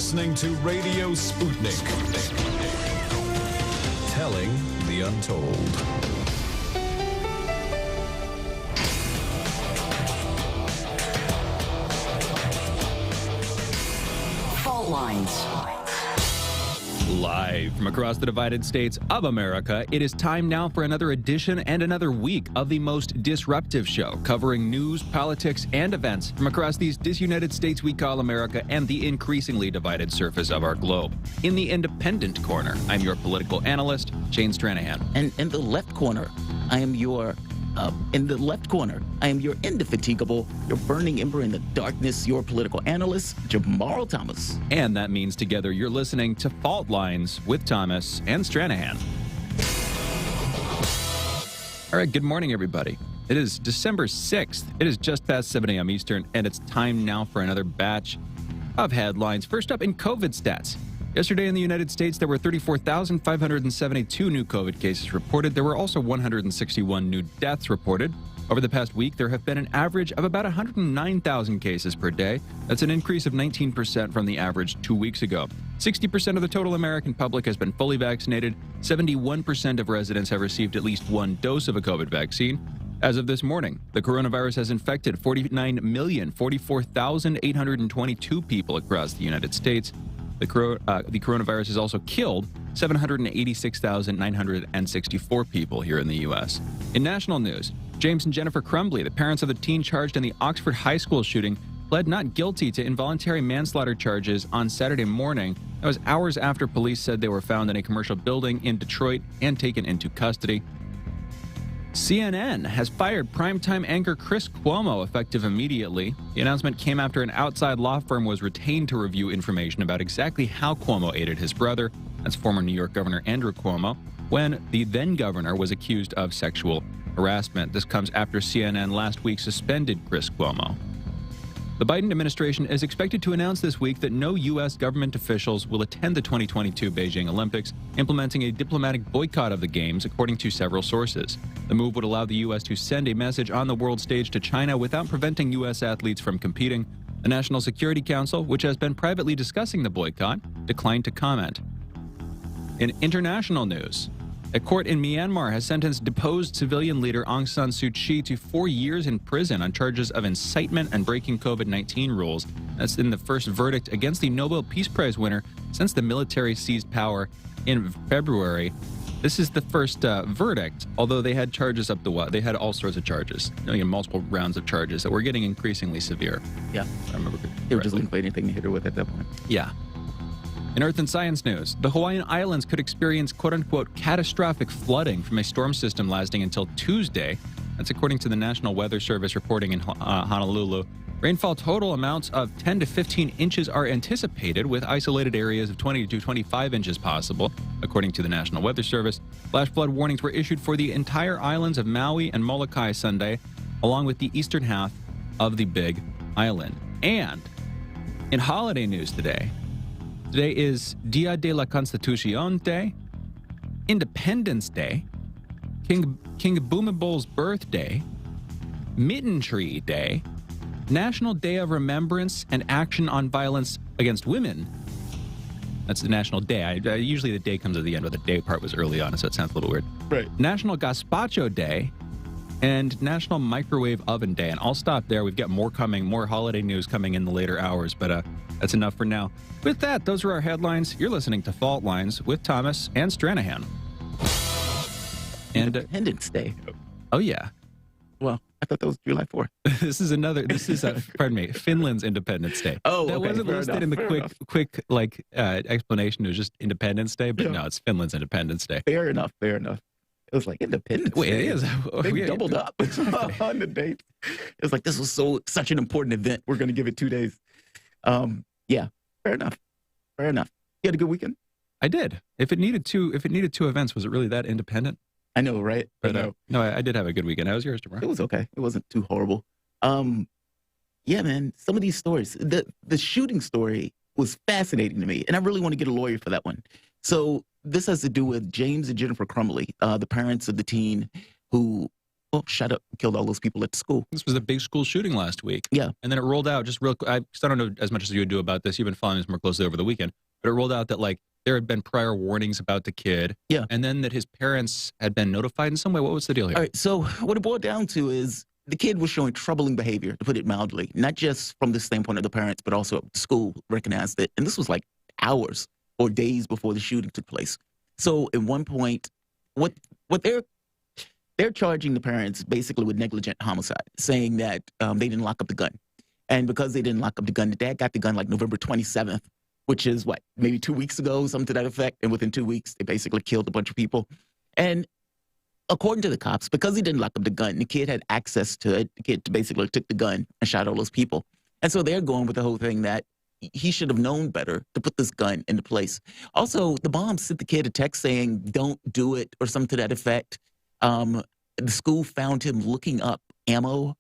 listening to Radio Sputnik. Telling the untold. Fault Lines. Live from across the divided states of America, it is time now for another edition and another week of the most disruptive show, covering news, politics, and events from across these disunited states we call America and the increasingly divided surface of our globe. In the independent corner, I'm your political analyst, Shane Stranahan. And in the left corner, I am your indefatigable, your burning ember in the darkness, your political analyst, Jamarl Thomas. And that means together you're listening to Fault Lines with Thomas and Stranahan. All right, good morning, everybody. It is December 6th. It is just past 7 a.m. Eastern, and it's time now for another batch of headlines. First up in COVID stats. Yesterday in the United States, there were 34,572 new COVID cases reported. There were also 161 new deaths reported. Over the past week, there have been an average of about 109,000 cases per day. That's an increase of 19% from the average 2 weeks ago. 60% of the total American public has been fully vaccinated. 71% of residents have received at least one dose of a COVID vaccine. As of this morning, the coronavirus has infected 49,044,822 people across the United States. The coronavirus has also killed 786,964 people here in the U.S. In national news, James and Jennifer Crumbly, the parents of the teen charged in the Oxford High School shooting, pled not guilty to involuntary manslaughter charges on Saturday morning. That was hours after police said they were found in a commercial building in Detroit and taken into custody. CNN has fired Primetime anchor Chris Cuomo effective immediately. The announcement came after an outside law firm was retained to review information about exactly how Cuomo aided his brother, that's former New York Governor Andrew Cuomo, when the then governor was accused of sexual harassment. This comes after CNN last week suspended Chris Cuomo. The Biden administration is expected to announce this week that no U.S. government officials will attend the 2022 Beijing Olympics, implementing a diplomatic boycott of the Games, according to several sources. The move would allow the U.S. to send a message on the world stage to China without preventing U.S. athletes from competing. The National Security Council, which has been privately discussing the boycott, declined to comment. In international news, a court in Myanmar has sentenced deposed civilian leader Aung San Suu Kyi to 4 years in prison on charges of incitement and breaking COVID-19 rules. That's in the first verdict against the Nobel Peace Prize winner since the military seized power in February. This is the first verdict, although they had charges up the what? They had all sorts of charges, multiple rounds of charges that were getting increasingly severe. Yeah. I remember. They were just looking for anything to hit her with at that point. Yeah. In Earth and Science news, the Hawaiian Islands could experience quote-unquote catastrophic flooding from a storm system lasting until Tuesday. That's according to the National Weather Service reporting in Honolulu. Rainfall total amounts of 10 to 15 inches are anticipated, with isolated areas of 20 to 25 inches possible, according to the National Weather Service. Flash flood warnings were issued for the entire islands of Maui and Molokai Sunday, along with the eastern half of the Big Island. And in holiday news today is Dia de la Constitución Day, Independence Day, King Bhumibol's birthday, Mitten Tree Day, National Day of Remembrance and Action on Violence Against Women. That's the National Day. Usually the day comes at the end, but the day part was early on, so it sounds a little weird. Right. National Gazpacho Day and National Microwave Oven Day. And I'll stop there. We've got more holiday news coming in the later hours, but that's enough for now. With that, those are our headlines. You're listening to Fault Lines with Thomas and Stranahan. And Independence Day. Oh, yeah. Well, I thought that was July 4th. This is Finland's Independence Day. Oh, that okay, wasn't listed in the quick explanation. It was just Independence Day, but no, it's Finland's Independence Day. Fair enough. It was like Independence Day. It is. They doubled up on the date. It was like, this was such an important event. We're going to give it 2 days. Yeah, fair enough. You had a good weekend? I did. If it needed two events, was it really that independent? I know, right? But no, I did have a good weekend. How was yours, Jamarl? It was okay. It wasn't too horrible. Yeah, man. Some of these stories, the shooting story was fascinating to me, and I really want to get a lawyer for that one. So this has to do with James and Jennifer Crumbly, the parents of the teen who shut up and killed all those people at the school. This was a big school shooting last week. Yeah. And then it rolled out just real quick. I don't know as much as you do about this. You've been following this more closely over the weekend. But it rolled out that, like, there had been prior warnings about the kid. Yeah. And then that his parents had been notified in some way. What was the deal here? All right. So what it boiled down to is the kid was showing troubling behavior, to put it mildly, not just from the standpoint of the parents, but also the school recognized it. And this was like hours or days before the shooting took place. So at one point, what they're charging the parents basically with negligent homicide, saying that they didn't lock up the gun. And because they didn't lock up the gun, the dad got the gun like November 27th, which is what, maybe 2 weeks ago, something to that effect. And within 2 weeks, they basically killed a bunch of people. And according to the cops, because he didn't lock up the gun, the kid had access to it. The kid basically took the gun and shot all those people. And so they're going with the whole thing that he should have known better to put this gun into place. Also, the mom sent the kid a text saying, don't do it, or something to that effect. The school found him looking up ammo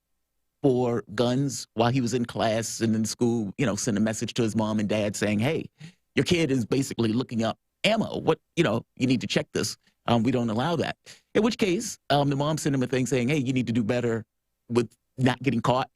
for guns while he was in class. And then the school, sent a message to his mom and dad saying, hey, your kid is basically looking up ammo. You need to check this. We don't allow that. In which case, the mom sent him a thing saying, hey, you need to do better with not getting caught,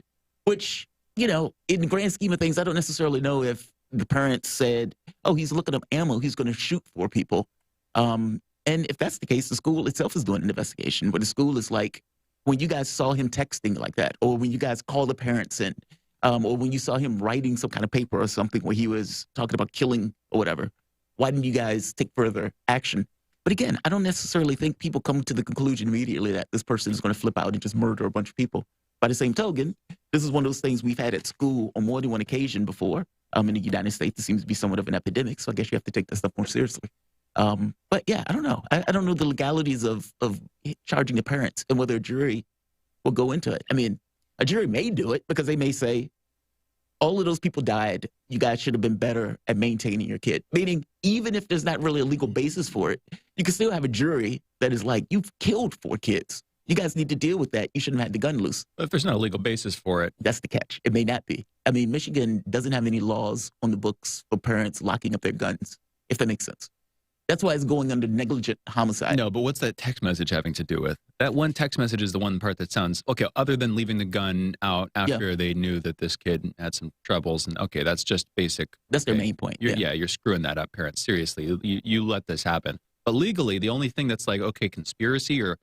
which, in the grand scheme of things, I don't necessarily know if the parents said, oh, he's looking up ammo, he's going to shoot 4 people. And if that's the case, the school itself is doing an investigation. But the school is like, when you guys saw him texting like that, or when you guys called the parents in, or when you saw him writing some kind of paper or something where he was talking about killing or whatever, why didn't you guys take further action? But again, I don't necessarily think people come to the conclusion immediately that this person is going to flip out and just murder a bunch of people. By the same token, this is one of those things we've had at school on more than one occasion before. In the United States, it seems to be somewhat of an epidemic, so I guess you have to take that stuff more seriously. But yeah, I don't know. I don't know the legalities of charging the parents and whether a jury will go into it. I mean, a jury may do it because they may say, all of those people died. You guys should have been better at maintaining your kid. Meaning, even if there's not really a legal basis for it, you can still have a jury that is like, you've killed 4 kids. You guys need to deal with that. You shouldn't have had the gun loose. If there's not a legal basis for it. That's the catch. It may not be. I mean, Michigan doesn't have any laws on the books for parents locking up their guns, if that makes sense. That's why it's going under negligent homicide. No, but what's that text message having to do with? That one text message is the one part that sounds, okay, other than leaving the gun out after they knew that this kid had some troubles. And okay, that's just basic. That's their main point. You're screwing that up, parents. Seriously, you let this happen. But legally, the only thing that's like, okay, conspiracy or,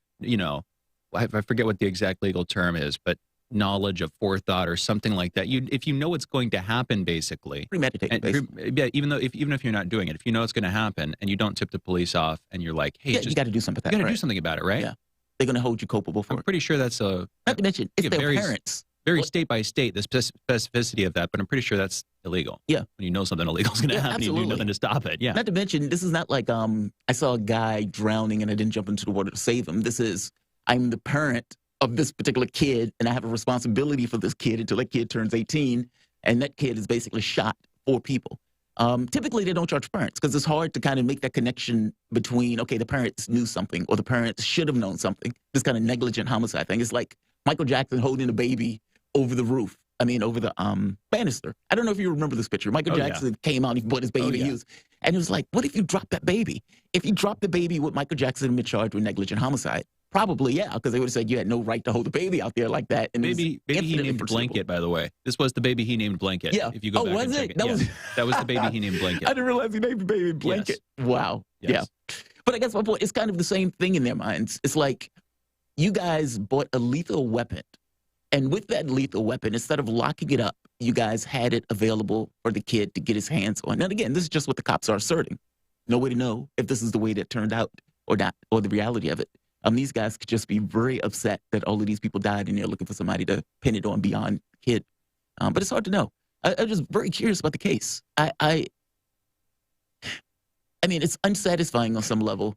I forget what the exact legal term is, but knowledge of forethought or something like that. If you know it's going to happen, basically. Premeditated, basically. Yeah, even if you're not doing it, if you know it's going to happen and you don't tip the police off and you're like, hey, you got to do something about that. You got to do something about it, right? Yeah. They're going to hold you culpable for it. I'm pretty sure that's Not to mention, it's their parents. Very state by state, the specificity of that, but I'm pretty sure that's illegal. Yeah. When you know something illegal is going to happen, absolutely. You do nothing to stop it. Yeah. Not to mention, this is not like I saw a guy drowning and I didn't jump into the water to save him. This is, I'm the parent of this particular kid, and I have a responsibility for this kid until that kid turns 18, and that kid is basically shot 4 people. Typically, they don't charge parents because it's hard to kind of make that connection between, okay, the parents knew something or the parents should have known something. This kind of negligent homicide thing. It's like Michael Jackson holding a baby over the roof. Over the banister. I don't know if you remember this picture. Michael Jackson came out and he put his baby in use. And it was like, what if you drop that baby? If you drop the baby, would Michael Jackson be charged with negligent homicide? Probably, yeah, because they would have said you had no right to hold the baby out there like that. And baby he named Blanket, by the way. This was the baby he named Blanket. Yeah. If you go back was and check it? That was the baby he named Blanket. I didn't realize he named the baby Blanket. Yes. Wow. Yes. Yeah. But I guess my point, it's kind of the same thing in their minds. It's like you guys bought a lethal weapon. And with that lethal weapon, instead of locking it up, you guys had it available for the kid to get his hands on. And again, this is just what the cops are asserting. No way to know if this is the way that turned out or not, or the reality of it. These guys could just be very upset that all of these people died and they're looking for somebody to pin it on beyond kid. But it's hard to know. I'm just very curious about the case. I mean, it's unsatisfying on some level.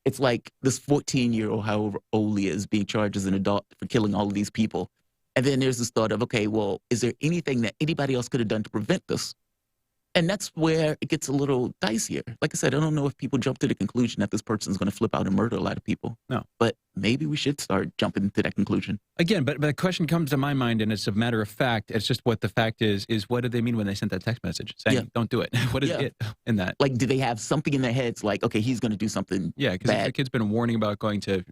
It's like this 14-year-old, however old he is, being charged as an adult for killing all of these people. And then there's this thought of, okay, well, is there anything that anybody else could have done to prevent this? And that's where it gets a little dicier. Like I said, I don't know if people jump to the conclusion that this person's going to flip out and murder a lot of people. No. But maybe we should start jumping to that conclusion. Again, but the question comes to my mind, and it's a matter of fact. It's just what the fact is what did they mean when they sent that text message saying, don't do it? What is it in that? Like, do they have something in their heads like, okay, he's going to do something because if the kid's been warning about going to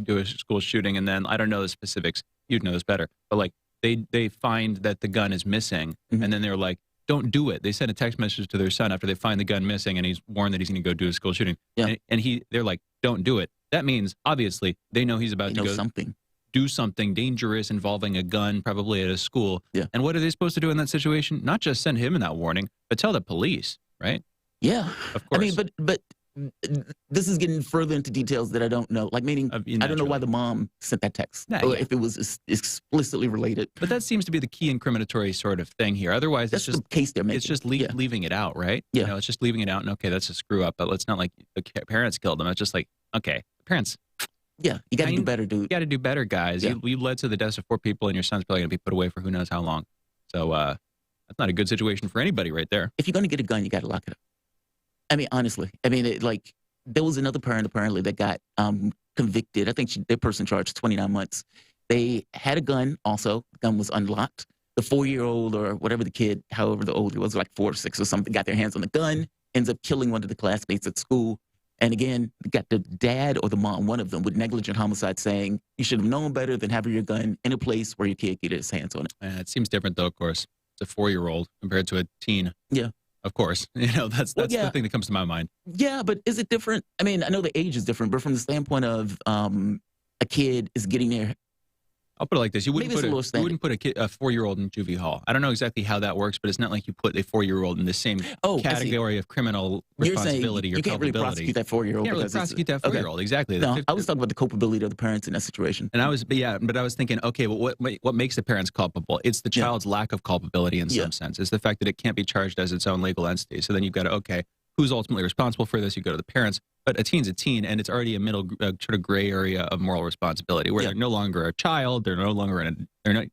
do a school shooting, and then I don't know the specifics. You'd know this better. But like they find that the gun is missing, and then they're like, don't do it. They send a text message to their son after they find the gun missing, and he's warned that he's going to go do a school shooting. Yeah. And they're like, don't do it. That means, obviously, they know he's about to go do something dangerous involving a gun, probably at a school. Yeah. And what are they supposed to do in that situation? Not just send him in that warning, but tell the police, right? Yeah. Of course. I mean, but this is getting further into details that I don't know. Like, meaning, I don't know why the mom sent that text, or if it was explicitly related. But that seems to be the key incriminatory sort of thing here. Otherwise, that's it's just the case they're making. It's just leaving it out, right? Yeah. You know, it's just leaving it out, and okay, that's a screw up. But it's not like the parents killed them. It's just like, okay, parents. Yeah, you got to do better, dude. You got to do better, guys. Yeah. You led to the deaths of 4 people, and your son's probably going to be put away for who knows how long. So that's not a good situation for anybody right there. If you're going to get a gun, you got to lock it up. I mean, honestly. I mean, there was another parent apparently that got convicted. I think their person charged 29 months. They had a gun also. The gun was unlocked. The 4-year-old or whatever the kid, however the old he was, like 4 or 6 or something, got their hands on the gun, ends up killing one of the classmates at school. And again, got the dad or the mom, one of them, with negligent homicide saying, you should have known better than having your gun in a place where your kid could get his hands on it. It seems different, though, of course. It's a 4-year-old compared to a teen. Yeah. Of course. You know, that's the thing that comes to my mind. Yeah, but is it different? I mean, I know the age is different, but from the standpoint of a kid is getting their... I'll put it like this. You wouldn't put a 4-year-old in juvie hall. I don't know exactly how that works, but it's not like you put a 4-year-old in the same category of criminal responsibility or culpability. You can't really prosecute that 4-year-old. You can't really prosecute that 4-year-old, exactly. No, I was talking about the culpability of the parents in that situation. And I was thinking, okay, well, what makes the parents culpable? It's the child's lack of culpability in some sense. It's the fact that it can't be charged as its own legal entity. So then you've got to, okay, who's ultimately responsible for this? You go to the parents. But a teen's a teen, and it's already a middle sort of gray area of moral responsibility, where they're no longer a child, they're no longer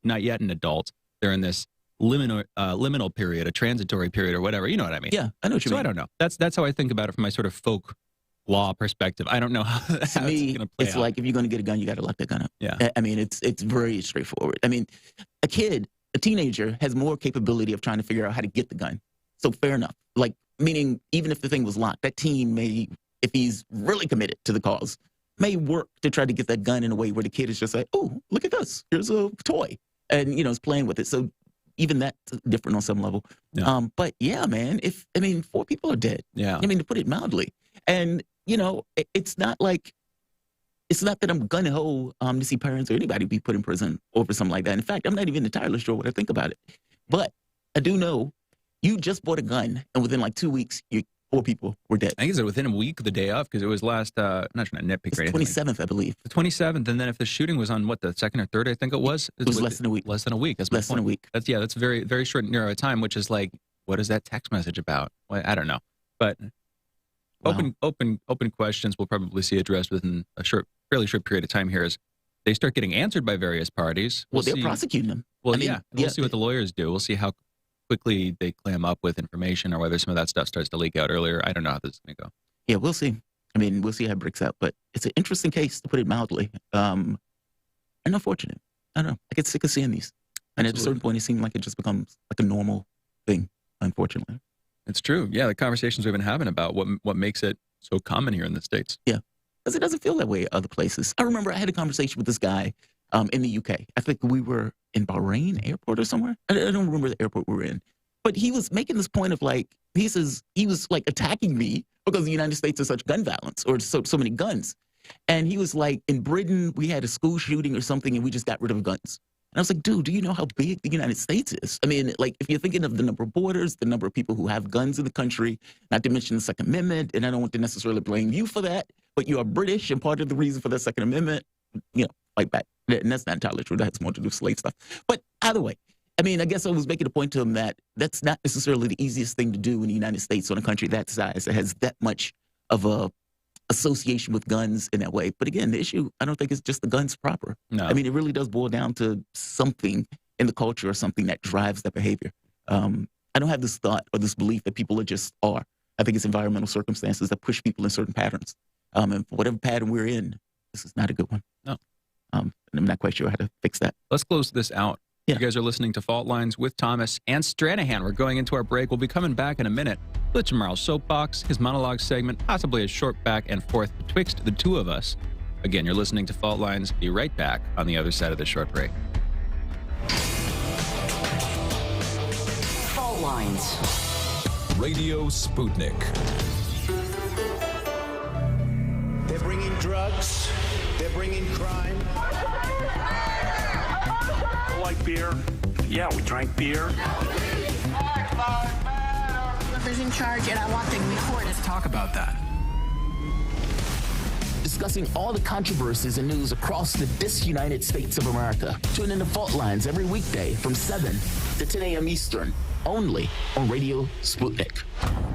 not yet an adult. They're in this liminal period, a transitory period, or whatever. You know what I mean? Yeah, I know what you mean. So I don't know. That's how I think about it from my sort of folk law perspective. I don't know how to it's me, going to play it's out. like if you're going to get a gun, you got to lock that gun up. Yeah. I mean, it's very straightforward. I mean, a teenager has more capability of trying to figure out how to get the gun. So fair enough. Like, meaning even if the thing was locked, that teen may, if he's really committed to the cause, may work to try to get that gun in a way where the kid is just like, oh, look at this. Here's a toy. And, is playing with it. So even that's different on some level. Yeah. But yeah, man, 4 people are dead. Yeah. I mean, to put it mildly. And, it's not that I'm gung-ho to see parents or anybody be put in prison over something like that. In fact, I'm not even entirely sure what I think about it. But I do know you just bought a gun, and within like 2 weeks, 4 people were dead. I think it's within a week of the day of, because it was last, not trying to nitpick or anything. 27th, I believe. The 27th, and then if the shooting was on, the 2nd or 3rd, I think it was? It was less than a week. Less than a week. That's less than a week. That's very, very short, narrow time, which is like, what is that text message about? Well, I don't know. But open questions we'll probably see addressed within a fairly short period of time here as they start getting answered by various parties. Well, they're prosecuting them. Well, we'll see what the lawyers do. We'll see how quickly they clam up with information or whether some of that stuff starts to leak out earlier. I don't know how this is going to go. Yeah, we'll see. I mean, we'll see how it breaks out. But it's an interesting case, to put it mildly. And unfortunate. I don't know. I get sick of seeing these. And at a certain point, it seemed like it just becomes like a normal thing, unfortunately. It's true. Yeah, the conversations we've been having about what makes it so common here in the States. Yeah, because it doesn't feel that way at other places. I remember I had a conversation with this guy in the UK. I think we were in Bahrain airport or somewhere. I don't remember the airport we were in. But he was making this point of like, he says, he was like attacking me because the United States has such gun violence or so many guns. And he was like, in Britain, we had a school shooting or something and we just got rid of guns. And I was like, dude, do you know how big the United States is? I mean, like, if you're thinking of the number of borders, the number of people who have guns in the country, not to mention the Second Amendment, and I don't want to necessarily blame you for that, but you are British, and part of the reason for the Second Amendment, fight back. And that's not entirely true. That has more to do with slave stuff. But either way, I mean, I guess I was making a point to him that that's not necessarily the easiest thing to do in the United States on a country that size that has that much of a association with guns in that way. But again, the issue, I don't think it's just the guns proper. No. I mean, it really does boil down to something in the culture or something that drives that behavior. And I don't have this thought or this belief that people are. I think it's environmental circumstances that push people in certain patterns. And for whatever pattern we're in, this is not a good one. No. And I'm not quite sure how to fix that. Let's close this out. Yeah. You guys are listening to Fault Lines with Thomas and Stranahan. We're going into our break. We'll be coming back in a minute with Jamarl's soapbox, his monologue segment, possibly a short back and forth betwixt the two of us. Again, you're listening to Fault Lines. Be right back on the other side of the short break. Fault Lines. Radio Sputnik. They're bringing drugs. They're bringing crime. I like beer. Yeah, we drank beer. Whoever's in charge, and I want them recorded. Let's talk about that. Discussing all the controversies and news across the disunited states of America. Tune in to Fault Lines every weekday from 7 to 10 a.m. Eastern, only on Radio Sputnik.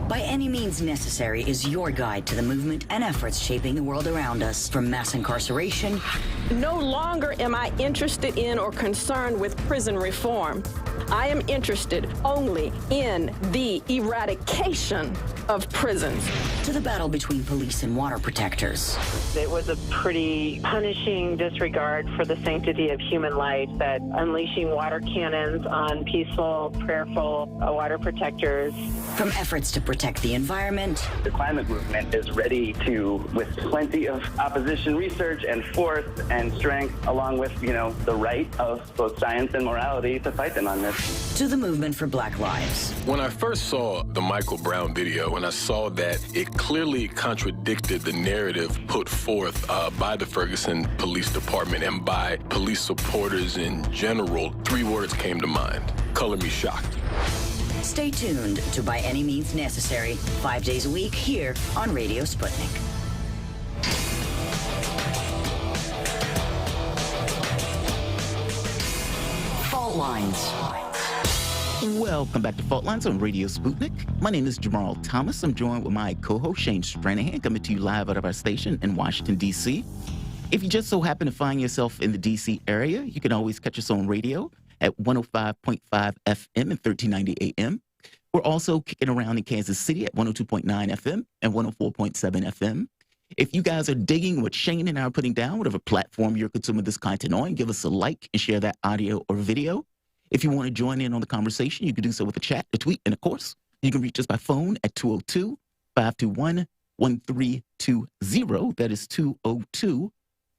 By Any Means Necessary is your guide to the movement and efforts shaping the world around us, from mass incarceration. No longer am I interested in or concerned with prison reform. I am interested only in the eradication of prisons. To the battle between police and water protectors. It was a pretty punishing disregard for the sanctity of human life, that unleashing water cannons on peaceful, prayerful water protectors. From efforts to protect the environment. The climate movement is ready to, with plenty of opposition research and force and strength, along with, the right of both science and morality, to fight them on this. To the movement for Black Lives. When I first saw the Michael Brown video, and I saw that it clearly contradicted the narrative put forth by the Ferguson Police Department and by police supporters in general, 3 words came to mind: color me shocked. Stay tuned to By Any Means Necessary, 5 days a week here on Radio Sputnik. Fault Lines. Welcome back to Fault Lines on Radio Sputnik. My name is Jamarl Thomas. I'm joined with my co-host Shane Stranahan, coming to you live out of our station in Washington, D.C. If you just so happen to find yourself in the D.C. area, you can always catch us on radio at 105.5 FM and 1390 AM. We're also kicking around in Kansas City at 102.9 FM and 104.7 FM. If you guys are digging what Shane and I are putting down, whatever platform you're consuming this content on, give us a like and share that audio or video. If you want to join in on the conversation, you can do so with a chat, a tweet, and of course, you can reach us by phone at 202-521-1320. That is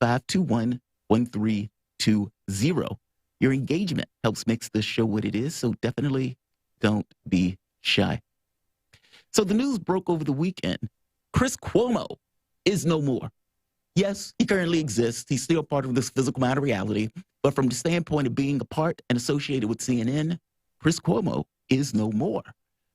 202-521-1320. Your engagement helps make this show what it is, so definitely don't be shy. So the news broke over the weekend. Chris Cuomo is no more. Yes, he currently exists. He's still part of this physical matter reality. But from the standpoint of being a part and associated with CNN, Chris Cuomo is no more.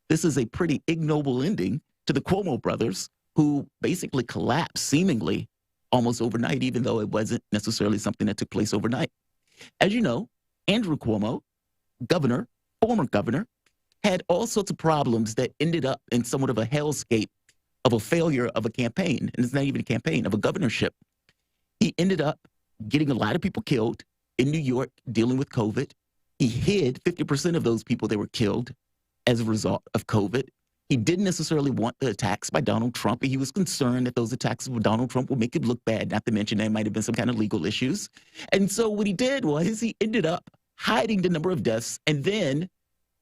This is a pretty ignoble ending to the Cuomo brothers, who basically collapsed seemingly almost overnight, even though it wasn't necessarily something that took place overnight. As you know, Andrew Cuomo, governor, former governor, had all sorts of problems that ended up in somewhat of a hellscape of a failure of a campaign. And it's not even a campaign, of a governorship. He ended up getting a lot of people killed in New York dealing with COVID. He hid 50% of those people that were killed as a result of COVID. He didn't necessarily want the attacks by Donald Trump. He was concerned that those attacks of Donald Trump would make it look bad, not to mention there might have been some kind of legal issues. And so what he did was he ended up hiding the number of deaths and then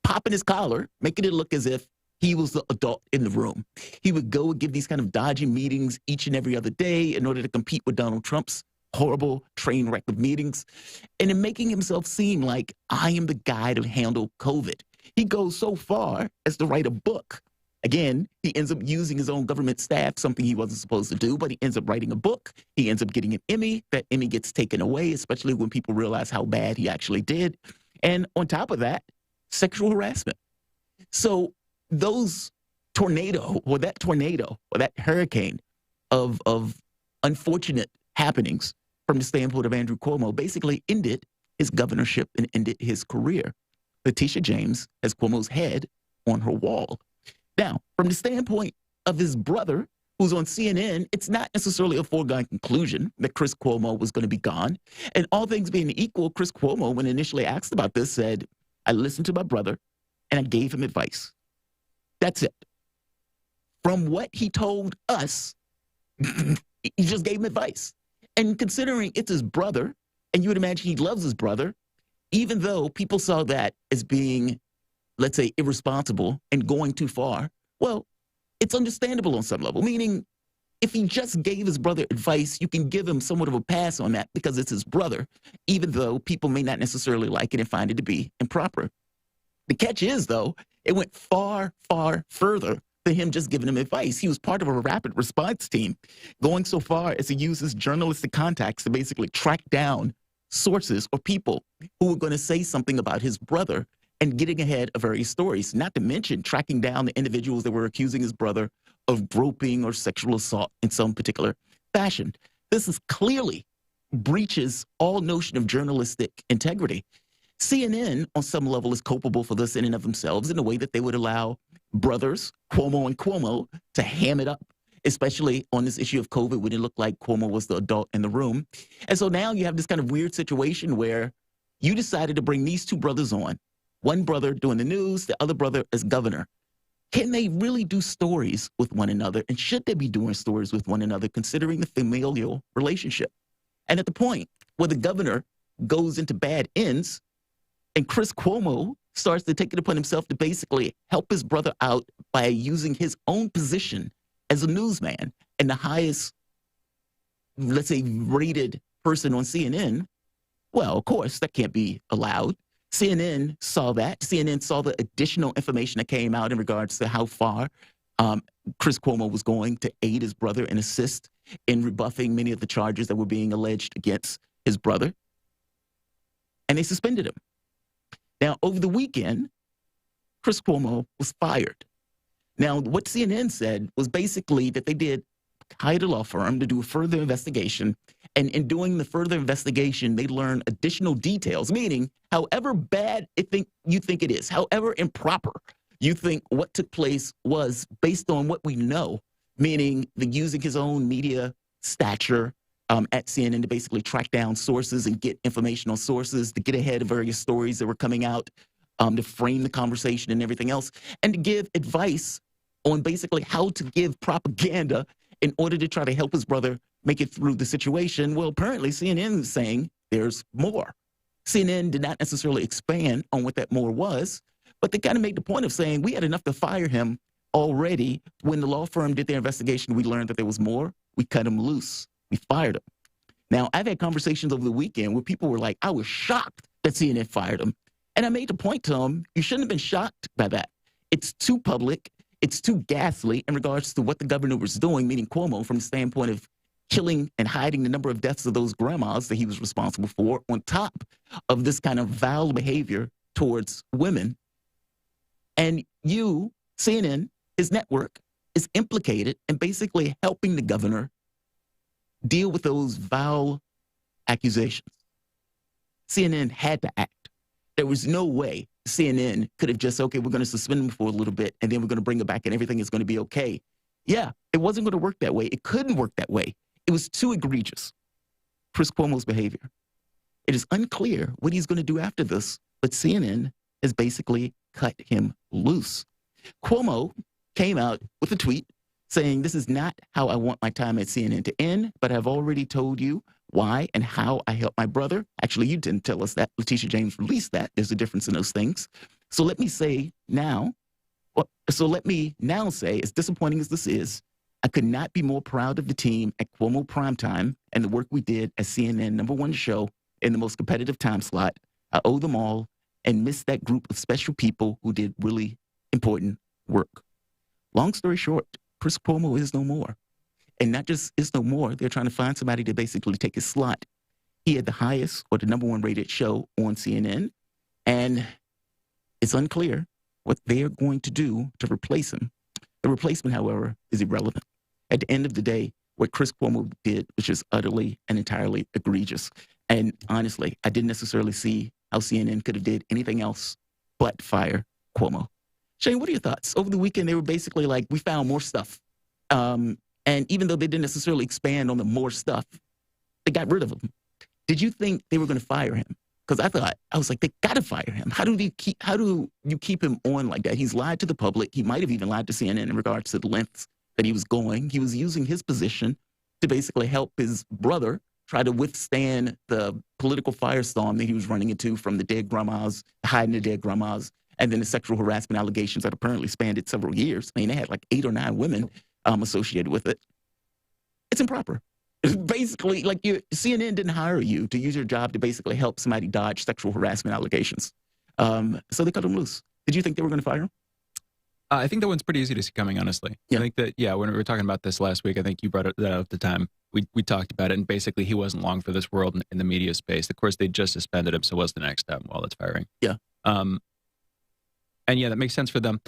popping his collar, making it look as if he was the adult in the room. He would go and give these kind of dodgy meetings each and every other day in order to compete with Donald Trump's horrible train wreck of meetings, and in making himself seem like, I am the guy to handle COVID. He goes so far as to write a book. Again, he ends up using his own government staff, something he wasn't supposed to do, but he ends up writing a book. He ends up getting an Emmy. That Emmy gets taken away, especially when people realize how bad he actually did. And on top of that, sexual harassment. So that tornado or that hurricane of unfortunate happenings from the standpoint of Andrew Cuomo basically ended his governorship and ended his career. Letitia James has Cuomo's head on her wall. Now, from the standpoint of his brother, who's on CNN, it's not necessarily a foregone conclusion that Chris Cuomo was going to be gone. And all things being equal, Chris Cuomo, when initially asked about this, said, I listened to my brother, and I gave him advice. That's it. From what he told us, he just gave him advice. And considering it's his brother, and you would imagine he loves his brother, even though people saw that as being, let's say, irresponsible and going too far, well, it's understandable on some level, meaning if he just gave his brother advice, you can give him somewhat of a pass on that because it's his brother, even though people may not necessarily like it and find it to be improper. The catch is, though, it went far, far further than him just giving him advice. He was part of a rapid response team, going so far as to use his journalistic contacts to basically track down sources or people who were going to say something about his brother and getting ahead of various stories, not to mention tracking down the individuals that were accusing his brother of groping or sexual assault in some particular fashion. This is clearly breaches all notion of journalistic integrity. CNN, on some level, is culpable for this in and of themselves in a way that they would allow brothers, Cuomo and Cuomo, to ham it up, especially on this issue of COVID when it looked like Cuomo was the adult in the room. And so now you have this kind of weird situation where you decided to bring these two brothers on, one brother doing the news, the other brother as governor. Can they really do stories with one another? And should they be doing stories with one another, considering the familial relationship? And at the point where the governor goes into bad ends and Chris Cuomo starts to take it upon himself to basically help his brother out by using his own position as a newsman and the highest, let's say, rated person on CNN, well, of course, that can't be allowed. CNN saw that. CNN saw the additional information that came out in regards to how far Chris Cuomo was going to aid his brother and assist in rebuffing many of the charges that were being alleged against his brother. And they suspended him. Now, over the weekend, Chris Cuomo was fired. Now, what CNN said was basically that they hired a law firm to do a further investigation. And in doing the further investigation, they learned additional details, meaning however bad you think it is, however improper you think what took place was based on what we know, meaning the using his own media stature at CNN to basically track down sources and get information on sources, to get ahead of various stories that were coming out, to frame the conversation and everything else, and to give advice on basically how to give propaganda in order to try to help his brother make it through the situation. Well, apparently CNN is saying there's more. CNN did not necessarily expand on what that more was, but they kind of made the point of saying we had enough to fire him already. When the law firm did their investigation, we learned that there was more. We cut him loose. We fired him. Now, I've had conversations over the weekend where people were like, I was shocked that CNN fired him. And I made the point to them, you shouldn't have been shocked by that. It's too public. It's too ghastly in regards to what the governor was doing, meaning Cuomo, from the standpoint of killing and hiding the number of deaths of those grandmas that he was responsible for, on top of this kind of vile behavior towards women. And you, CNN, his network, is implicated in basically helping the governor deal with those vile accusations. CNN had to act. There was no way CNN could have just, okay, we're going to suspend him for a little bit, and then we're going to bring him back, and everything is going to be okay. Yeah, it wasn't going to work that way. It couldn't work that way. It was too egregious, Chris Cuomo's behavior. It is unclear what he's going to do after this, but CNN has basically cut him loose. Cuomo came out with a tweet saying, this is not how I want my time at CNN to end, but I've already told you why and how I helped my brother. Actually, you didn't tell us that. Letitia James released that. There's a difference in those things. So let me now say, as disappointing as this is, I could not be more proud of the team at Cuomo Primetime and the work we did as CNN #1 show in the most competitive time slot. I owe them all and miss that group of special people who did really important work. Long story short, Chris Cuomo is no more. And not just is no more, they're trying to find somebody to basically take his slot. He had the highest or the #1 rated show on CNN, and it's unclear what they're going to do to replace him. The replacement, however, is irrelevant. At the end of the day, what Chris Cuomo did was just utterly and entirely egregious. And honestly, I didn't necessarily see how CNN could have did anything else but fire Cuomo. Shane, what are your thoughts? Over the weekend, they were basically like, we found more stuff. And even though they didn't necessarily expand on the more stuff, they got rid of him. Did you think they were going to fire him? because I was like, they got to fire him. How do you keep him on like that? He's lied to the public. He might have even lied to CNN in regards to the lengths that he was going. He was using his position to basically help his brother try to withstand the political firestorm that he was running into from the dead grandmas, hiding the dead grandmas, and then the sexual harassment allegations that apparently spanned it several years. I mean, they had like 8 or 9 women associated with it. It's improper. It's basically like CNN didn't hire you to use your job to basically help somebody dodge sexual harassment allegations. So they cut him loose. Did you think they were going to fire him? I think that one's pretty easy to see coming, honestly. Yeah. I think that, when we were talking about this last week, I think you brought that up at the time. We talked about it, and basically he wasn't long for this world in the media space. Of course, they just suspended him, so what's the next step? Well, that's firing. Yeah. And that makes sense for them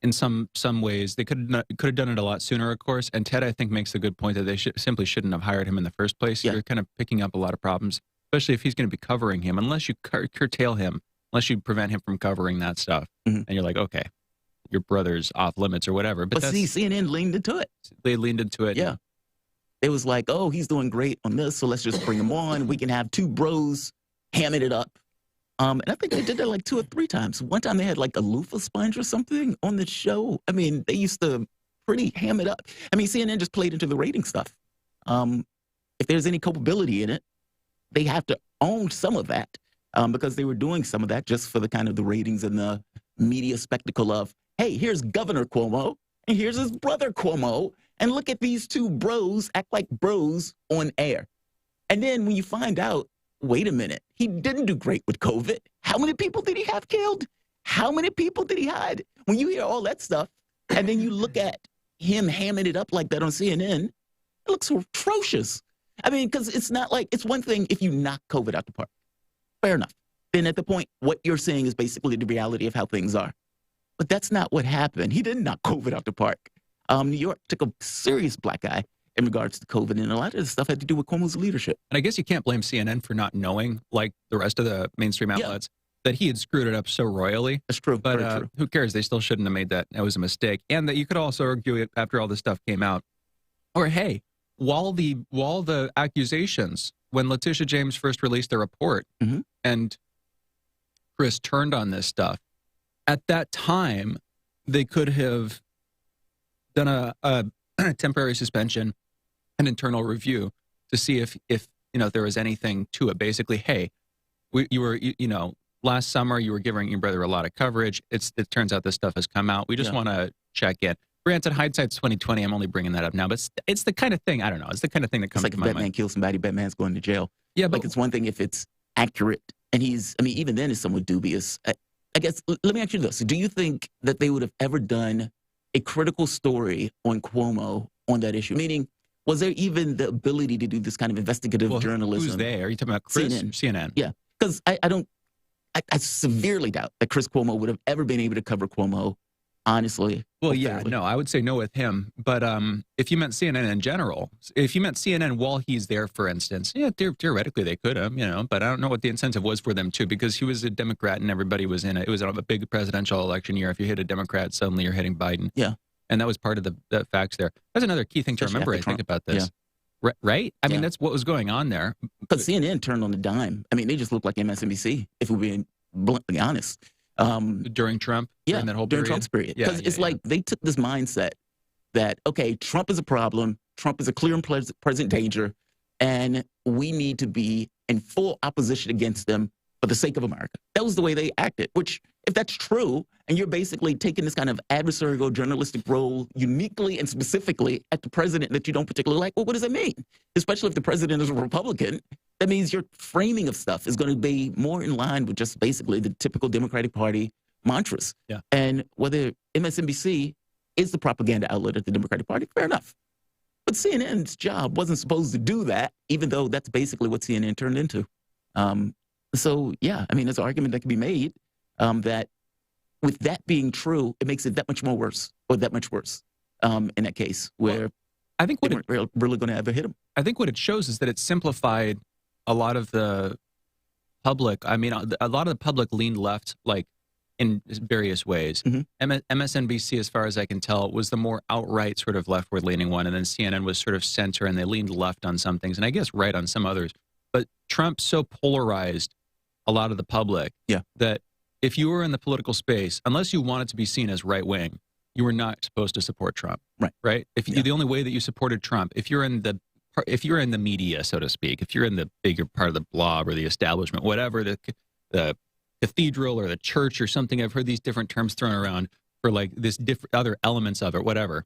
in some ways. They could have done it a lot sooner, of course. And Ted, I think, makes a good point that they simply shouldn't have hired him in the first place. Yeah. You're kind of picking up a lot of problems, especially if he's going to be covering him. Unless you curtail him, unless you prevent him from covering that stuff, and you're like, okay, your brother's off limits or whatever. But see, CNN leaned into it. They leaned into it. Yeah. It was like, oh, he's doing great on this, so let's just bring him on. We can have 2 bros hamming it up. And I think they did that like 2 or 3 times. One time they had like a loofah sponge or something on the show. I mean, they used to pretty ham it up. I mean, CNN just played into the rating stuff. If there's any culpability in it, they have to own some of that because they were doing some of that just for the kind of the ratings and the media spectacle of, hey, here's Governor Cuomo and here's his brother Cuomo. And look at these 2 bros act like bros on air. And then when you find out, wait a minute, he didn't do great with COVID. How many people did he have killed? How many people did he hide? When you hear all that stuff, and then you look at him hamming it up like that on CNN, it looks atrocious. I mean, because it's not like, it's one thing if you knock COVID out the park. Fair enough. Then at the point, what you're saying is basically the reality of how things are. But that's not what happened. He didn't knock COVID out the park. New York took a serious black eye in regards to COVID, and a lot of this stuff had to do with Cuomo's leadership. And I guess you can't blame CNN for not knowing, like the rest of the mainstream outlets, that he had screwed it up so royally. That's true. But true. Who cares? They still shouldn't have made that. That was a mistake. And that you could also argue it after all this stuff came out. Or, hey, while the accusations, when Letitia James first released the report and Chris turned on this stuff, at that time, they could have done a temporary suspension, an internal review to see if there was anything to it. Basically, hey, last summer you were giving your brother a lot of coverage. It turns out this stuff has come out. We just want to check in. Granted, hindsight's 2020. I'm only bringing that up now, but it's the kind of thing, I don't know. It's the kind of thing that comes to my mind. It's like if Batman kills somebody, Batman's going to jail. Yeah, but it's one thing if it's accurate, and even then it's somewhat dubious. I guess, let me ask you this. Do you think that they would have ever done a critical story on Cuomo on that issue? Meaning, was there even the ability to do this kind of investigative journalism? Who's they? Are you talking about Chris? CNN. Yeah, because I severely doubt that Chris Cuomo would have ever been able to cover Cuomo, honestly. Well, yeah, no, I would say no with him. But if you meant CNN in general, if you meant CNN while he's there, for instance, yeah, theoretically they could have, but I don't know what the incentive was for them to, because he was a Democrat and everybody was in it. It was a big presidential election year. If you hit a Democrat, suddenly you're hitting Biden. Yeah. And that was part of the facts there. That's another key thing to remember, I think, about this. Yeah. Right? I mean, that's what was going on there. Because CNN turned on the dime. I mean, they just looked like MSNBC, if we're being bluntly honest. During Trump? Yeah, during that whole during Trump's period. Because it's like they took this mindset that, okay, Trump is a problem. Trump is a clear and present danger. And we need to be in full opposition against them for the sake of America. That was the way they acted, which, if that's true, and you're basically taking this kind of adversarial journalistic role uniquely and specifically at the president that you don't particularly like, well, what does that mean? Especially if the president is a Republican, that means your framing of stuff is going to be more in line with just basically the typical Democratic Party mantras. Yeah. And whether MSNBC is the propaganda outlet of the Democratic Party, fair enough. But CNN's job wasn't supposed to do that, even though that's basically what CNN turned into. So, yeah, I mean, there's an argument that can be made that with that being true, it makes it that much worse in that case where I think they weren't really going to ever hit him. I think what it shows is that it simplified a lot of the public. I mean, a lot of the public leaned left, like in various ways. MSNBC, as far as I can tell, was the more outright sort of leftward leaning one. And then CNN was sort of center, and they leaned left on some things, and I guess right on some others. But Trump so polarized a lot of the public that if you were in the political space, unless you wanted to be seen as right wing, you were not supposed to support Trump. Right. If you, the only way that you supported Trump, if you're in the media, so to speak, if you're in the bigger part of the blob or the establishment, whatever, the cathedral or the church or something, I've heard these different terms thrown around for like this different other elements of it, whatever.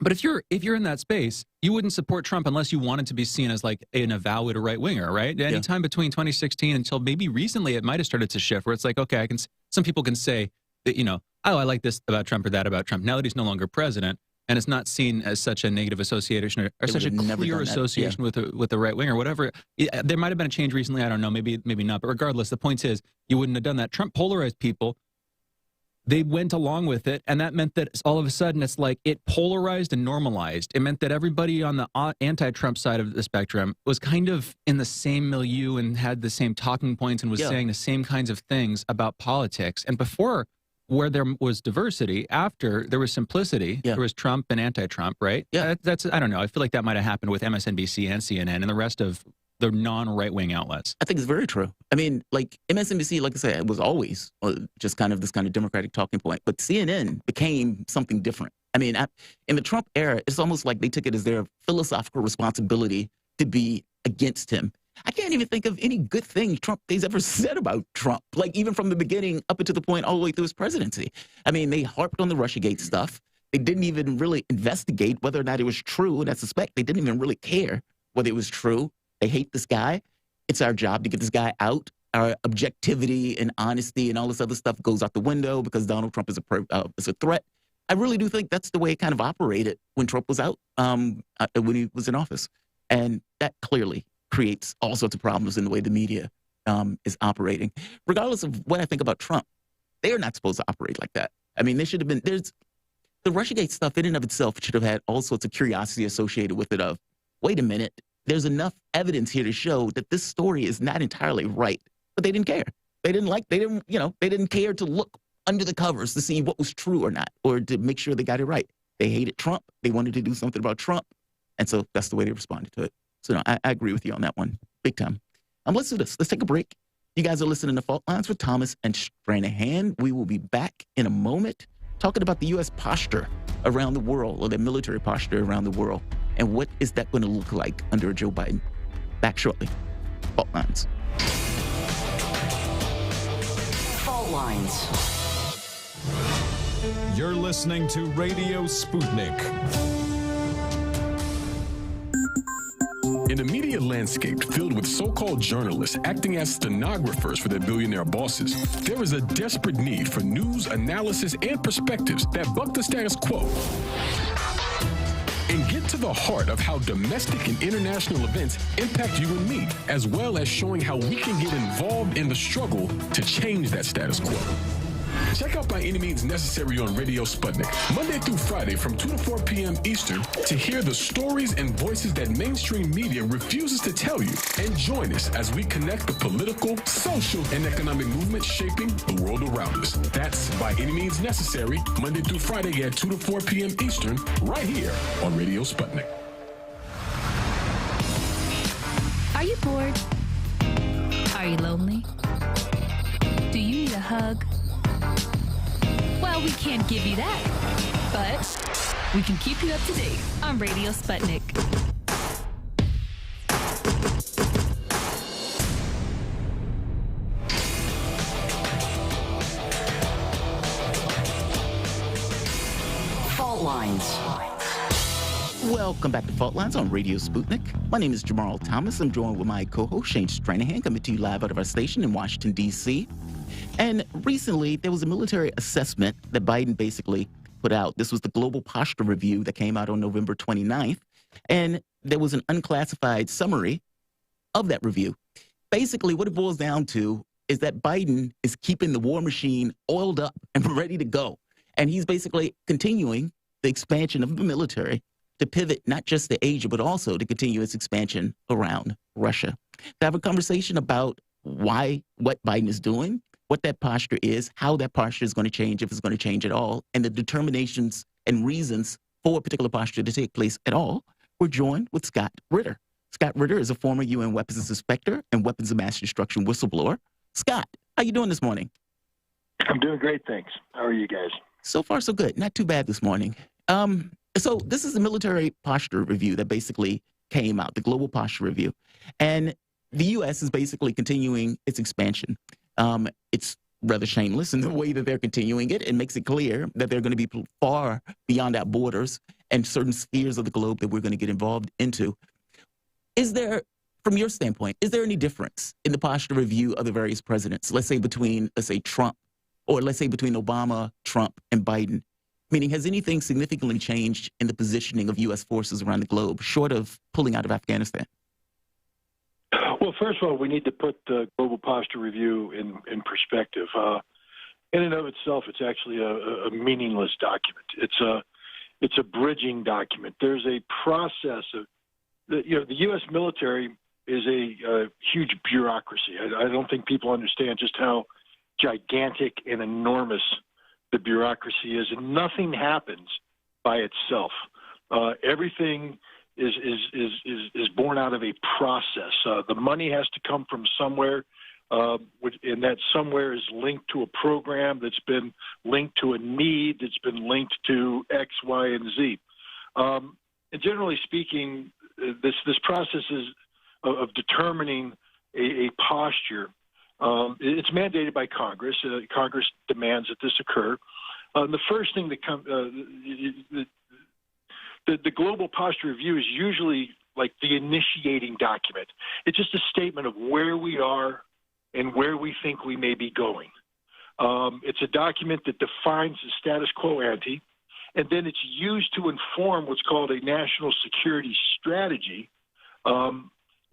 But if you're in that space, you wouldn't support Trump unless you wanted to be seen as like an avowed right winger, right? Anytime between 2016 until maybe recently, it might have started to shift where it's like, okay, some people can say that, oh, I like this about Trump or that about Trump. Now that he's no longer president, and it's not seen as such a negative association or such a clear association with the right wing or whatever. There might have been a change recently. I don't know. Maybe not. But regardless, the point is you wouldn't have done that. Trump polarized people. They went along with it, and that meant that all of a sudden it's like it polarized and normalized. It meant that everybody on the anti-Trump side of the spectrum was kind of in the same milieu and had the same talking points and was saying the same kinds of things about politics. And before, where there was diversity, after there was simplicity, there was Trump and anti-Trump, right? That's I don't know. I feel like that might have happened with MSNBC and CNN and the rest of the non-right-wing outlets. I think it's very true. I mean, like MSNBC, like I said, it was always just kind of this kind of Democratic talking point. But CNN became something different. I mean, in the Trump era, it's almost like they took it as their philosophical responsibility to be against him. I can't even think of any good thing they've ever said about Trump, like even from the beginning up until the point all the way through his presidency. I mean, they harped on the Russiagate stuff. They didn't even really investigate whether or not it was true. And I suspect they didn't even really care whether it was true. They hate this guy. It's our job to get this guy out. Our objectivity and honesty and all this other stuff goes out the window because Donald Trump is a threat. I really do think that's the way it kind of operated when Trump was out, when he was in office. And that clearly creates all sorts of problems in the way the media is operating. Regardless of what I think about Trump, they are not supposed to operate like that. I mean, they should have been, the Russiagate stuff in and of itself should have had all sorts of curiosity associated with it of, wait a minute, there's enough evidence here to show that this story is not entirely right. But they didn't care. They didn't care to look under the covers to see what was true or not, or to make sure they got it right. They hated Trump. They wanted to do something about Trump. And so that's the way they responded to it. So no, I agree with you on that one. Big time. Let's do this. Let's take a break. You guys are listening to Fault Lines with Thomas and Stranahan. We will be back in a moment talking about the U.S. posture around the world, or the military posture around the world. And what is that going to look like under Joe Biden? Back shortly. Fault Lines. Fault Lines. You're listening to Radio Sputnik. In a media landscape filled with so-called journalists acting as stenographers for their billionaire bosses, there is a desperate need for news, analysis, and perspectives that buck the status quo and get to the heart of how domestic and international events impact you and me, as well as showing how we can get involved in the struggle to change that status quo. Check out By Any Means Necessary on Radio Sputnik, Monday through Friday from 2 to 4 p.m. Eastern, to hear the stories and voices that mainstream media refuses to tell you. And join us as we connect the political, social, and economic movements shaping the world around us. That's By Any Means Necessary, Monday through Friday at 2 to 4 p.m. Eastern, right here on Radio Sputnik. Are you bored? Are you lonely? Do you need a hug? Well, we can't give you that, but we can keep you up to date on Radio Sputnik. Fault Lines. Welcome back to Fault Lines on Radio Sputnik. My name is Jamarl Thomas. I'm joined with my co-host, Shane Stranahan, coming to you live out of our station in Washington, D.C. And recently, there was a military assessment that Biden basically put out. This was the Global Posture Review that came out on November 29th. And there was an unclassified summary of that review. Basically, what it boils down to is that Biden is keeping the war machine oiled up and ready to go. And he's basically continuing the expansion of the military to pivot not just to Asia, but also to continue its expansion around Russia. To have a conversation about what Biden is doing, what that posture is, how that posture is going to change, if it's going to change at all, and the determinations and reasons for a particular posture to take place at all, we're joined with Scott Ritter. Scott Ritter is a former UN weapons inspector and weapons of mass destruction whistleblower Scott, how you doing this morning? I'm doing great, thanks. How are you guys? So far, so good. Not too bad this morning. So this is a military posture review that basically came out, the Global Posture Review. And the U.S. is basically continuing its expansion. It's rather shameless in the way that they're continuing it. It makes it clear that they're going to be far beyond our borders and certain spheres of the globe that we're going to get involved into. Is there, from your standpoint, is there any difference in the posture review of the various presidents, let's say between, Trump, or let's say between Obama, Trump, and Biden? Meaning, has anything significantly changed in the positioning of U.S. forces around the globe, short of pulling out of Afghanistan? Well, first of all, we need to put the Global Posture Review in perspective. In and of itself, it's actually a meaningless document. It's a bridging document. There's a process of, the U.S. military is a huge bureaucracy. I don't think people understand just how gigantic and enormous the bureaucracy is, and nothing happens by itself. Everything is born out of a process. The money has to come from somewhere, and that somewhere is linked to a program that's been linked to a need that's been linked to X, Y, and Z. And generally speaking, this process is of determining a posture. It's mandated by Congress. Congress demands that this occur. The first thing that comes, the Global Posture Review is usually like the initiating document. It's just a statement of where we are and where we think we may be going. It's a document that defines the status quo ante, and then it's used to inform what's called a national security strategy.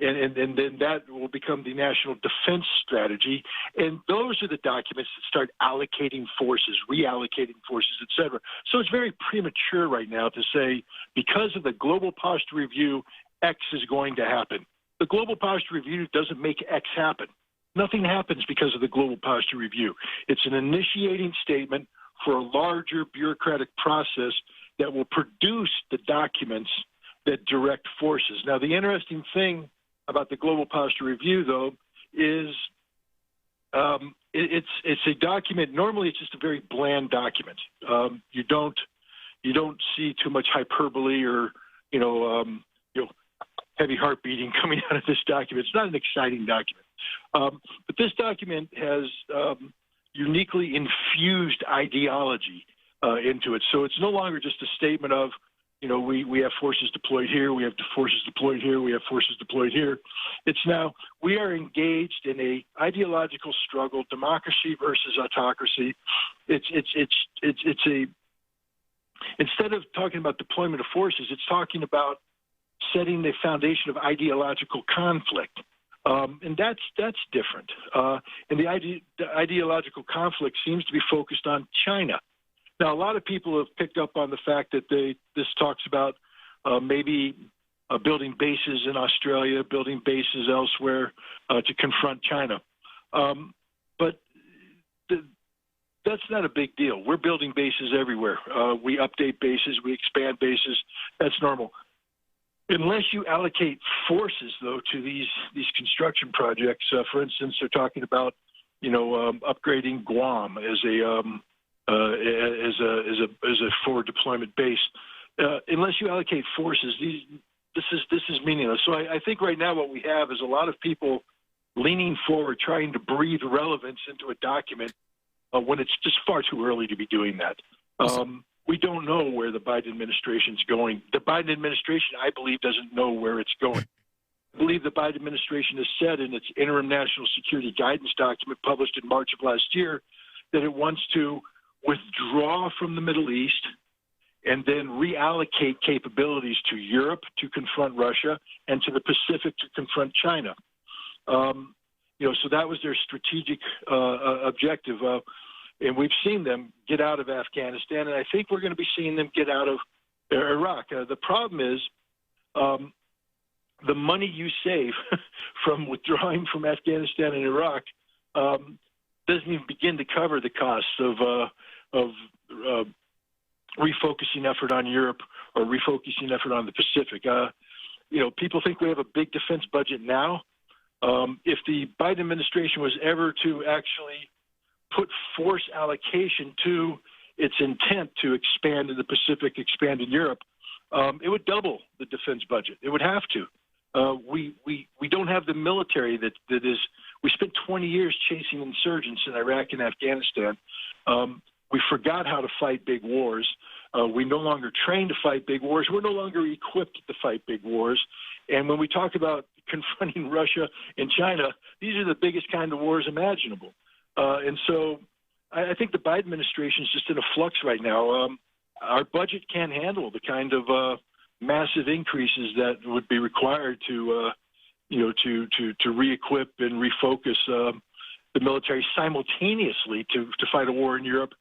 And then that will become the national defense strategy. And those are the documents that start allocating forces, reallocating forces, et cetera. So it's very premature right now to say, because of the Global Posture Review, X is going to happen. The Global Posture Review doesn't make X happen. Nothing happens because of the Global Posture Review. It's an initiating statement for a larger bureaucratic process that will produce the documents that direct forces. Now, the interesting thing about the Global Posture Review, though, is it's a document. Normally, it's just a very bland document. You don't see too much hyperbole or heavy heart beating coming out of this document. It's not an exciting document, but this document has uniquely infused ideology into it. So it's no longer just a statement of, we have forces deployed here, we have forces deployed here, we have forces deployed here. It's now we are engaged in a ideological struggle, democracy versus autocracy. It's a instead of talking about deployment of forces, it's talking about setting the foundation of ideological conflict, and that's different. And the ideological conflict seems to be focused on China. Now, a lot of people have picked up on the fact that this talks about maybe building bases in Australia, building bases elsewhere to confront China. But that's not a big deal. We're building bases everywhere. We update bases. We expand bases. That's normal. Unless you allocate forces, though, to these construction projects, for instance, they're talking about, upgrading Guam as a forward deployment base. Unless you allocate forces, this is meaningless. So I think right now what we have is a lot of people leaning forward, trying to breathe relevance into a document when it's just far too early to be doing that. We don't know where the Biden administration is going. The Biden administration, I believe, doesn't know where it's going. I believe the Biden administration has said in its interim national security guidance document published in March of last year that it wants to withdraw from the Middle East and then reallocate capabilities to Europe to confront Russia and to the Pacific to confront China. So that was their strategic objective. And we've seen them get out of Afghanistan, and I think we're going to be seeing them get out of Iraq. The problem is the money you save from withdrawing from Afghanistan and Iraq doesn't even begin to cover the costs of refocusing effort on Europe or refocusing effort on the Pacific. People think we have a big defense budget now. If the Biden administration was ever to actually put force allocation to its intent to expand in the Pacific, expand in Europe, it would double the defense budget. It would have to. We don't have the military that is. We spent 20 years chasing insurgents in Iraq and Afghanistan. We forgot how to fight big wars. We no longer train to fight big wars. We're no longer equipped to fight big wars. And when we talk about confronting Russia and China, these are the biggest kind of wars imaginable. And so I think the Biden administration is just in a flux right now. Our budget can't handle the kind of massive increases that would be required to re-equip and refocus the military simultaneously to fight a war in Europe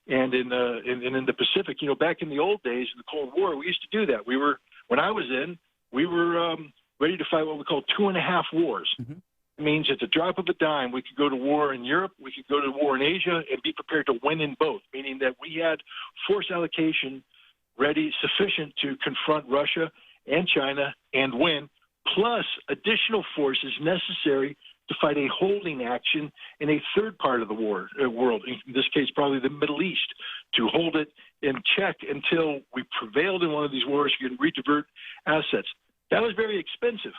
and in the Pacific. Back in the old days in the Cold War, we used to do that. When I was in, we were ready to fight what we call 2.5 wars. Mm-hmm. It means at the drop of a dime, we could go to war in Europe, we could go to war in Asia, and be prepared to win in both, meaning that we had force allocation ready, sufficient to confront Russia and China and win, plus additional forces necessary to fight a holding action in a third part of the world, in this case probably the Middle East, to hold it in check until we prevailed in one of these wars, we can redivert assets. That was very expensive.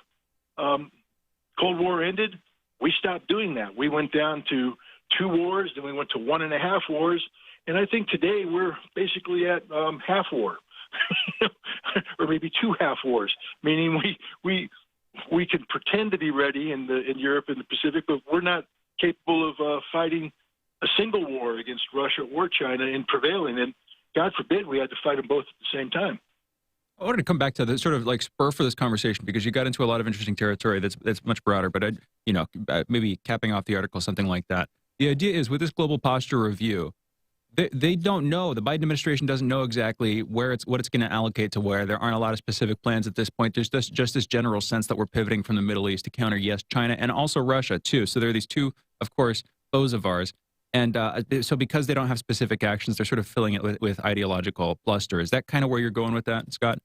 Cold War ended, we stopped doing that. We went down to 2 wars, then we went to 1.5 wars, and I think today we're basically at half war, or maybe 2 half wars, meaning we can pretend to be ready in Europe and the Pacific, but we're not capable of fighting a single war against Russia or China and prevailing. And God forbid we had to fight them both at the same time. I wanted to come back to the sort of like spur for this conversation because you got into a lot of interesting territory that's much broader, but maybe capping off the article, something like that. The idea is with this global posture review, they don't know. The Biden administration doesn't know exactly what it's going to allocate to where. There aren't a lot of specific plans at this point. There's just this general sense that we're pivoting from the Middle East to counter, yes, China and also Russia, too. So there are these two, of course, foes of ours. And so because they don't have specific actions, they're sort of filling it with ideological bluster. Is that kind of where you're going with that, Scott?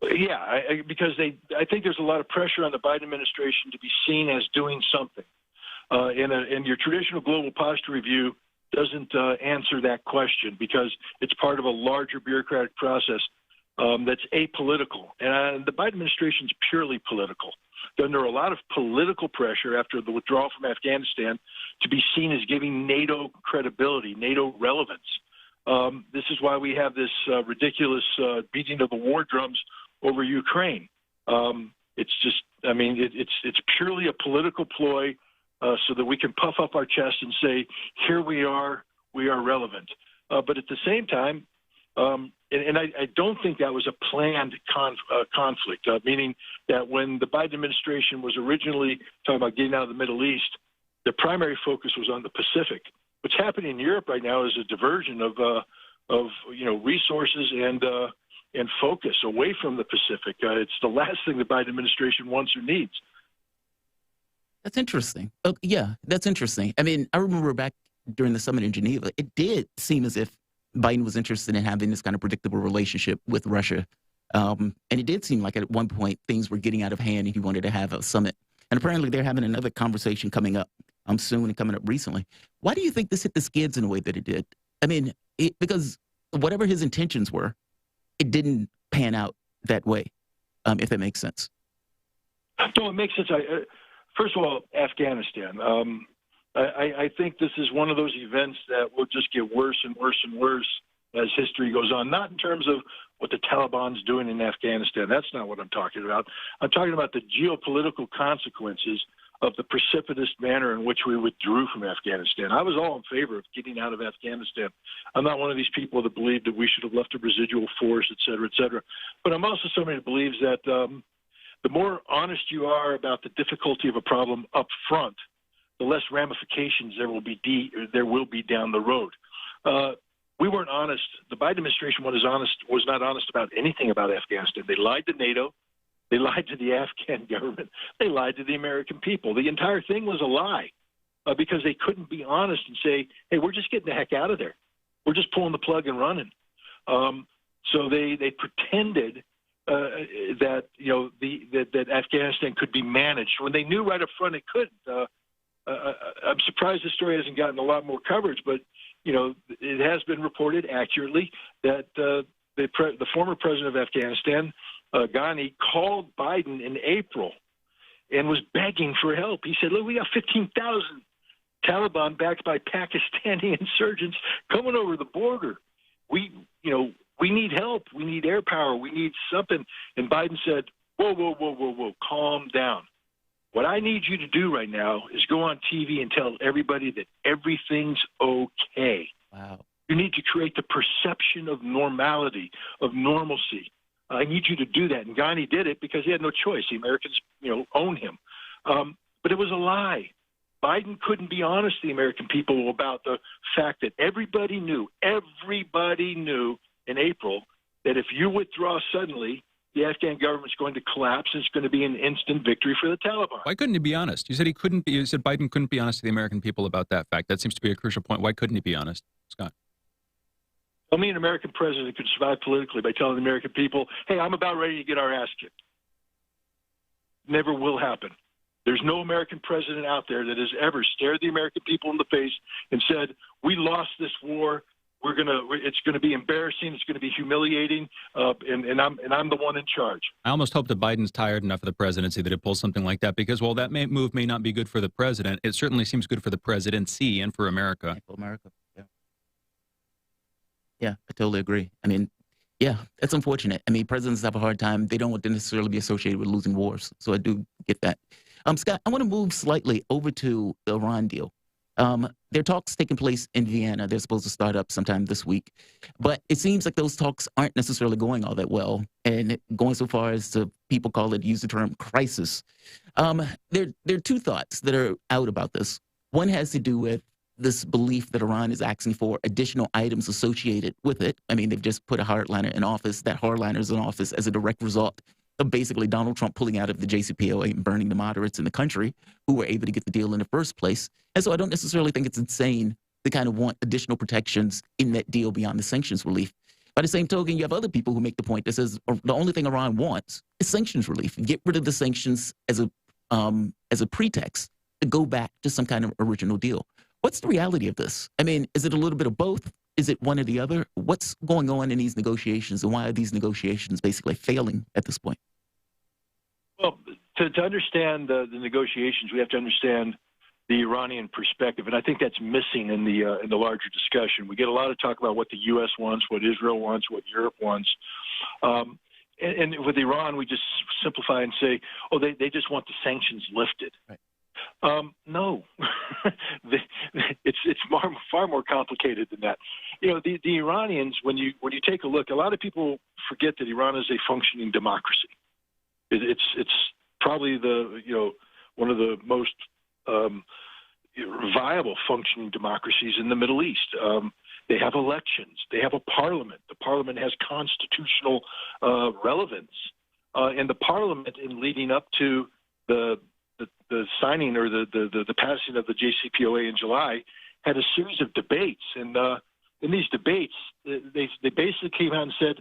Yeah, because I think there's a lot of pressure on the Biden administration to be seen as doing something. And your traditional global posture review doesn't answer that question because it's part of a larger bureaucratic process that's apolitical. And the Biden administration is purely political. They're under a lot of political pressure after the withdrawal from Afghanistan to be seen as giving NATO credibility, NATO relevance. This is why we have this ridiculous beating of the war drums over Ukraine. It's purely a political ploy so that we can puff up our chest and say, here we are relevant. But at the same time, and I don't think that was a planned conflict, meaning that when the Biden administration was originally talking about getting out of the Middle East, the primary focus was on the Pacific. What's happening in Europe right now is a diversion of resources and focus away from the Pacific. It's the last thing the Biden administration wants or needs. That's interesting. Oh, yeah, that's interesting. I mean, I remember back during the summit in Geneva, it did seem as if Biden was interested in having this kind of predictable relationship with Russia. And it did seem like at one point things were getting out of hand and he wanted to have a summit. And apparently they're having another conversation coming up soon and coming up recently. Why do you think this hit the skids in the way that it did? I mean, because whatever his intentions were, it didn't pan out that way, if that makes sense. No, it makes sense. First of all, Afghanistan. I think this is one of those events that will just get worse and worse and worse as history goes on. Not in terms of what the Taliban's doing in Afghanistan. That's not what I'm talking about. I'm talking about the geopolitical consequences of the precipitous manner in which we withdrew from Afghanistan. I was all in favor of getting out of Afghanistan. I'm not one of these people that believe that we should have left a residual force, et cetera, et cetera. But I'm also somebody that believes that the more honest you are about the difficulty of a problem up front, the less ramifications there will be down the road. We weren't honest. The Biden administration was not honest about anything about Afghanistan. They lied to NATO. They lied to the Afghan government. They lied to the American people. The entire thing was a lie because they couldn't be honest and say, hey, we're just getting the heck out of there. We're just pulling the plug and running. So they pretended that that Afghanistan could be managed when they knew right up front it couldn't. I'm surprised the story hasn't gotten a lot more coverage, but it has been reported accurately that the former president of Afghanistan, Ghani, called Biden in April and was begging for help. He said, "Look, we got 15,000 Taliban backed by Pakistani insurgents coming over the border. We need help. We need air power. We need something." And Biden said, whoa, calm down. What I need you to do right now is go on TV and tell everybody that everything's okay. Wow. You need to create the perception of normality, of normalcy. I need you to do that. And Ghani did it because he had no choice. The Americans, own him. But it was a lie. Biden couldn't be honest to the American people about the fact that everybody knew in April that if you withdraw suddenly, the Afghan government's going to collapse and it's going to be an instant victory for the Taliban. Why couldn't he be honest? You said you said Biden couldn't be honest to the American people about that fact. That seems to be a crucial point. Why couldn't he be honest, Scott? Tell me an American president could survive politically by telling the American people, hey, I'm about ready to get our ass kicked. Never will happen. There's no American president out there that has ever stared the American people in the face and said, we lost this war. It's going to be embarrassing. It's going to be humiliating. And I'm the one in charge. I almost hope that Biden's tired enough of the presidency that it pulls something like that, because while that move may not be good for the president, it certainly seems good for the presidency and for America. For America, yeah. Yeah, I totally agree. I mean, yeah, it's unfortunate. I mean, presidents have a hard time. They don't want to necessarily be associated with losing wars. So I do get that. Scott, I want to move slightly over to the Iran deal. There are talks taking place in Vienna. They're supposed to start up sometime this week. But it seems like those talks aren't necessarily going all that well, and going so far as to people use the term crisis. There are two thoughts that are out about this. One has to do with this belief that Iran is asking for additional items associated with it. I mean, they've just put a hardliner in office. That hardliner is in office as a direct result of basically Donald Trump pulling out of the JCPOA and burning the moderates in the country who were able to get the deal in the first place. And so I don't necessarily think it's insane to kind of want additional protections in that deal beyond the sanctions relief. By the same token, you have other people who make the point that says the only thing Iran wants is sanctions relief. Get rid of the sanctions as a pretext to go back to some kind of original deal. What's the reality of this? I mean, is it a little bit of both? Is it one or the other? What's going on in these negotiations, and why are these negotiations basically failing at this point? Well, to understand the negotiations, we have to understand the Iranian perspective, and I think that's missing in the larger discussion. We get a lot of talk about what the U.S. wants, what Israel wants, what Europe wants, and with Iran, we just simplify and say, oh, they just want the sanctions lifted. Right. No, it's far more complicated than that. The Iranians, when you take a look, a lot of people forget that Iran is a functioning democracy. It's probably one of the most viable functioning democracies in the Middle East. They have elections. They have a parliament. The parliament has constitutional relevance, and the parliament, in leading up to the signing or the passing of the JCPOA in July, had a series of debates, and in these debates, they basically came out and said,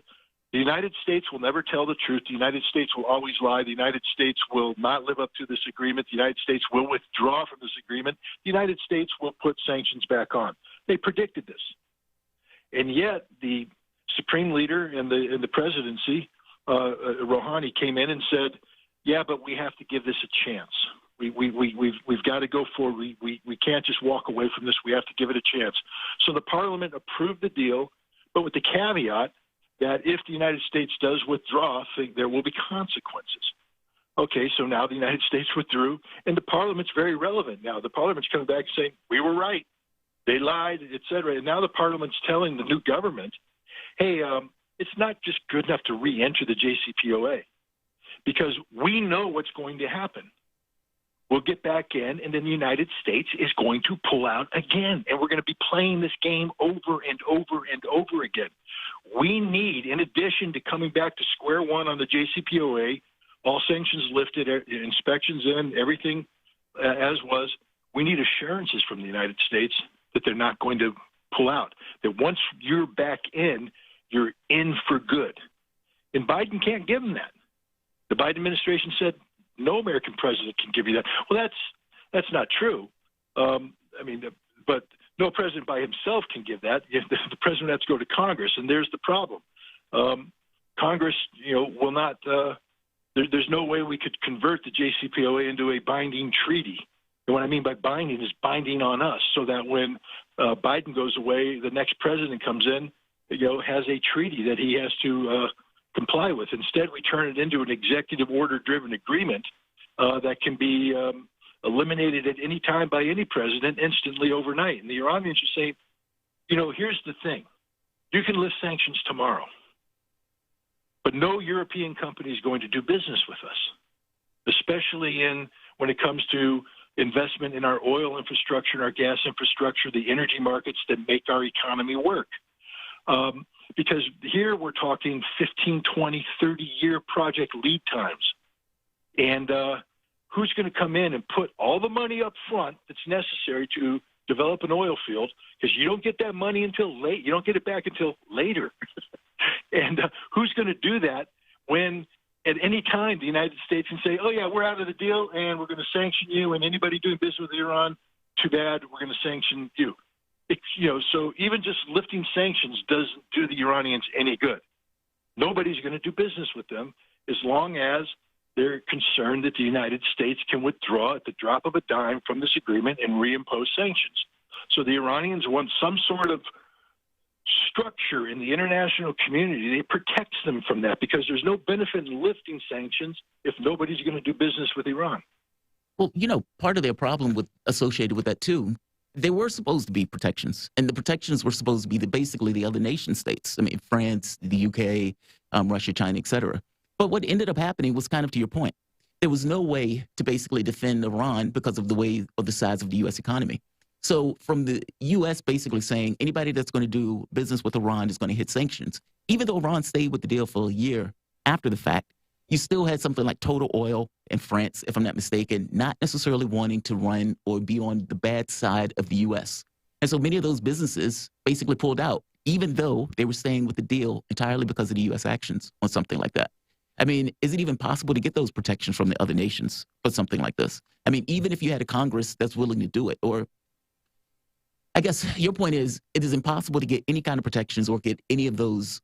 the United States will never tell the truth. The United States will always lie. The United States will not live up to this agreement. The United States will withdraw from this agreement. The United States will put sanctions back on. They predicted this. And yet the supreme leader and the presidency, Rouhani, came in and said, yeah, but we have to give this a chance. We've got to go forward. We can't just walk away from this. We have to give it a chance. So the parliament approved the deal, but with the caveat that if the United States does withdraw, there will be consequences. Okay, so now the United States withdrew, and the parliament's very relevant now. The parliament's coming back saying, we were right, they lied, et cetera. And now the parliament's telling the new government, hey, it's not just good enough to re-enter the JCPOA, because we know what's going to happen. We'll get back in, and then the United States is going to pull out again, and we're going to be playing this game over and over and over again. We need, in addition to coming back to square one on the JCPOA, all sanctions lifted, inspections in, everything as was, we need assurances from the United States that they're not going to pull out, that once you're back in, you're in for good. And Biden can't give them that. The Biden administration said no American president can give you that. Well, that's not true. But no president by himself can give that. The president has to go to Congress, and there's the problem. Congress, will not. There's no way we could convert the JCPOA into a binding treaty. And what I mean by binding is binding on us, so that when Biden goes away, the next president comes in, has a treaty that he has to comply with. Instead, we turn it into an executive order-driven agreement that can be eliminated at any time by any president instantly overnight. And the Iranians are saying, here's the thing. You can lift sanctions tomorrow, but no European company is going to do business with us, especially when it comes to investment in our oil infrastructure and our gas infrastructure, the energy markets that make our economy work. Because here we're talking 15, 20, 30-year project lead times. And who's going to come in and put all the money up front that's necessary to develop an oil field? Because you don't get that money until late. You don't get it back until later. And who's going to do that when at any time the United States can say, oh, yeah, we're out of the deal and we're going to sanction you, and anybody doing business with Iran, too bad, we're going to sanction you. So even just lifting sanctions doesn't do the Iranians any good. Nobody's going to do business with them as long as they're concerned that the United States can withdraw at the drop of a dime from this agreement and reimpose sanctions. So the Iranians want some sort of structure in the international community that protects them from that, because there's no benefit in lifting sanctions if nobody's going to do business with Iran. Well, part of their problem associated with that, too, there were supposed to be protections, and the protections were supposed to be basically the other nation states. I mean, France, the UK, Russia, China, et cetera. But what ended up happening was kind of to your point. There was no way to basically defend Iran because of the size of the U.S. economy. So from the U.S. basically saying anybody that's going to do business with Iran is going to hit sanctions, even though Iran stayed with the deal for a year after the fact, you still had something like Total Oil in France, if I'm not mistaken, not necessarily wanting to run or be on the bad side of the U.S. And so many of those businesses basically pulled out, even though they were staying with the deal entirely because of the U.S. actions on something like that. I mean, is it even possible to get those protections from the other nations for something like this? I mean, even if you had a Congress that's willing to do it, or I guess your point is it is impossible to get any kind of protections or get any of those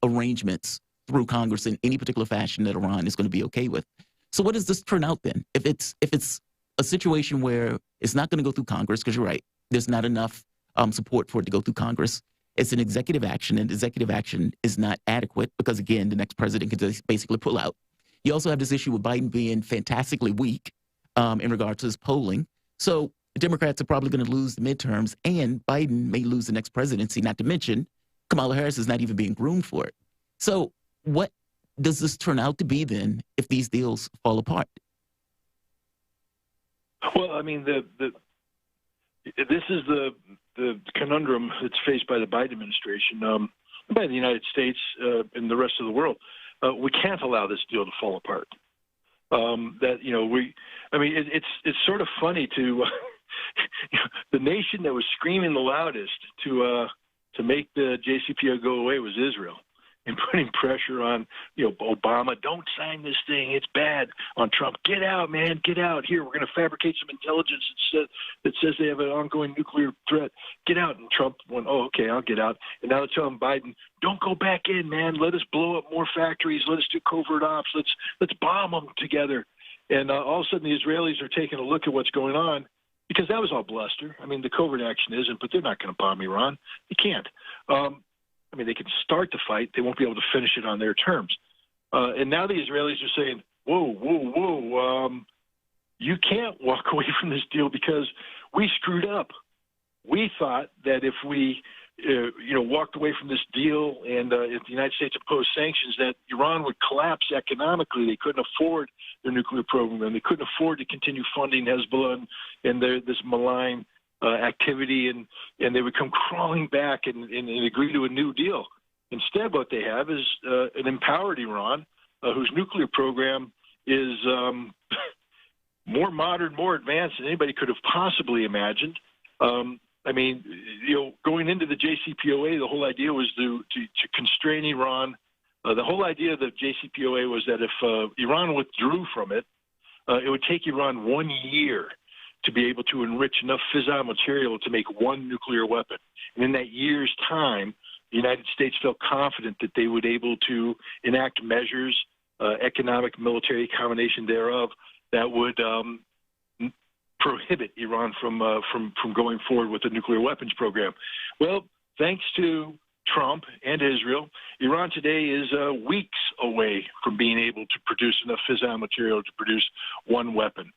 arrangements through Congress in any particular fashion that Iran is going to be okay with. So what does this turn out then? If it's a situation where it's not going to go through Congress, because you're right, there's not enough support for it to go through Congress. It's an executive action, and executive action is not adequate because, again, the next president can just basically pull out. You also have this issue with Biden being fantastically weak in regard to his polling. So Democrats are probably going to lose the midterms, and Biden may lose the next presidency, not to mention Kamala Harris is not even being groomed for it. So what does this turn out to be then if these deals fall apart? Well, I mean, this is the conundrum that's faced by the Biden administration, by the United States and the rest of the world. We can't allow this deal to fall apart. It's sort of funny to the nation that was screaming the loudest to make the JCPOA go away was Israel, and putting pressure on Obama, don't sign this thing, it's bad. On Trump, get out, man, get out. Here, we're going to fabricate some intelligence that says they have an ongoing nuclear threat. Get out. And Trump went, oh, okay, I'll get out. And now they're telling Biden, don't go back in, man. Let us blow up more factories. Let us do covert ops. Let's bomb them together. And all of a sudden, the Israelis are taking a look at what's going on, because that was all bluster. I mean, the covert action isn't, but they're not going to bomb Iran. They can't. They can start the fight. They won't be able to finish it on their terms. And now the Israelis are saying, whoa, you can't walk away from this deal because we screwed up. We thought that if we, walked away from this deal and if the United States imposed sanctions, that Iran would collapse economically. They couldn't afford their nuclear program, and they couldn't afford to continue funding Hezbollah and this malign activity, and they would come crawling back and agree to a new deal. Instead, what they have is an empowered Iran whose nuclear program is more modern, more advanced than anybody could have possibly imagined. Going into the JCPOA, the whole idea was to constrain Iran The whole idea of the JCPOA was that if Iran withdrew from it, it would take Iran 1 year to be able to enrich enough fissile material to make one nuclear weapon. And in that year's time, the United States felt confident that they would be able to enact measures, economic, military combination thereof, that would prohibit Iran from going forward with the nuclear weapons program. Well, thanks to Trump and Israel, Iran today is weeks away from being able to produce enough fissile material to produce one weapon.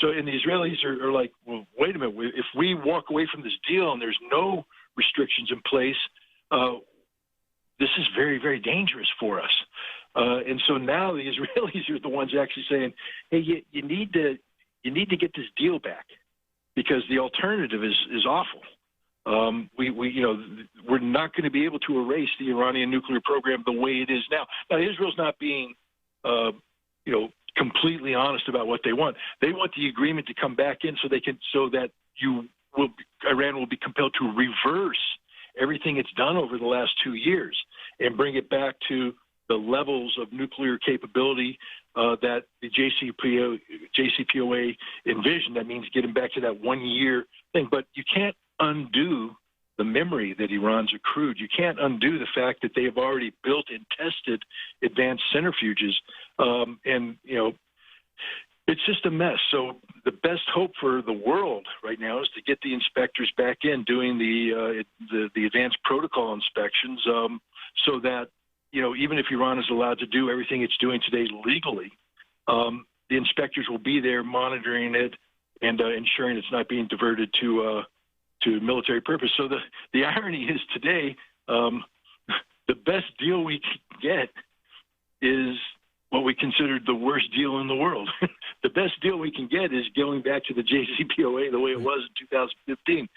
And the Israelis are like, well, wait a minute. If we walk away from this deal and there's no restrictions in place, this is very, very dangerous for us. And so now the Israelis are the ones actually saying, hey, you need to get this deal back because the alternative is awful. We're not going to be able to erase the Iranian nuclear program the way it is now. Now, Israel's not being, completely honest about what they want. They want the agreement to come back in so that Iran will be compelled to reverse everything it's done over the last 2 years and bring it back to the levels of nuclear capability that the JCPOA envisioned. That means getting back to that 1 year thing. But you can't undo the memory that Iran's accrued. You can't undo the fact that they have already built and tested advanced centrifuges. It's just a mess. So the best hope for the world right now is to get the inspectors back in doing the advanced protocol inspections so that, even if Iran is allowed to do everything it's doing today legally, the inspectors will be there monitoring it and ensuring it's not being diverted to military purpose. So the irony is today, the best deal we can get is what we considered the worst deal in the world. The best deal we can get is going back to the JCPOA the way it was in 2015,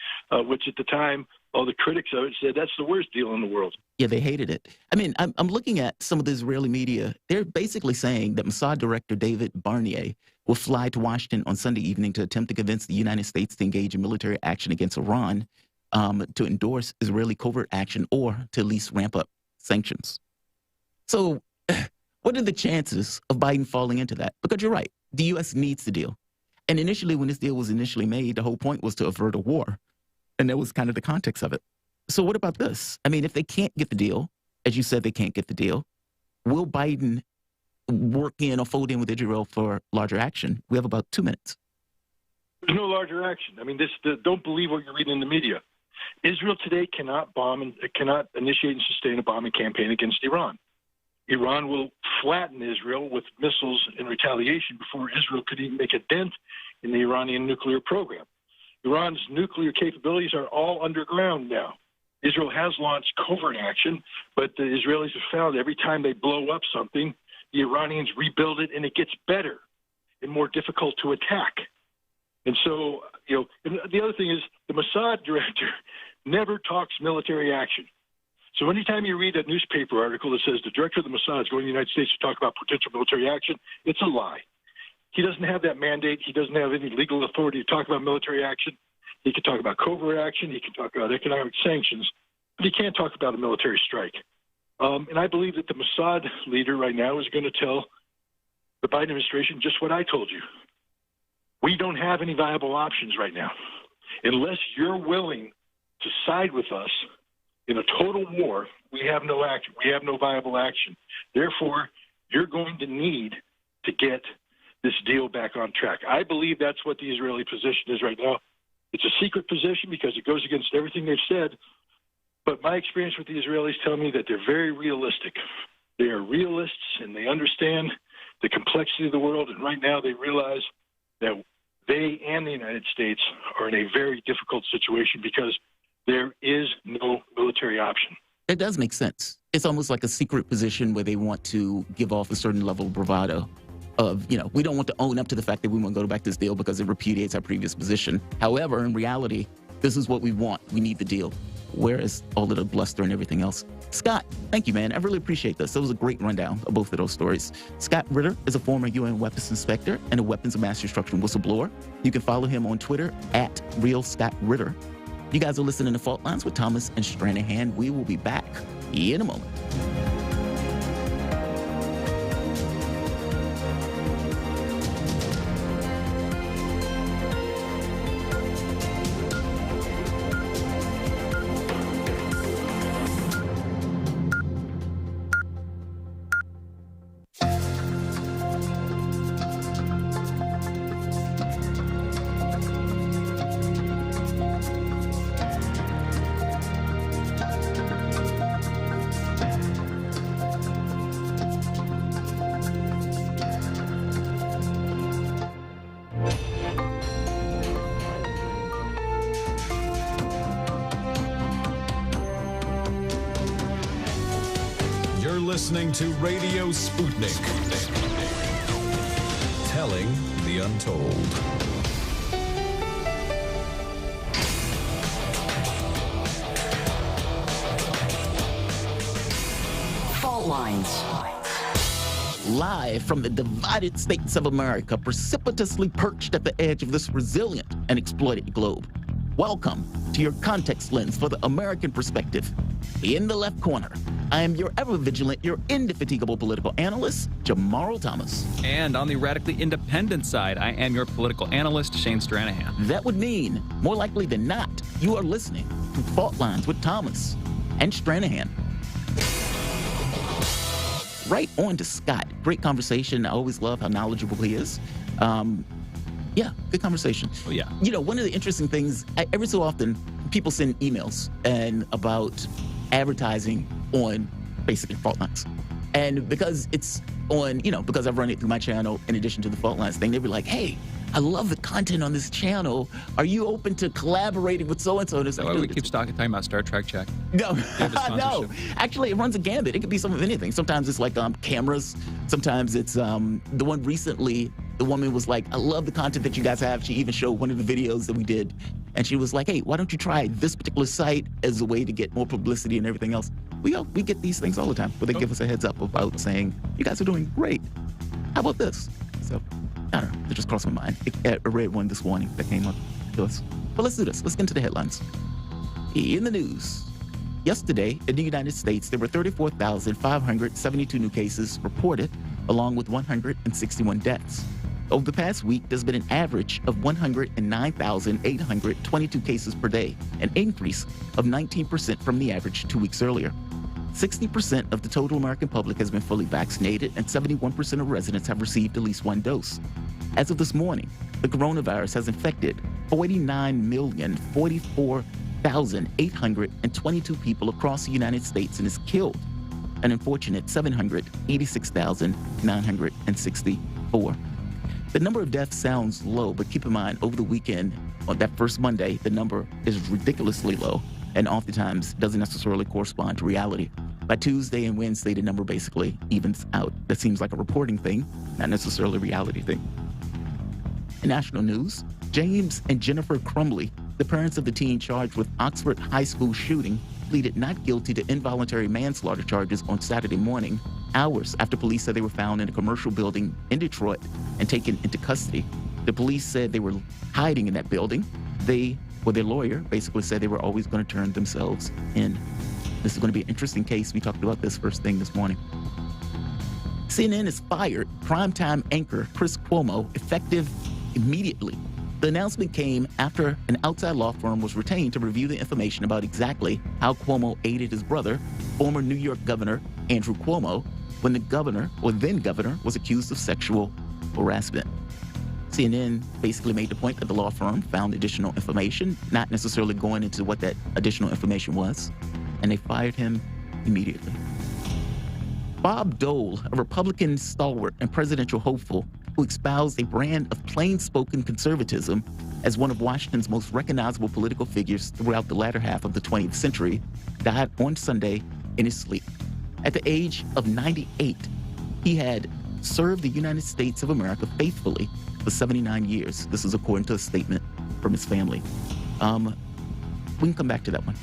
which at the time, all the critics of it said that's the worst deal in the world. Yeah, they hated it. I mean, I'm looking at some of the Israeli media. They're basically saying that Mossad Director David Barnier will fly to Washington on Sunday evening to attempt to convince the United States to engage in military action against Iran, to endorse Israeli covert action, or to at least ramp up sanctions. So what are the chances of Biden falling into that? Because you're right, the U.S. needs the deal. And initially, when this deal was initially made, the whole point was to avert a war. And that was kind of the context of it. So what about this? I mean, if they can't get the deal, as you said, they can't get the deal, will Biden work in or fold in with Israel for larger action? We have about 2 minutes. There's no larger action. I mean, don't believe what you're reading in the media. Israel today cannot initiate and sustain a bombing campaign against Iran. Iran will flatten Israel with missiles in retaliation before Israel could even make a dent in the Iranian nuclear program. Iran's nuclear capabilities are all underground now. Israel has launched covert action, but the Israelis have found every time they blow up something, the Iranians rebuild it, and it gets better and more difficult to attack. And so, and the other thing is the Mossad director never talks military action. So anytime you read a newspaper article that says the director of the Mossad is going to the United States to talk about potential military action, it's a lie. He doesn't have that mandate. He doesn't have any legal authority to talk about military action. He can talk about covert action. He can talk about economic sanctions, but he can't talk about a military strike. And I believe that the Mossad leader right now is going to tell the Biden administration just what I told you. We don't have any viable options right now. Unless you're willing to side with us in a total war, we have no action. We have no viable action. Therefore, you're going to need to get this deal back on track. I believe that's what the Israeli position is right now. It's a secret position because it goes against everything they've said. But my experience with the Israelis tell me that they're very realistic. They are realists, and they understand the complexity of the world. And right now they realize that they and the United States are in a very difficult situation because there is no military option. It does make sense. It's almost like a secret position where they want to give off a certain level of bravado of, we don't want to own up to the fact that we want to go back to this deal because it repudiates our previous position. However, in reality, this is what we want. We need the deal. Whereas all of the bluster and everything else. Scott, thank you, man. I really appreciate this. That was a great rundown of both of those stories. Scott Ritter is a former UN weapons inspector and a weapons of mass destruction whistleblower. You can follow him on Twitter at @RealScottRitter. You guys are listening to Fault Lines with Thomas and Stranahan. We will be back in a moment. listening to Radio Sputnik. Telling the untold. Fault lines. Live from the divided states of America, precipitously perched at the edge of this resilient and exploited globe. Welcome to your context lens for the American perspective. In the left corner, I am your ever-vigilant, your indefatigable political analyst, Jamarl Thomas. And on the radically independent side, I am your political analyst, Shane Stranahan. That would mean, more likely than not, you are listening to Fault Lines with Thomas and Stranahan. Right on to Scott. Great conversation. I always love how knowledgeable he is. Yeah, good conversation. Oh, yeah. You know, one of the interesting things, every so often, people send emails and about advertising on basically Fault Lines. And because it's on, you know, because I've run it through my channel in addition to the Fault Lines thing, they were like, hey, I love the content on this channel. Are you open to collaborating with so-and-so? And it's like, we keep talking about Star Trek check. No, no. Actually, it runs a gambit. It could be some of anything. Sometimes it's like cameras. Sometimes it's the one recently, the woman was like, I love the content that you guys have. She even showed one of the videos that we did. And she was like, hey, why don't you try this particular site as a way to get more publicity and everything else? We get these things all the time where they give us a heads up about saying, you guys are doing great. How about this? So, I don't know. It just crossed my mind. I read one this morning that came up to us. But let's do this. Let's get into the headlines. In the news, yesterday in the United States, there were 34,572 new cases reported, along with 161 deaths. Over the past week, there's been an average of 109,822 cases per day, an increase of 19% from the average 2 weeks earlier. 60% of the total American public has been fully vaccinated, and 71% of residents have received at least one dose. As of this morning, the coronavirus has infected 49,044,822 people across the United States and has killed an unfortunate 786,964. The number of deaths sounds low, but keep in mind, over the weekend, on that first Monday, the number is ridiculously low and oftentimes doesn't necessarily correspond to reality. By Tuesday and Wednesday, the number basically evens out. That seems like a reporting thing, not necessarily a reality thing. In national news, James and Jennifer Crumbley, the parents of the teen charged with Oxford High School shooting, pleaded not guilty to involuntary manslaughter charges on Saturday morning, hours after police said they were found in a commercial building in Detroit and taken into custody. The police said they were hiding in that building. Their lawyer basically said they were always going to turn themselves in. This is going to be an interesting case. We talked about this first thing this morning. CNN has fired Primetime anchor Chris Cuomo, effective immediately. The announcement came after an outside law firm was retained to review the information about exactly how Cuomo aided his brother, former New York Governor Andrew Cuomo, when the governor, or then governor, was accused of sexual harassment. CNN basically made the point that the law firm found additional information, not necessarily going into what that additional information was, and they fired him immediately. Bob Dole, a Republican stalwart and presidential hopeful who espoused a brand of plain-spoken conservatism as one of Washington's most recognizable political figures throughout the latter half of the 20th century, died on Sunday in his sleep. At the age of 98, he had served the United States of America faithfully for 79 years. This is according to a statement from his family. We can come back to that one.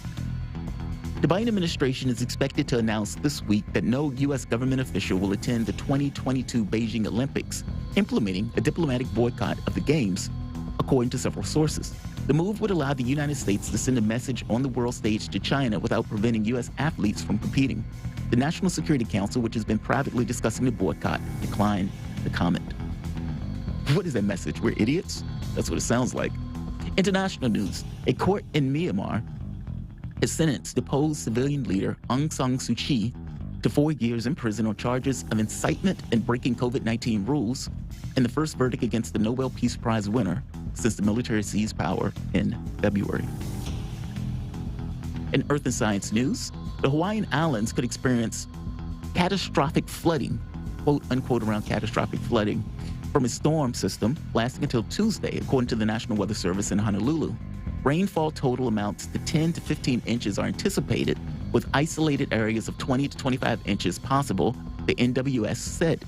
The Biden administration is expected to announce this week that no U.S. government official will attend the 2022 Beijing Olympics, implementing a diplomatic boycott of the Games, according to several sources. The move would allow the United States to send a message on the world stage to China without preventing U.S. athletes from competing. The National Security Council, which has been privately discussing the boycott, declined the comment. What is that message? We're idiots? That's what it sounds like. International news. A court in Myanmar has sentenced deposed civilian leader Aung San Suu Kyi to 4 years in prison on charges of incitement and breaking COVID-19 rules, in the first verdict against the Nobel Peace Prize winner since the military seized power in February. In Earth and Science news, the Hawaiian Islands could experience catastrophic flooding, quote unquote, around catastrophic flooding, from a storm system lasting until Tuesday, according to the National Weather Service in Honolulu. Rainfall total amounts to 10 to 15 inches are anticipated, with isolated areas of 20 to 25 inches possible, the NWS said.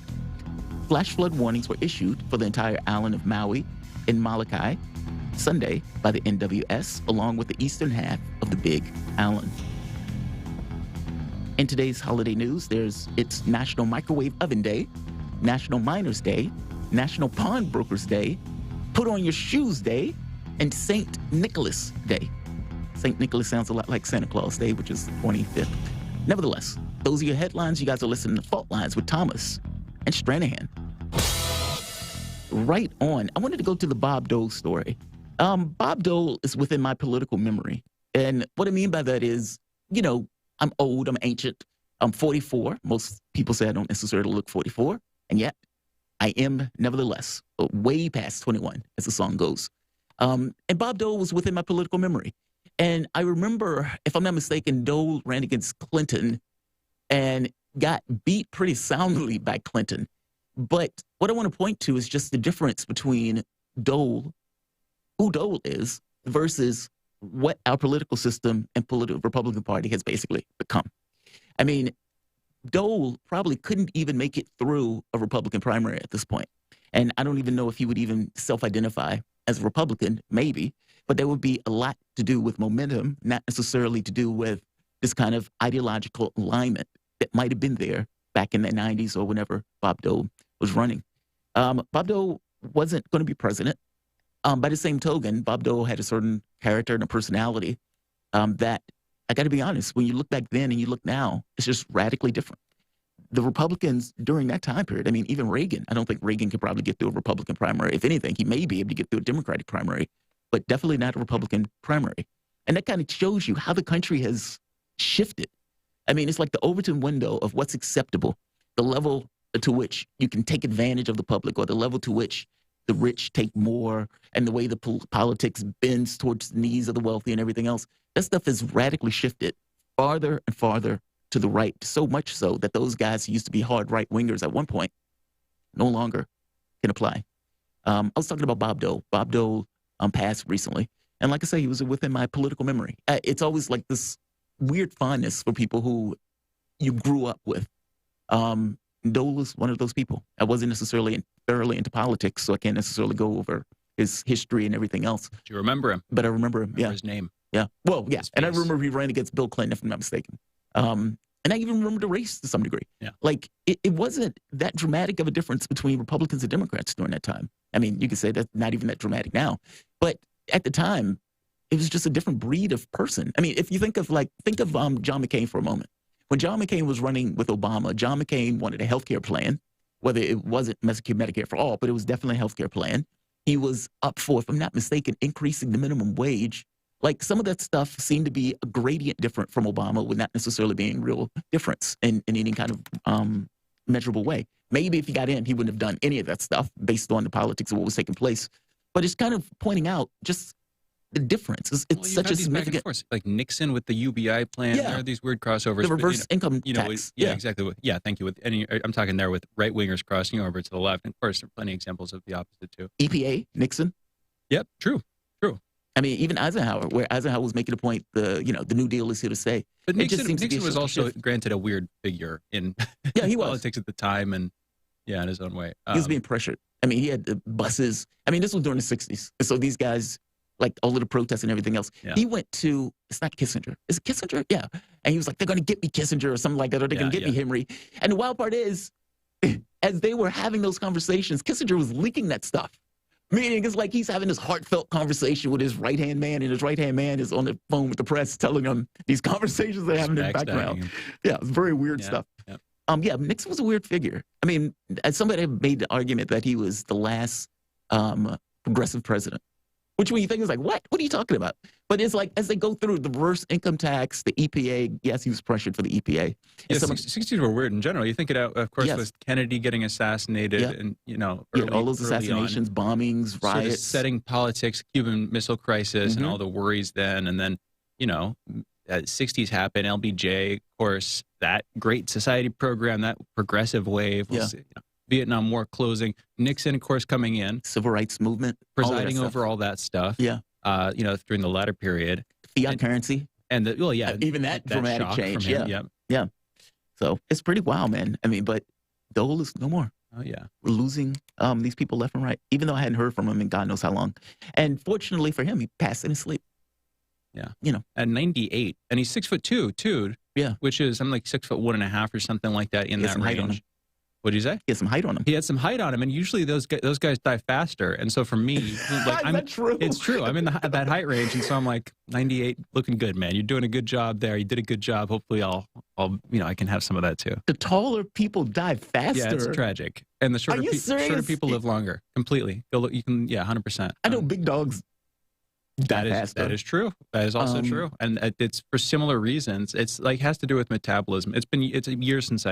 Flash flood warnings were issued for the entire island of Maui and Molokai Sunday by the NWS, along with the eastern half of the Big Island. In today's holiday news, it's National Microwave Oven Day, National Miners Day, National Pawnbrokers Day, Put On Your Shoes Day, and St. Nicholas Day. St. Nicholas sounds a lot like Santa Claus Day, which is 25th. Nevertheless, those are your headlines. You guys are listening to Fault Lines with Thomas and Stranahan. Right on. I wanted to go to the Bob Dole story. Bob Dole is within my political memory. And what I mean by that is, I'm old, I'm ancient, I'm 44. Most people say I don't necessarily look 44. And yet, I am nevertheless way past 21, as the song goes. And Bob Dole was within my political memory. And I remember, if I'm not mistaken, Dole ran against Clinton and got beat pretty soundly by Clinton. But what I want to point to is just the difference between Dole, who Dole is, versus what our political system and Republican Party has basically become. I mean, Dole probably couldn't even make it through a Republican primary at this point. And I don't even know if he would even self-identify as a Republican, maybe, but there would be a lot to do with momentum, not necessarily to do with this kind of ideological alignment that might have been there back in the 90s or whenever Bob Dole was running. Bob Dole wasn't going to be president. By the same token, Bob Dole had a certain character and a personality that, I got to be honest, when you look back then and you look now, it's just radically different. The Republicans during that time period, I mean, even Reagan, I don't think Reagan could probably get through a Republican primary. If anything, he may be able to get through a Democratic primary, but definitely not a Republican primary. And that kind of shows you how the country has shifted. I mean, it's like the Overton window of what's acceptable, the level to which you can take advantage of the public, or the level to which the rich take more, and the way the politics bends towards the needs of the wealthy and everything else. That stuff has radically shifted farther and farther to the right, so much so that those guys who used to be hard right-wingers at one point no longer can apply. I was talking about Bob Dole. Bob Dole passed recently. And like I say, he was within my political memory. It's always like this weird fondness for people who you grew up with. Dole was one of those people. I wasn't necessarily thoroughly into politics, so I can't necessarily go over his history and everything else. Do you remember him? But I remember him, Remember his name. Yeah. Well, yeah. And I remember he ran against Bill Clinton, if I'm not mistaken. And I even remember the race to some degree. Yeah. Like, it wasn't that dramatic of a difference between Republicans and Democrats during that time. I mean, you could say that's not even that dramatic now. But at the time, it was just a different breed of person. I mean, if you think of John McCain for a moment. When John McCain was running with Obama, John McCain wanted a health care plan, whether it wasn't Medicare for all, but it was definitely a health care plan. He was up for, if I'm not mistaken, increasing the minimum wage. Like, some of that stuff seemed to be a gradient different from Obama, with not necessarily being real difference in any kind of measurable way. Maybe if he got in, he wouldn't have done any of that stuff based on the politics of what was taking place. But it's kind of pointing out just the difference. It's such a significant. Like Nixon with the UBI plan. Yeah. There are these weird crossovers. The reverse income tax. Yeah, exactly. Yeah, thank you. I'm talking there with right wingers crossing over to the left. And of course, there are plenty of examples of the opposite too. EPA, Nixon. Yep, true. I mean, even Eisenhower, where Eisenhower was making a point, the New Deal is here to stay. But Nixon Nixon was also granted a weird figure in he was. politics at the time, and in his own way. He was being pressured. I mean, he had the buses. I mean, this was during the 60s. And so these guys, like all of the protests and everything else, he went to, it's not Kissinger. Is it Kissinger? Yeah. And he was like, they're going to get me Kissinger or something like that, or they're going to get me Henry. And the wild part is, as they were having those conversations, Kissinger was leaking that stuff. Meaning it's like he's having this heartfelt conversation with his right-hand man, and his right-hand man is on the phone with the press telling him these conversations they're having in the background. Yeah, it's very weird stuff. Yeah. Nixon was a weird figure. I mean, somebody made the argument that he was the last progressive president, which when you think is like, what? What are you talking about? But it's like, as they go through the reverse income tax, the EPA, yes, he was pressured for the EPA. Yeah, 60s were weird in general. You think it out, of course, with Kennedy getting assassinated and, all those assassinations, bombings, riots. Sort of setting politics, Cuban Missile Crisis, and all the worries then. And then, 60s happened, LBJ, of course, that Great Society program, that progressive wave was, Vietnam War closing, Nixon, of course, coming in. Civil rights movement. Presiding over all that stuff. Yeah. During the latter period. Fiat currency. And even that dramatic shock change. from him, Yeah. yep. Yeah. So it's pretty wild, man. I mean, but Dole is no more. Oh, yeah. We're losing these people left and right, even though I hadn't heard from him in God knows how long. And fortunately for him, he passed in his sleep. Yeah. You know. At 98. And he's 6'2", too. Yeah. Which is, I'm like 6'1.5" or something like that in that range. What'd you say? He had some height on him. He had some height on him, and usually those guys die faster. And so for me, like, true? It's true. I'm in that height range, and so I'm like 98, looking good, man. You're doing a good job there. You did a good job. Hopefully, I can have some of that too. The taller people die faster. Yeah, it's tragic. And the shorter people live longer. Completely. You can, 100%. I know big dogs die faster. That is true. That is also true, and it's for similar reasons. It's like has to do with metabolism. It's a year since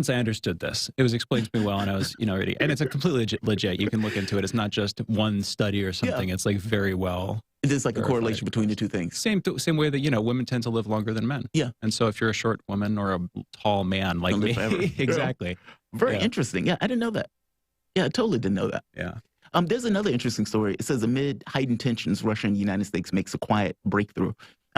I understood this. It was explained to me well, and I was, ready. And it's a completely legit. You can look into it. It's not just one study or something. Yeah. It's like very well. There's like verified. A correlation between the two things. Same way that women tend to live longer than men. Yeah. And so if you're a short woman or a tall man like me, exactly. Yeah. Very interesting. Yeah, I didn't know that. Yeah, I totally didn't know that. Yeah. There's another interesting story. It says amid heightened tensions, Russia and the United States makes a quiet breakthrough.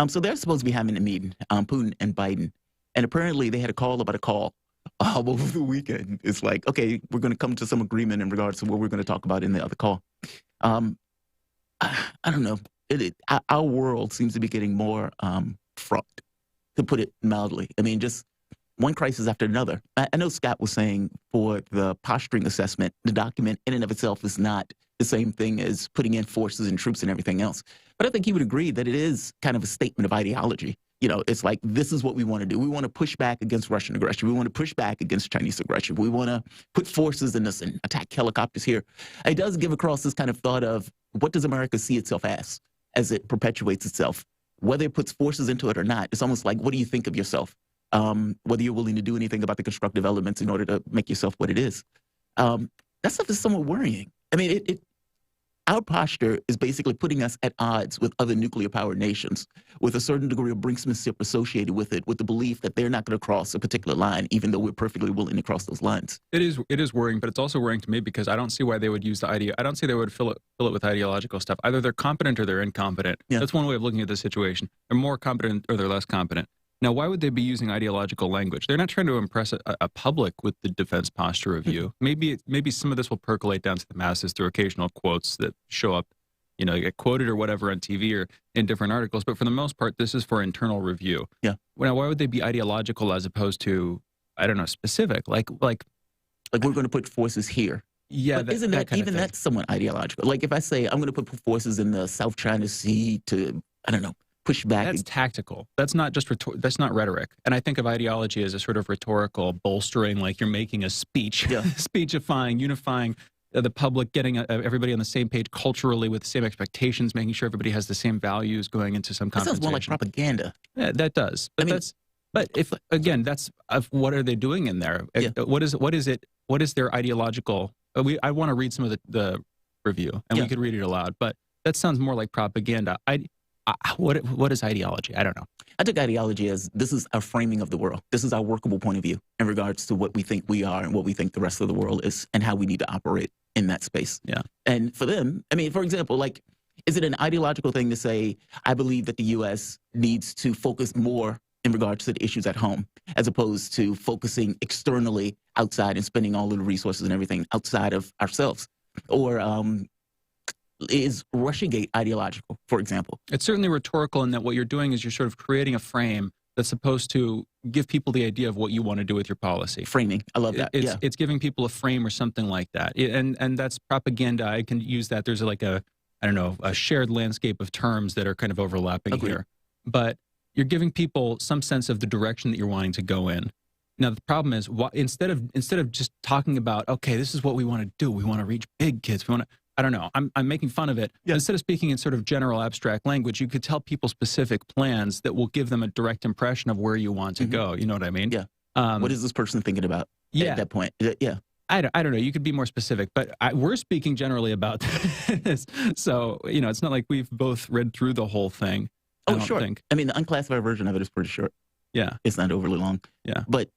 So they're supposed to be having a meeting, Putin and Biden, and apparently they had a call about a call. Over the weekend. It's like, okay, we're going to come to some agreement in regards to what we're going to talk about in the other call. I don't know. Our world seems to be getting more fraught, to put it mildly. I mean, just one crisis after another. I know Scott was saying for the posturing assessment, the document in and of itself is not the same thing as putting in forces and troops and everything else. But I think he would agree that it is kind of a statement of ideology. It's like, this is what we want to do. We want to push back against Russian aggression. We want to push back against Chinese aggression. We want to put forces in this and attack helicopters here. It does give across this kind of thought of what does America see itself as it perpetuates itself, whether it puts forces into it or not. It's almost like, what do you think of yourself? Whether you're willing to do anything about the constructive elements in order to make yourself what it is. That stuff is somewhat worrying. I mean, our posture is basically putting us at odds with other nuclear-powered nations with a certain degree of brinksmanship associated with it, with the belief that they're not going to cross a particular line, even though we're perfectly willing to cross those lines. It is worrying, but it's also worrying to me because I don't see why they would use the idea. I don't see they would fill it with ideological stuff. Either they're competent or they're incompetent. Yeah. That's one way of looking at the situation. They're more competent or they're less competent. Now, why would they be using ideological language? They're not trying to impress a public with the defense posture review. Maybe some of this will percolate down to the masses through occasional quotes that show up, get quoted or whatever on TV or in different articles. But for the most part, this is for internal review. Yeah. Now, why would they be ideological as opposed to, I don't know, specific? Like we're going to put forces here. Yeah, but isn't that even that's somewhat ideological? Like if I say I'm going to put forces in the South China Sea to, I don't know, push back. That's tactical. That's not just that's not rhetoric. And I think of ideology as a sort of rhetorical bolstering, like you're making a speech, speechifying, unifying the public, getting everybody on the same page culturally with the same expectations, making sure everybody has the same values going into some conversation. That sounds more like propaganda. Yeah, that does. But that's what are they doing in there? Yeah. What is their ideological? I want to read some of the review, and we could read it aloud. But that sounds more like propaganda. What is ideology? I don't know. I took ideology as this is our framing of the world. This is our workable point of view in regards to what we think we are and what we think the rest of the world is and how we need to operate in that space. Yeah. And for them, I mean, for example, like, is it an ideological thing to say, I believe that the U.S. needs to focus more in regards to the issues at home, as opposed to focusing externally outside and spending all of the resources and everything outside of ourselves? Or is Russiagate ideological, for example? It's certainly rhetorical in that what you're doing is you're sort of creating a frame that's supposed to give people the idea of what you want to do with your policy. Framing. I love that. It's giving people a frame or something like that. And that's propaganda. I can use that. There's like a shared landscape of terms that are kind of overlapping here. But you're giving people some sense of the direction that you're wanting to go in. Now, the problem is instead of just talking about, okay, this is what we want to do. We want to reach big kids. We want to, I don't know. I'm making fun of it. Yeah. Instead of speaking in sort of general abstract language, you could tell people specific plans that will give them a direct impression of where you want to go. You know what I mean? Yeah. What is this person thinking about at that point? Yeah. I don't know. You could be more specific, but we're speaking generally about this. So, it's not like we've both read through the whole thing. Oh, sure. I mean, the unclassified version of it is pretty short. Yeah. It's not overly long. Yeah. But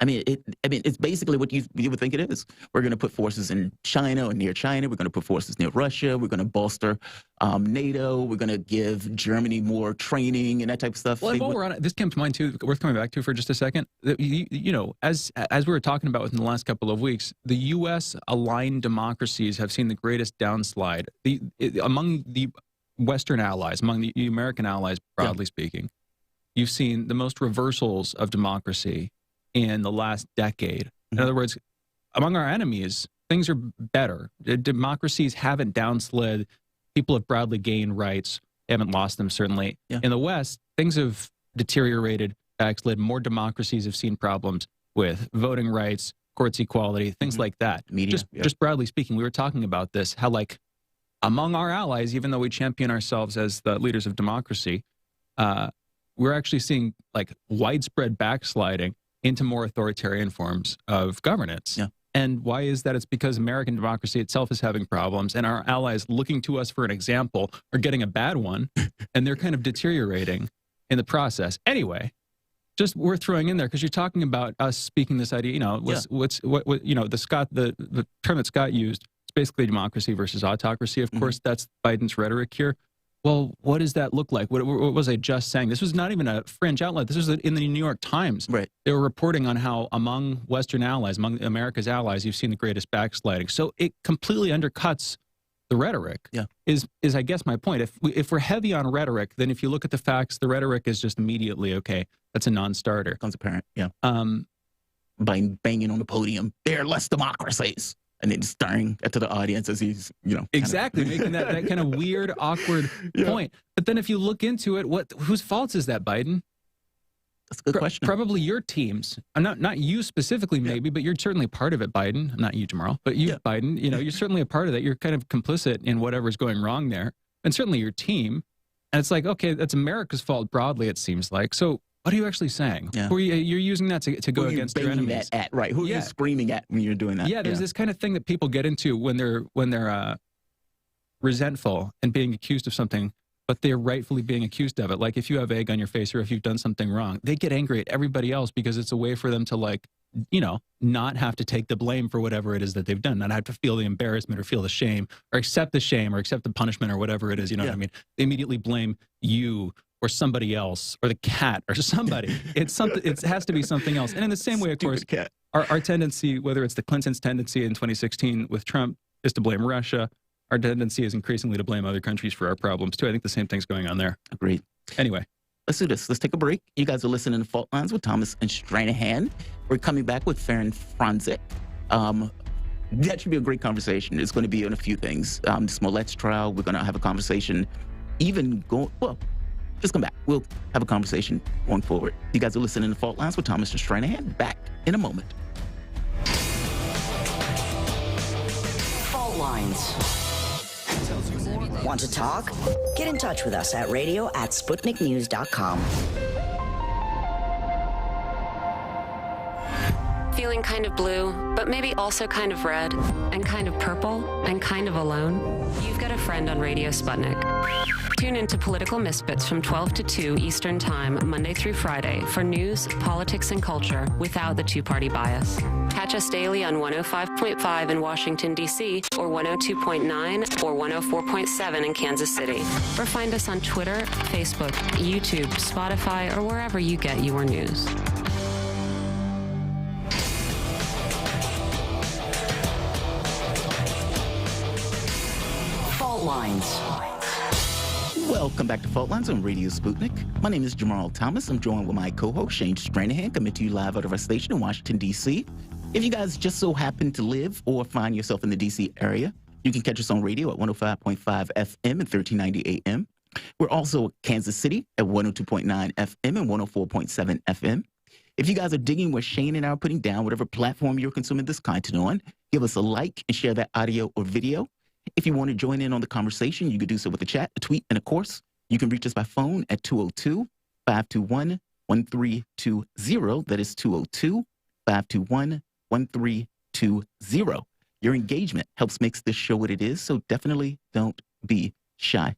I mean, it's basically what you would think it is. We're going to put forces in China or near China. We're going to put forces near Russia. We're going to bolster NATO. We're going to give Germany more training and that type of stuff. Well, while we're on it, this came to mind too. Worth coming back to for just a second. You know, as we were talking about within the last couple of weeks, the U.S. aligned democracies have seen the greatest downslide among the Western allies, among the American allies, broadly speaking. You've seen the most reversals of democracy in the last decade. In other words, among our enemies, things are better. Democracies haven't downslid. People have broadly gained rights. They haven't lost them, certainly. Yeah. In the West, things have deteriorated, backslid. More democracies have seen problems with voting rights, courts equality, things like that. Media, just broadly speaking, we were talking about this, how like among our allies, even though we champion ourselves as the leaders of democracy, we're actually seeing like widespread backsliding into more authoritarian forms of governance. Yeah. And why is that? It's because American democracy itself is having problems, and our allies looking to us for an example are getting a bad one, and they're kind of deteriorating in the process. Anyway, just worth throwing in there because you're talking about us speaking this idea. You know, what you know, the term that Scott used. It's basically democracy versus autocracy. Of course, that's Biden's rhetoric here. Well, what does that look like? What was I just saying? This was not even a fringe outlet. This was in the New York Times. Right. They were reporting on how among Western allies, among America's allies, you've seen the greatest backsliding. So it completely undercuts the rhetoric. Yeah. Is I guess my point. If we're heavy on rhetoric, then if you look at the facts, the rhetoric is just immediately, okay, that's a non-starter. Becomes apparent. Yeah. By banging on the podium, there are less democracies. And then staring to the audience as he's, you know. Exactly, making that kind of weird, awkward point. But then if you look into it, whose fault is that, Biden? That's a good question. Probably your team's. Not you specifically, maybe, but you're certainly part of it, Biden. Not you, Jamarl, but you, Biden. You know, you're certainly a part of that. You're kind of complicit in whatever's going wrong there. And certainly your team. And it's like, okay, that's America's fault broadly, it seems like. So what are you actually saying? Yeah. You're using that to go against your enemies. That at, right? Who are you screaming at when you're doing that? Yeah, there's this kind of thing that people get into when they're resentful and being accused of something, but they're rightfully being accused of it. Like if you have egg on your face or if you've done something wrong, they get angry at everybody else because it's a way for them to, like, you know, not have to take the blame for whatever it is that they've done, not have to feel the embarrassment or feel the shame or accept the punishment or whatever it is. You know what I mean? They immediately blame you or somebody else, or the cat, or somebody. It's something. It has to be something else. And in the same way, of course, our tendency, whether it's the Clintons' tendency in 2016 with Trump, is to blame Russia. Our tendency is increasingly to blame other countries for our problems too. I think the same thing's going on there. Agreed. Anyway, let's do this. Let's take a break. You guys are listening to Fault Lines with Thomas and Stranahan. We're coming back with Farron Franzik. That should be a great conversation. It's going to be on a few things. The Smollett's trial. We're going to have a conversation. Just come back. We'll have a conversation going forward. You guys are listening to Fault Lines with Thomas and Stranahan. Back in a moment. Fault Lines. Want to talk? Get in touch with us at radio@sputniknews.com. Feeling kind of blue, but maybe also kind of red, and kind of purple, and kind of alone? You've got a friend on Radio Sputnik. Tune into Political Misfits from 12 to 2 Eastern Time, Monday through Friday, for news, politics, and culture without the two-party bias. Catch us daily on 105.5 in Washington, D.C., or 102.9 or 104.7 in Kansas City. Or find us on Twitter, Facebook, YouTube, Spotify, or wherever you get your news. Fault Lines. Welcome back to Fault Lines on Radio Sputnik. My name is Jamarl Thomas. I'm joined with my co-host, Shane Stranahan, coming to you live out of our station in Washington, D.C. If you guys just so happen to live or find yourself in the D.C. area, you can catch us on radio at 105.5 FM and 1390 AM. We're also at Kansas City at 102.9 FM and 104.7 FM. If you guys are digging what Shane and I are putting down, whatever platform you're consuming this content on, give us a like and share that audio or video. If you want to join in on the conversation, you can do so with a chat, a tweet, and of course, you can reach us by phone at 202-521-1320. That is 202-521-1320. Your engagement helps make this show what it is, so definitely don't be shy.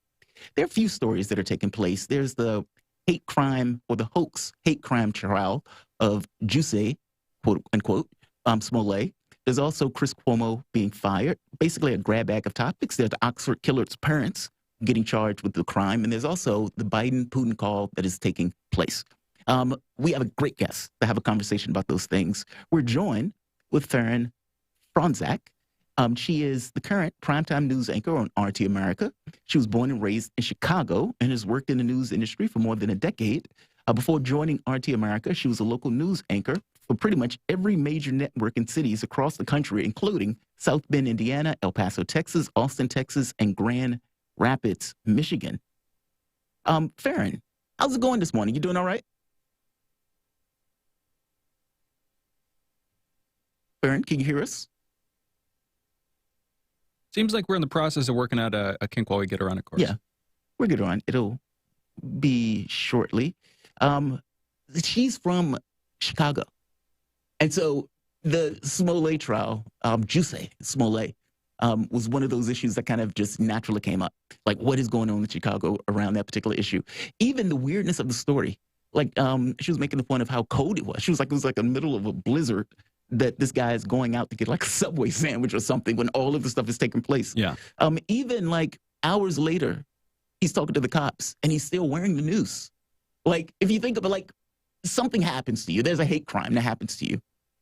There are a few stories that are taking place. There's the hate crime or the hoax hate crime trial of Jussie, quote unquote, Smollett. There's also Chris Cuomo being fired, basically a grab bag of topics. There's the Oxford killer's parents getting charged with the crime. And there's also the Biden-Putin call that is taking place. We have a great guest to have a conversation about those things. We're joined with Farron Franczak. She is the current primetime news anchor on RT America. She was born and raised in Chicago and has worked in the news industry for more than a decade. Before joining RT America, she was a local news anchor for pretty much every major network in cities across the country, including South Bend, Indiana, El Paso, Texas, Austin, Texas, and Grand Rapids, Michigan. Farron, how's it going this morning? You doing all right? Farron, can you hear us? Seems like we're in the process of working out a kink while we get her on, of course. Yeah, we'll get her on. It'll be shortly. She's from Chicago. And so the Smollett trial, Jussie Smollett, was one of those issues that kind of just naturally came up. Like, what is going on in Chicago around that particular issue? Even the weirdness of the story. Like, she was making the point of how cold it was. She was like, it was like in the middle of a blizzard that this guy is going out to get like a Subway sandwich or something when all of the stuff is taking place. Yeah. Even like hours later, he's talking to the cops and he's still wearing the noose. Like, if you think of it, like something happens to you, there's a hate crime that happens to you,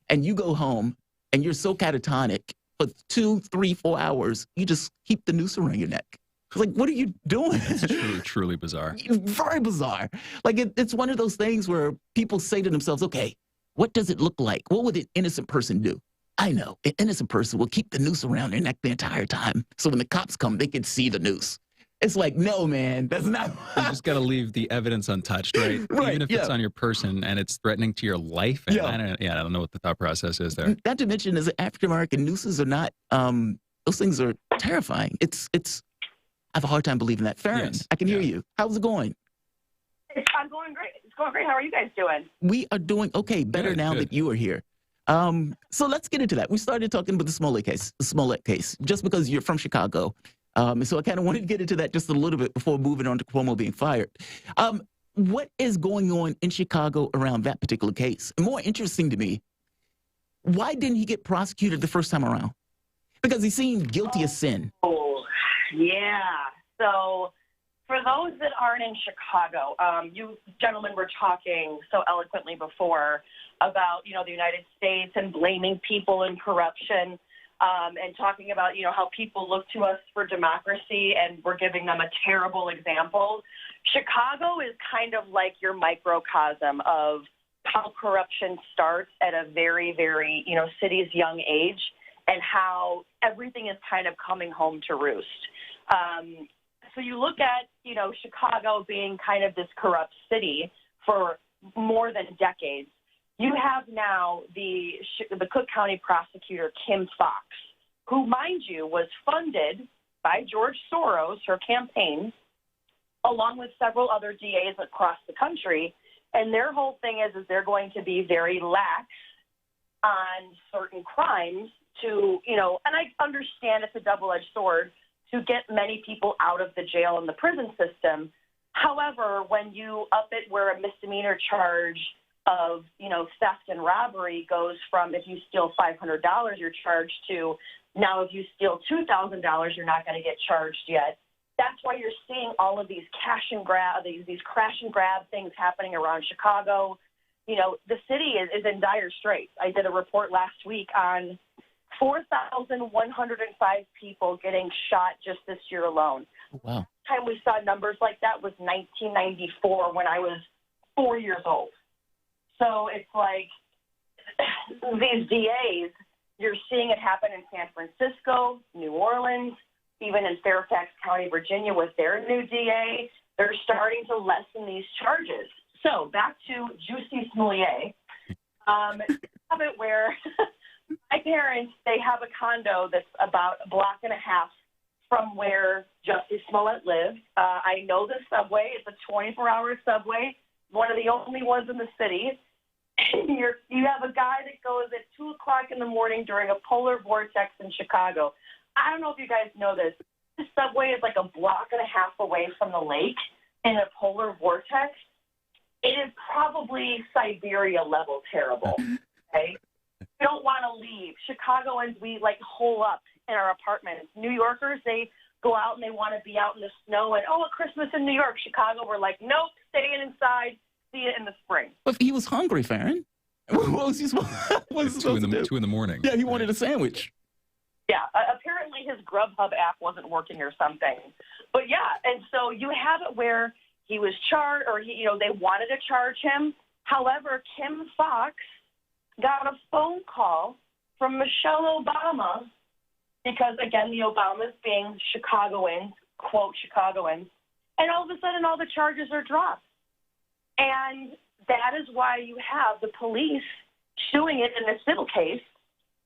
and you go home and you're so catatonic for 2, 3, 4 hours, you just keep the noose around your neck. It's like, what are you doing? It's truly, truly bizarre. Very bizarre. Like, it's one of those things where people say to themselves, okay, what does it look like? What would an innocent person do? I know, an innocent person will keep the noose around their neck the entire time. So when the cops come, they can see the noose. It's like, no, man, that's not. You just got to leave the evidence untouched, right? Right, Even if it's on your person and it's threatening to your life. And I don't know what the thought process is there. Not to mention, as an African-American, nooses are not, those things are terrifying. I have a hard time believing that. Farron, Yes. I can hear you. How's it going? I'm going great. It's going great. How are you guys doing? We are doing okay, better now that you are here. So let's get into that. We started talking about the Smollett case, just because you're from Chicago. So I kind of wanted to get into that just a little bit before moving on to Cuomo being fired. What is going on in Chicago around that particular case? And more interesting to me, why didn't he get prosecuted the first time around? Because he seemed guilty of sin. Oh, yeah. So for those that aren't in Chicago, you gentlemen were talking so eloquently before about, the United States and blaming people in corruption. And talking about, how people look to us for democracy and we're giving them a terrible example. Chicago is kind of like your microcosm of how corruption starts at a very, very, city's young age and how everything is kind of coming home to roost. So you look at, Chicago being kind of this corrupt city for more than decades. You have now the Cook County prosecutor, Kim Fox, who, mind you, was funded by George Soros, her campaign, along with several other DAs across the country. And their whole thing is they're going to be very lax on certain crimes to, and I understand it's a double-edged sword, to get many people out of the jail and the prison system. However, when you up it where a misdemeanor charge of, theft and robbery goes from, if you steal $500, you're charged, to now if you steal $2,000, you're not going to get charged yet. That's why you're seeing all of these cash and grab, these crash and grab things happening around Chicago. The city is in dire straits. I did a report last week on 4,105 people getting shot just this year alone. Wow. Last time we saw numbers like that was 1994 when I was 4 years old. So it's like these DAs, you're seeing it happen in San Francisco, New Orleans, even in Fairfax County, Virginia, with their new DA. They're starting to lessen these charges. So back to Jussie Smollett. Have it where my parents, they have a condo that's about a block and a half from where Jussie Smollett lived. I know the subway. It's a 24-hour subway, one of the only ones in the city. You have a guy that goes at 2 o'clock in the morning during a polar vortex in Chicago. I don't know if you guys know this. The subway is like a block and a half away from the lake in a polar vortex. It is probably Siberia level terrible. Okay, don't want to leave. Chicagoans, we like hole up in our apartments. New Yorkers, they go out and they want to be out in the snow and, oh, a Christmas in New York. Chicago, we're like, nope, staying inside. See you in the spring. But he was hungry, Farron. What was he supposed to do? 2 in the morning. Yeah, he wanted a sandwich. Yeah, apparently his Grubhub app wasn't working or something. But yeah, and so you have it where he was charged, or they wanted to charge him. However, Kim Fox got a phone call from Michelle Obama because, again, the Obamas being Chicagoans, quote, Chicagoans, and all of a sudden all the charges are dropped. And that is why you have the police suing it in a civil case,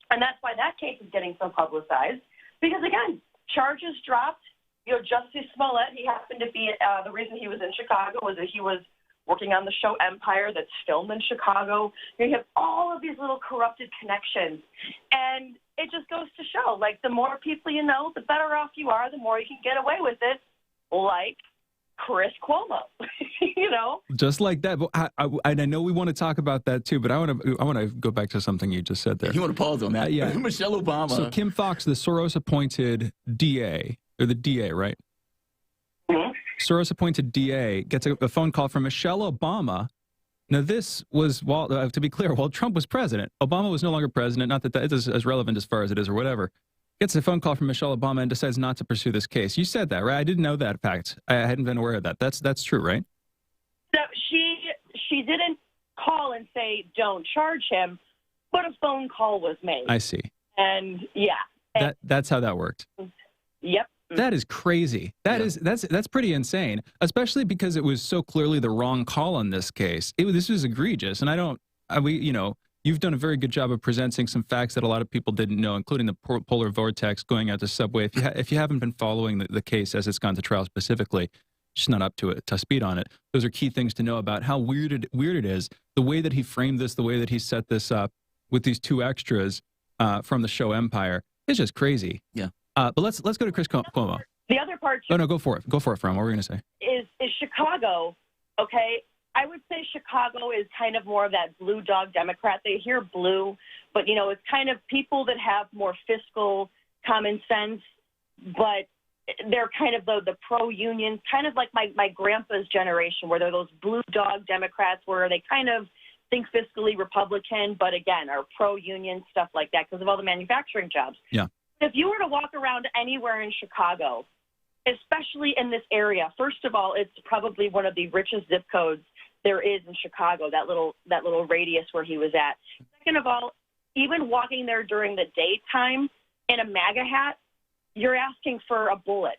and that's why that case is getting so publicized. Because, again, charges dropped. Justice Smollett, he happened to be, the reason he was in Chicago was that he was working on the show Empire that's filmed in Chicago. You have all of these little corrupted connections. And it just goes to show, like, the more people you know, the better off you are, the more you can get away with it, like Chris Cuomo, Just like that. But I know we want to talk about that too, but I want to go back to something you just said there. You want to pause on that? Yeah. Michelle Obama. So Kim Fox, the Soros-appointed DA, or the DA, right? Mm-hmm. Soros-appointed DA gets a phone call from Michelle Obama. Now, this was, to be clear, while Trump was president, Obama was no longer president, not that that is as relevant as far as it is or whatever. Gets a phone call from Michelle Obama and decides not to pursue this case. You said that, right? I didn't know that fact. I hadn't been aware of that. That's true, right? So she didn't call and say, don't charge him, but a phone call was made. I see. And, yeah. That's how that worked. Yep. That is crazy. That's pretty insane, especially because it was so clearly the wrong call in this case. This was egregious, and you've done a very good job of presenting some facts that a lot of people didn't know, including the polar vortex going out to Subway. If you haven't been following the case as it's gone to trial specifically, just not up to speed on it. Those are key things to know about how weird it is. The way that he framed this, the way that he set this up with these two extras from the show Empire is just crazy. Yeah. But let's go to Chris Cuomo. The other part. Oh no, go for it. Go for it, Fran. What were we going to say? Is Chicago, okay? I would say Chicago is kind of more of that blue dog Democrat. They hear blue, but, it's kind of people that have more fiscal common sense, but they're kind of the pro-union, kind of like my grandpa's generation, where they're those blue dog Democrats where they kind of think fiscally Republican, but, again, are pro-union, stuff like that because of all the manufacturing jobs. Yeah. If you were to walk around anywhere in Chicago, especially in this area, first of all, it's probably one of the richest zip codes there is in Chicago, that little radius where he was at. Second of all, even walking there during the daytime in a MAGA hat, you're asking for a bullet.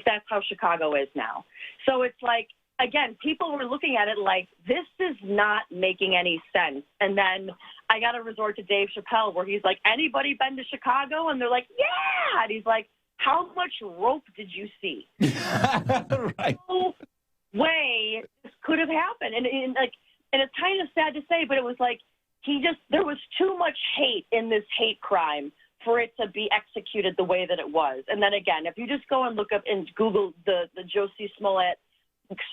That's how Chicago is now. So it's like, again, people were looking at it like, this is not making any sense. And then I got to resort to Dave Chappelle, where he's like, anybody been to Chicago? And they're like, yeah. And he's like, how much rope did you see? Right. No way this could have happened. And it's kind of sad to say, but it was like, there was too much hate in this hate crime for it to be executed the way that it was. And then again, if you just go and look up and Google the Josie Smollett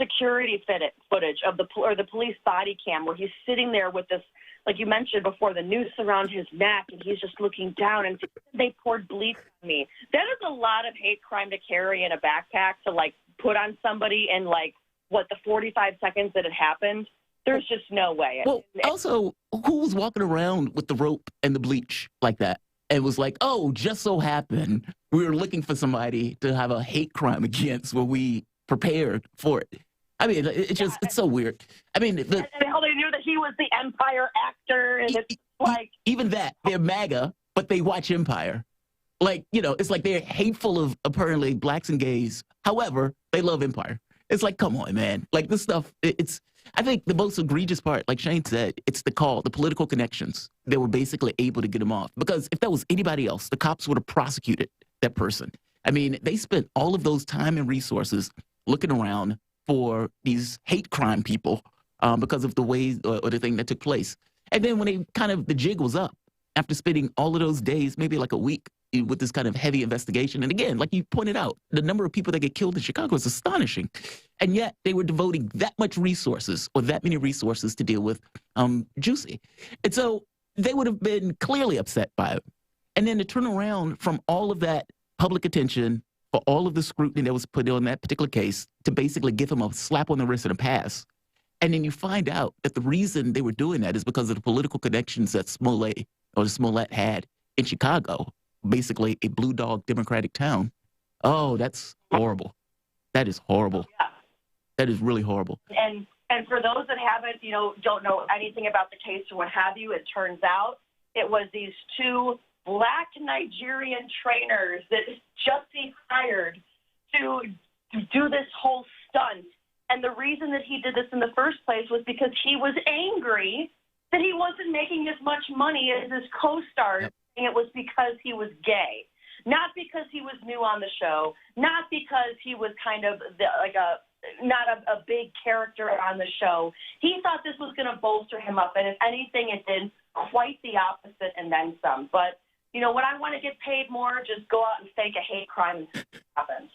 security footage of the police body cam, where he's sitting there with this, like you mentioned before, the noose around his neck, and he's just looking down, and they poured bleach on me. That is a lot of hate crime to carry in a backpack to put on somebody in the 45 seconds that it happened. There's just no way. Well, also, who was walking around with the rope and the bleach like that? And was like, oh, just so happened we were looking for somebody to have a hate crime against where we prepared for it. I mean, it's so weird. I mean, and how they knew that he was the Empire actor, and it's like even that they're MAGA, but they watch Empire. It's like they're hateful of apparently blacks and gays. However, they love Empire. It's like, come on, man. This stuff. I think the most egregious part, like Shane said, it's the political connections. They were basically able to get him off, because if that was anybody else, the cops would have prosecuted that person. I mean, they spent all of those time and resources looking around for these hate crime people because of the way or the thing that took place. And then when the jig was up, after spending all of those days, maybe like a week, with this kind of heavy investigation. And again, like you pointed out, the number of people that get killed in Chicago is astonishing. And yet they were devoting that much resources or that many resources to deal with Juicy. And so they would have been clearly upset by it. And then to turn around from all of that public attention, for all of the scrutiny that was put on that particular case, to basically give him a slap on the wrist and a pass. And then you find out that the reason they were doing that is because of the political connections that Smollett had in Chicago, basically a blue dog Democratic town. Oh, that's horrible. That is horrible. Yeah. That is really horrible. And for those that haven't, don't know anything about the case or what have you, it turns out it was these two Black Nigerian trainers that Jussie hired to do this whole stunt. And the reason that he did this in the first place was because he was angry that he wasn't making as much money as his co-stars. Yep. And it was because he was gay. Not because he was new on the show, not because he was kind of not a big character on the show. He thought this was going to bolster him up, and if anything, it did quite the opposite and then some. But, when I want to get paid more, just go out and fake a hate crime and see what happens.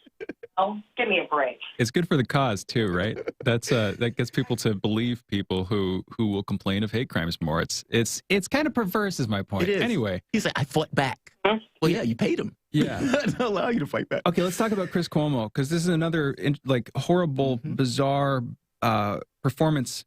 Give me a break. It's good for the cause too, right? That gets people to believe people who will complain of hate crimes more. It's kind of perverse, is my point. It is. Anyway, he's like, I fought back. Mm-hmm. Well, yeah, you paid him. Yeah, to allow you to fight back. Okay, let's talk about Chris Cuomo, because this is another horrible, bizarre performance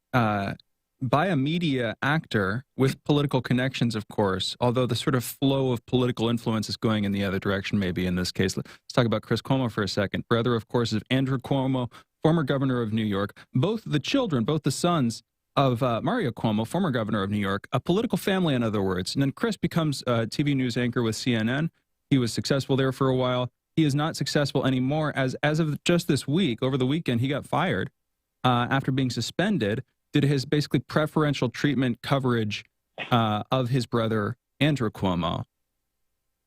by a media actor with political connections, of course, although the sort of flow of political influence is going in the other direction, maybe in this case. Let's talk about Chris Cuomo for a second. Brother, of course, of Andrew Cuomo, former governor of New York. Both the sons of Mario Cuomo, former governor of New York, a political family, in other words. And then Chris becomes a TV news anchor with CNN. He was successful there for a while. He is not successful anymore. As of just this week, over the weekend, he got fired after being suspended. Did his basically preferential treatment coverage of his brother, Andrew Cuomo.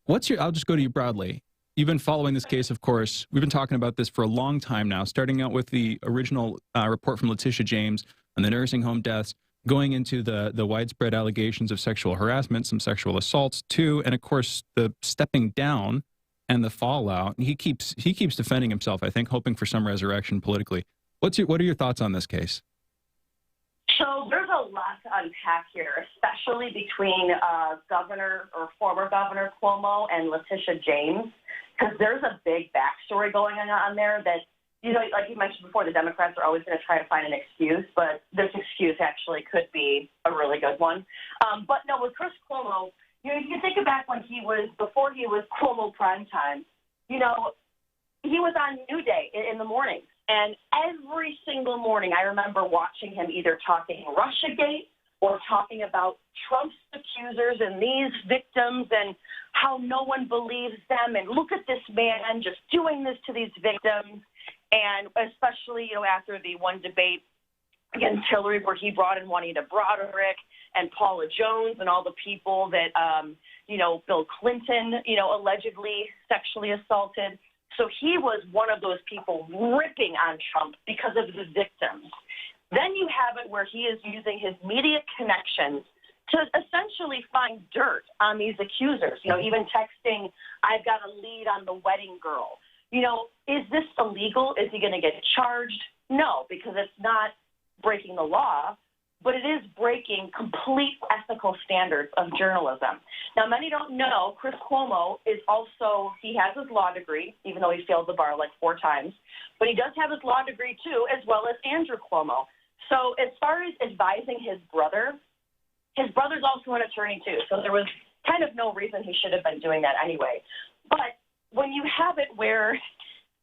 I'll just go to you broadly. You've been following this case, of course. We've been talking about this for a long time now, starting out with the original report from Letitia James on the nursing home deaths, going into the widespread allegations of sexual harassment, some sexual assaults too, and of course the stepping down and the fallout. He keeps defending himself, I think, hoping for some resurrection politically. What are your thoughts on this case? So there's a lot to unpack here, especially between former Governor Cuomo and Letitia James, because there's a big backstory going on there that, like you mentioned before, the Democrats are always going to try to find an excuse, but this excuse actually could be a really good one. But no, with Chris Cuomo, you can think back before he was Cuomo Primetime, he was on New Day in the mornings. And every single morning, I remember watching him either talking Russiagate or talking about Trump's accusers and these victims and how no one believes them. And look at this man just doing this to these victims. And especially, after the one debate against Hillary where he brought in Juanita Broderick and Paula Jones and all the people that, Bill Clinton, allegedly sexually assaulted. So he was one of those people ripping on Trump because of the victims. Then you have it where he is using his media connections to essentially find dirt on these accusers, even texting, I've got a lead on the wedding girl. Is this illegal? Is he going to get charged? No, because it's not breaking the law, but it is breaking complete ethical standards of journalism. Now, many don't know, Chris Cuomo he has his law degree, even though he failed the bar like 4 times, but he does have his law degree too, as well as Andrew Cuomo. So as far as advising his brother's also an attorney too, so there was kind of no reason he should have been doing that anyway. But when you have it where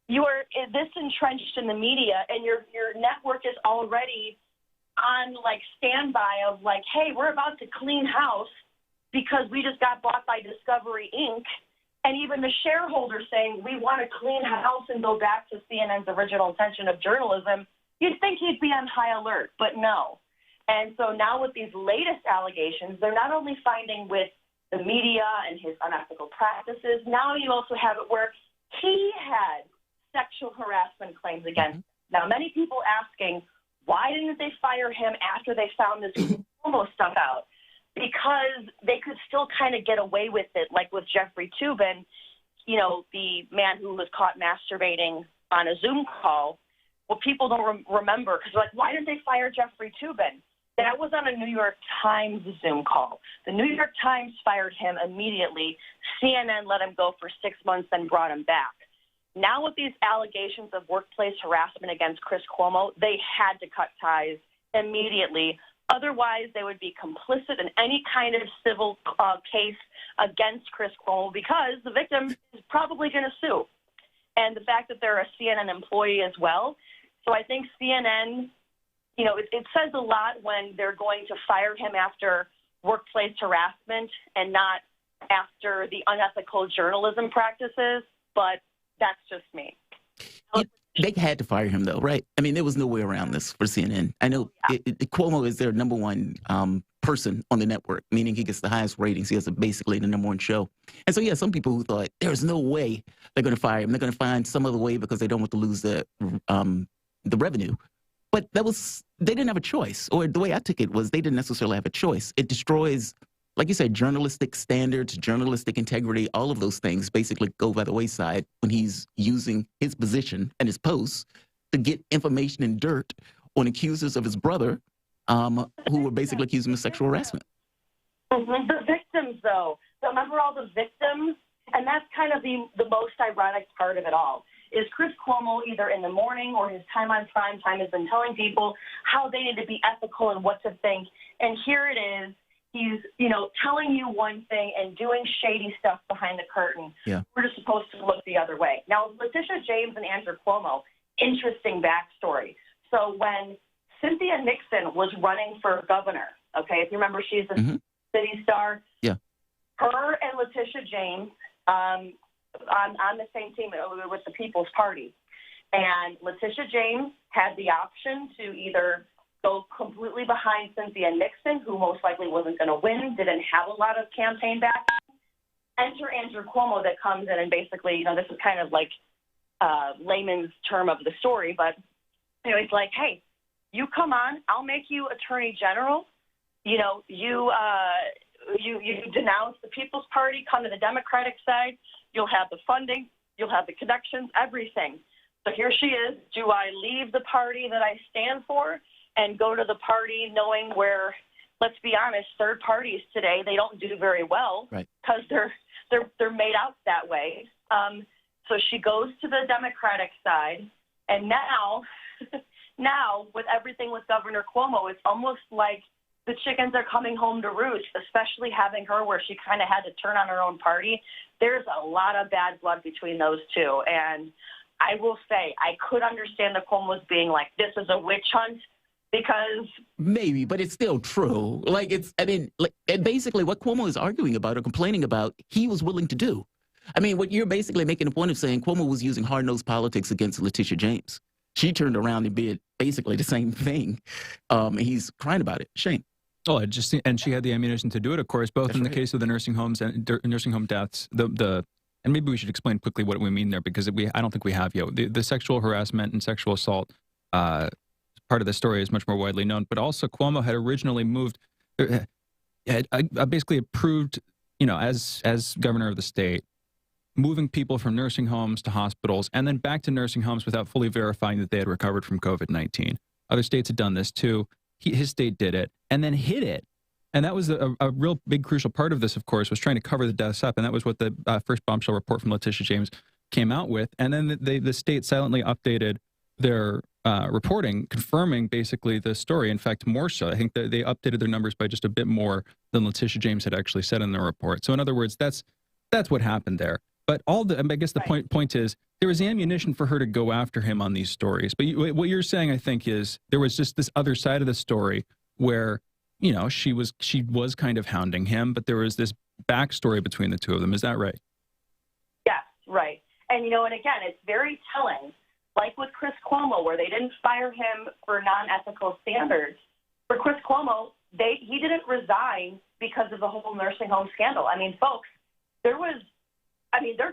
you are this entrenched in the media and your network is already on standby of hey, we're about to clean house because we just got bought by Discovery Inc. And even the shareholders saying we want to clean house and go back to CNN's original intention of journalism, you'd think he'd be on high alert, but no. And so now with these latest allegations, they're not only finding with the media and his unethical practices, now you also have it where he had sexual harassment claims against him. Now, many people asking, why didn't they fire him after they found this Cuomo stuff out? because they could still kind of get away with it, like with Jeffrey Toobin, you know, the man who was caught masturbating on a Zoom call. Well, people don't remember because like, why didn't they fire Jeffrey Toobin? That was on a New York Times Zoom call. The New York Times fired him immediately. CNN let him go for 6 months, then brought him back. Now with these allegations of workplace harassment against Chris Cuomo, they had to cut ties immediately. Otherwise, they would be complicit in any kind of civil case against Chris Cuomo because the victim is probably going to sue. And the fact that they're a CNN employee as well. So I think CNN, you know, it says a lot when they're going to fire him after workplace harassment and not after the unethical journalism practices, but that's just me. They had to fire him, though, right? I mean, there was no way around this for CNN. I know Cuomo is their number one person on the network, meaning he gets the highest ratings. He has basically the number one show. And so, yeah, some people who thought there's no way they're going to fire him. They're going to find some other way because they don't want to lose the revenue. But they didn't have a choice. Or the way I took it was they didn't necessarily have a choice. It destroys, like you said, journalistic standards, journalistic integrity, all of those things basically go by the wayside when he's using his position and his posts to get information and dirt on accusers of his brother who were basically accusing him of sexual harassment. Mm-hmm. The victims, though. Remember all the victims? And that's kind of the most ironic part of it all. Is Chris Cuomo either in the morning or his time on Primetime has been telling people how they need to be ethical and what to think. And here it is. He's, you know, telling you one thing and doing shady stuff behind the curtain. Yeah. We're just supposed to look the other way. Now, Letitia James and Andrew Cuomo, interesting backstory. So when Cynthia Nixon was running for governor, okay, if you remember, she's a city star. Yeah. Her and Letitia James on the same team with the People's Party. And Letitia James had the option to either go completely behind Cynthia Nixon, who most likely wasn't going to win, didn't have a lot of campaign backing. Enter Andrew Cuomo that comes in and basically, you know, this is kind of like layman's term of the story, but, you know, he's like, hey, you come on, I'll make you attorney general. You know, you denounce the People's Party, come to the Democratic side, you'll have the funding, you'll have the connections, everything. So here she is. Do I leave the party that I stand for and go to the party knowing where, let's be honest, third parties today, they don't do very well because they're made out that way. So she goes to the Democratic side, and now with everything with Governor Cuomo, it's almost like the chickens are coming home to roost, especially having her where she kind of had to turn on her own party. There's a lot of bad blood between those two, and I will say I could understand the Cuomo's being like, this is a witch hunt. Because maybe, but it's still true. Like and basically what Cuomo is arguing about or complaining about, he was willing to do. I mean, what you're basically making a point of saying Cuomo was using hard-nosed politics against Letitia James. She turned around and did basically the same thing. And he's crying about it. Shame. Oh, and she had the ammunition to do it, of course, both That's in the case of the nursing homes and nursing home deaths. And maybe we should explain quickly what we mean there, because I don't think we have yet. The sexual harassment and sexual assault part of the story is much more widely known, but also Cuomo had originally moved, basically approved, you know, as governor of the state, moving people from nursing homes to hospitals and then back to nursing homes without fully verifying that they had recovered from COVID-19. Other states had done this too. His state did it and then hid it. And that was a real big crucial part of this, of course, was trying to cover the deaths up. And that was what the first bombshell report from Letitia James came out with. And then the state silently updated their reporting, confirming basically the story. In fact, more so. I think that they updated their numbers by just a bit more than Letitia James had actually said in their report. So in other words, that's what happened there. But I guess the point is there was ammunition for her to go after him on these stories. But what you're saying, I think, is there was just this other side of the story where, you know, she was kind of hounding him, but there was this backstory between the two of them. Is that right? Yes, right. And, you know, and again, it's very telling, like with Chris Cuomo, where they didn't fire him for non-ethical standards. For Chris Cuomo, he didn't resign because of the whole nursing home scandal. I mean, folks, they're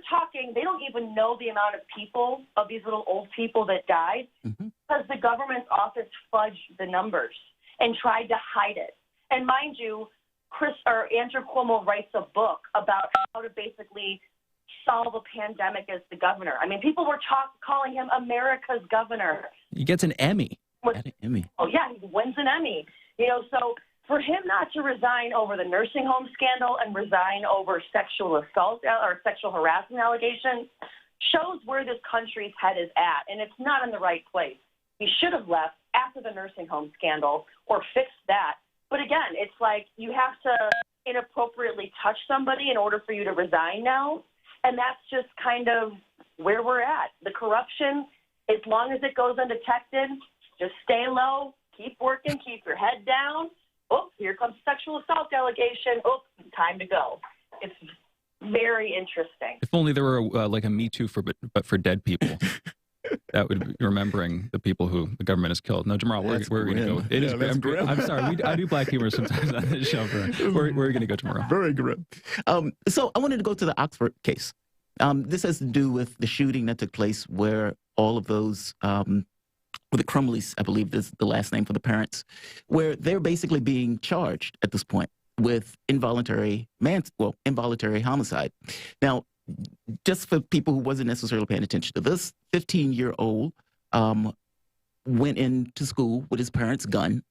talking, they don't even know the amount of people, of these little old people that died, because the government's office fudged the numbers and tried to hide it. And mind you, Andrew Cuomo writes a book about how to basically solve a pandemic as the governor. I mean, people were calling him America's governor. He gets an Emmy. Oh, yeah, he wins an Emmy. So for him not to resign over the nursing home scandal and resign over sexual assault or sexual harassment allegations shows where this country's head is at, and it's not in the right place. He should have left after the nursing home scandal or fixed that. But again, it's like you have to inappropriately touch somebody in order for you to resign now, and that's just kind of where we're at. The corruption, as long as it goes undetected, just stay low, keep working, keep your head down. Oh, here comes sexual assault allegation. Oh, time to go. It's very interesting. If only there were like a Me Too but for dead people. That would be remembering the people who the government has killed. No, Jamarl, we're going to go. It is grim. I'm sorry. I do black humor sometimes on this show. We're going to go tomorrow. Very grim. So I wanted to go to the Oxford case. This has to do with the shooting that took place where all of those, the Crumleys, I believe is the last name for the parents, where they're basically being charged at this point with involuntary homicide. Now, just for people who wasn't necessarily paying attention to this, 15-year-old went into school with his parents' gun,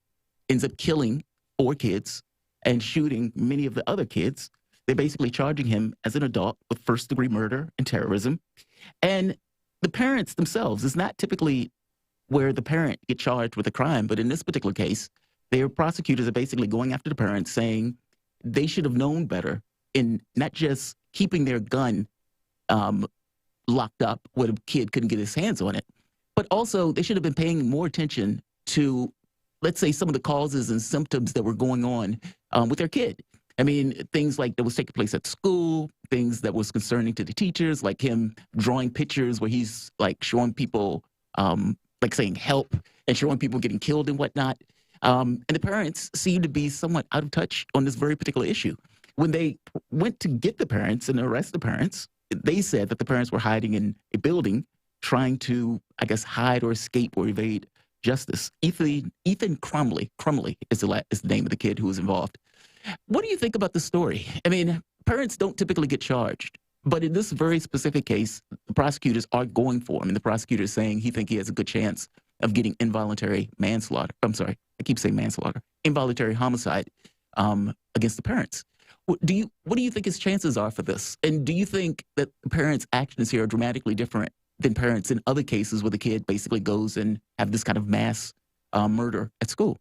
ends up killing 4 kids and shooting many of the other kids. They're basically charging him as an adult with first-degree murder and terrorism. And the parents themselves, is not typically where the parent get charged with a crime, but in this particular case, their prosecutors are basically going after the parents, saying they should have known better in not just keeping their gun locked up where the kid couldn't get his hands on it, but also they should have been paying more attention to, let's say, some of the causes and symptoms that were going on with their kid. I mean, things like that was taking place at school, things that was concerning to the teachers, like him drawing pictures where he's like showing people, like saying help and showing people getting killed and whatnot. And the parents seem to be somewhat out of touch on this very particular issue. When they went to get the parents and arrest the parents, they said that the parents were hiding in a building trying to, I guess, hide or escape or evade justice. Ethan Crumley is the name of the kid who was involved. What do you think about the story? I mean, parents don't typically get charged, but in this very specific case, the prosecutors are going for him. And the prosecutor is saying he thinks he has a good chance of getting involuntary manslaughter. I'm sorry, I keep saying manslaughter. Involuntary homicide against the parents. What do you think his chances are for this? And do you think that the parents' actions here are dramatically different than parents in other cases where the kid basically goes and have this kind of mass murder at school?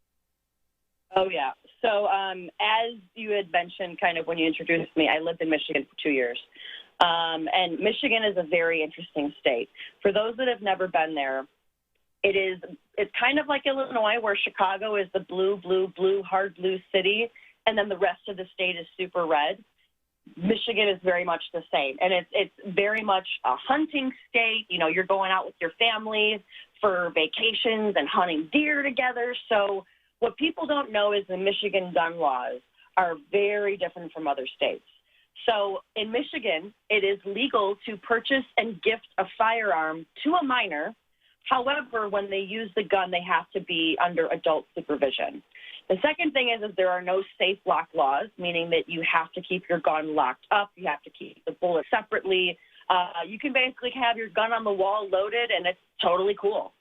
Oh, yeah. So as you had mentioned kind of when you introduced me, I lived in Michigan for 2 years. And Michigan is a very interesting state. For those that have never been there, it's kind of like Illinois, where Chicago is the blue, hard blue city, and then the rest of the state is super red. Michigan is very much the same. And it's very much a hunting state. You know, you're going out with your families for vacations and hunting deer together. So what people don't know is the Michigan gun laws are very different from other states. So in Michigan, it is legal to purchase and gift a firearm to a minor. However, when they use the gun, they have to be under adult supervision. The second thing is there are no safe lock laws, meaning that you have to keep your gun locked up. You have to keep the bullet separately. You can basically have your gun on the wall loaded, and it's totally cool.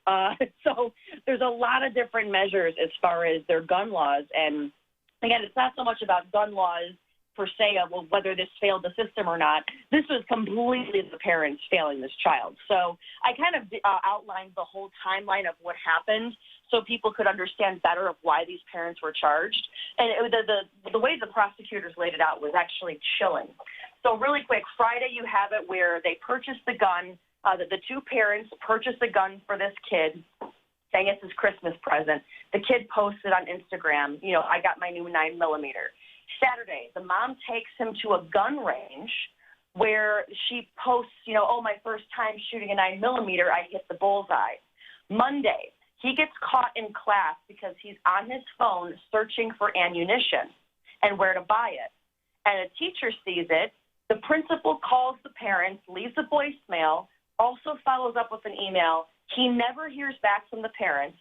So there's a lot of different measures as far as their gun laws. And again, it's not so much about gun laws per se, of whether this failed the system or not. This was completely the parents failing this child. So I kind of outlined the whole timeline of what happened so people could understand better of why these parents were charged. And the way the prosecutors laid it out was actually chilling. So really quick, Friday you have it where they purchased the gun, the 2 parents purchased the gun for this kid, saying it's his Christmas present. The kid posted on Instagram, you know, I got my new 9mm. Saturday, the mom takes him to a gun range where she posts, you know, oh, my first time shooting a 9mm, I hit the bullseye. Monday, he gets caught in class because he's on his phone searching for ammunition and where to buy it. And a teacher sees it. The principal calls the parents, leaves a voicemail, also follows up with an email. He never hears back from the parents,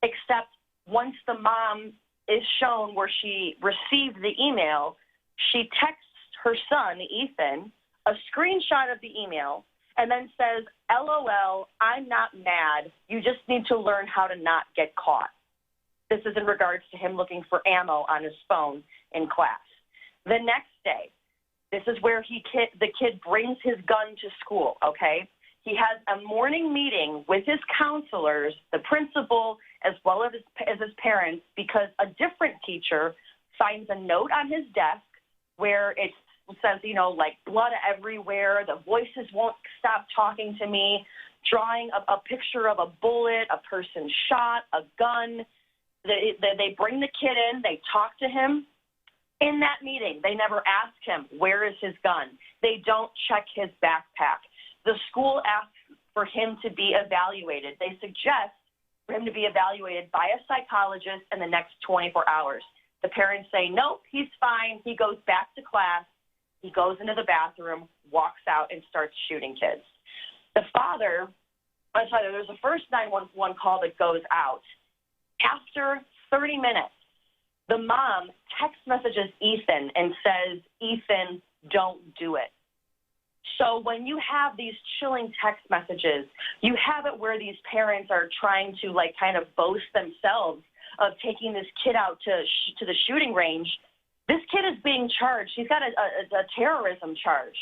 except once the mom is shown where she received the email. She texts her son, Ethan, a screenshot of the email and then says, LOL, I'm not mad. You just need to learn how to not get caught. This is in regards to him looking for ammo on his phone in class. The next day, this is where the kid brings his gun to school, okay? He has a morning meeting with his counselors, the principal, as well as his parents, because a different teacher finds a note on his desk where it says, you know, like blood everywhere, the voices won't stop talking to me, drawing a picture of a bullet, a person shot, a gun. They bring the kid in, they talk to him. In that meeting, they never ask him, where is his gun? They don't check his backpack. The school asks for him to be evaluated. They suggest for him to be evaluated by a psychologist in the next 24 hours. The parents say, nope, he's fine. He goes back to class. He goes into the bathroom, walks out, and starts shooting kids. The father, I'm sorry, there's a first 911 call that goes out. After 30 minutes, the mom text messages Ethan and says, Ethan, don't do it. So when you have these chilling text messages, you have it where these parents are trying to like kind of boast themselves of taking this kid out to the shooting range. This kid is being charged. He's got a terrorism charge.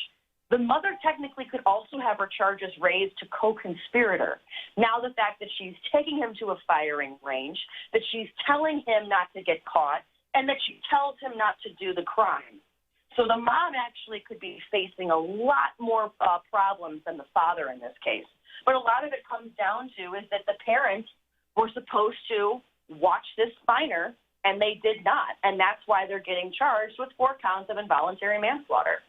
The mother technically could also have her charges raised to co-conspirator. Now the fact that she's taking him to a firing range, that she's telling him not to get caught, and that she tells him not to do the crime. So the mom actually could be facing a lot more problems than the father in this case. But a lot of it comes down to is that the parents were supposed to watch this minor, and they did not. And that's why they're getting charged with 4 counts of involuntary manslaughter.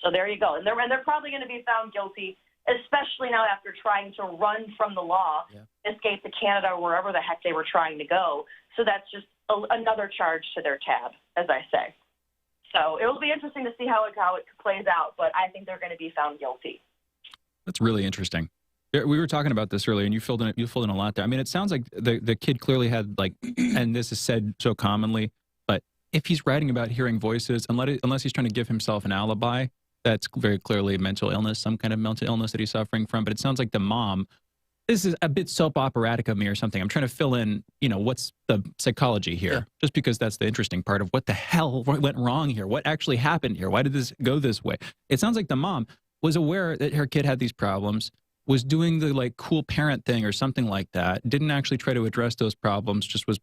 So there you go. And they're probably going to be found guilty, especially now after trying to run from the law, escape to Canada or wherever the heck they were trying to go. So that's just another charge to their tab, as I say. So it will be interesting to see how it plays out, but I think they're going to be found guilty. That's really interesting. We were talking about this earlier, and you filled in a lot there. I mean, it sounds like the kid clearly had, like, and this is said so commonly, but if he's writing about hearing voices, unless he's trying to give himself an alibi, that's very clearly mental illness, some kind of mental illness that he's suffering from. But it sounds like the mom, this is a bit soap operatic of me or something. I'm trying to fill in, you know, what's the psychology here, just because that's the interesting part of what the hell went wrong here. What actually happened here? Why did this go this way? It sounds like the mom was aware that her kid had these problems, was doing the like cool parent thing or something like that, didn't actually try to address those problems, just was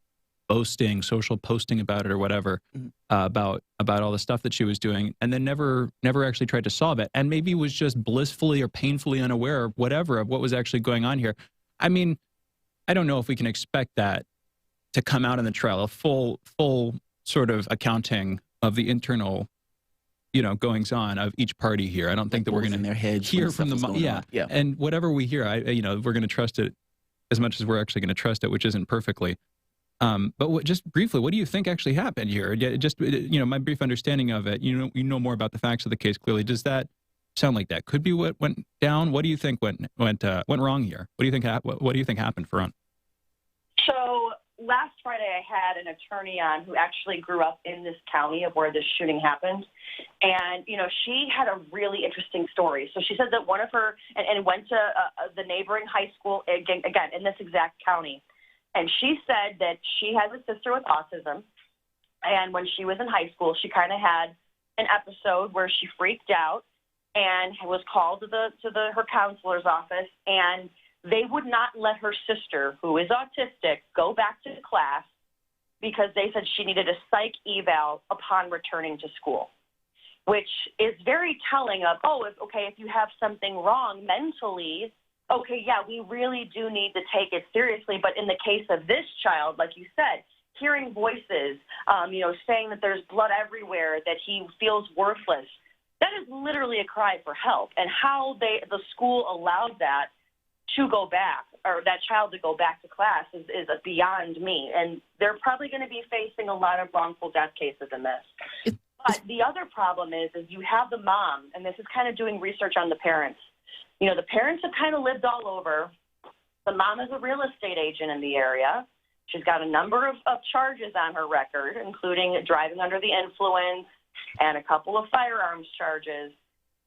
boasting, social posting about it or whatever, about all the stuff that she was doing, and then never actually tried to solve it, and maybe was just blissfully or painfully unaware of whatever of what was actually going on here. I mean, I don't know if we can expect that to come out in the trial, a full sort of accounting of the internal, you know, goings on of each party here. I don't think that we're going to hear from the yeah. And whatever we hear, you know, we're going to trust it as much as we're actually going to trust it, which isn't perfectly. But just briefly, what do you think actually happened here? Just, you know, my brief understanding of it, you know more about the facts of the case clearly. Does that sound like that could be what went down? What do you think went wrong here? What do you think what do you think happened for Ron? So last Friday, I had an attorney on who actually grew up in this county of where this shooting happened. And, you know, she had a really interesting story. So she said that one of her, and went to the neighboring high school, again, in this exact county. And she said that she has a sister with autism. And when she was in high school, she kind of had an episode where she freaked out and was called to her counselor's office, and they would not let her sister, who is autistic, go back to class because they said she needed a psych eval upon returning to school, which is very telling of, if you have something wrong mentally, okay, yeah, we really do need to take it seriously. But in the case of this child, like you said, hearing voices, saying that there's blood everywhere, that he feels worthless, that is literally a cry for help. And how the school allowed that to go back, or that child to go back to class, is beyond me. And they're probably going to be facing a lot of wrongful death cases in this. But the other problem is you have the mom, and this is kind of doing research on the parents. You know, the parents have kind of lived all over. The mom is a real estate agent in the area. She's got a number of charges on her record, including driving under the influence and a couple of firearms charges.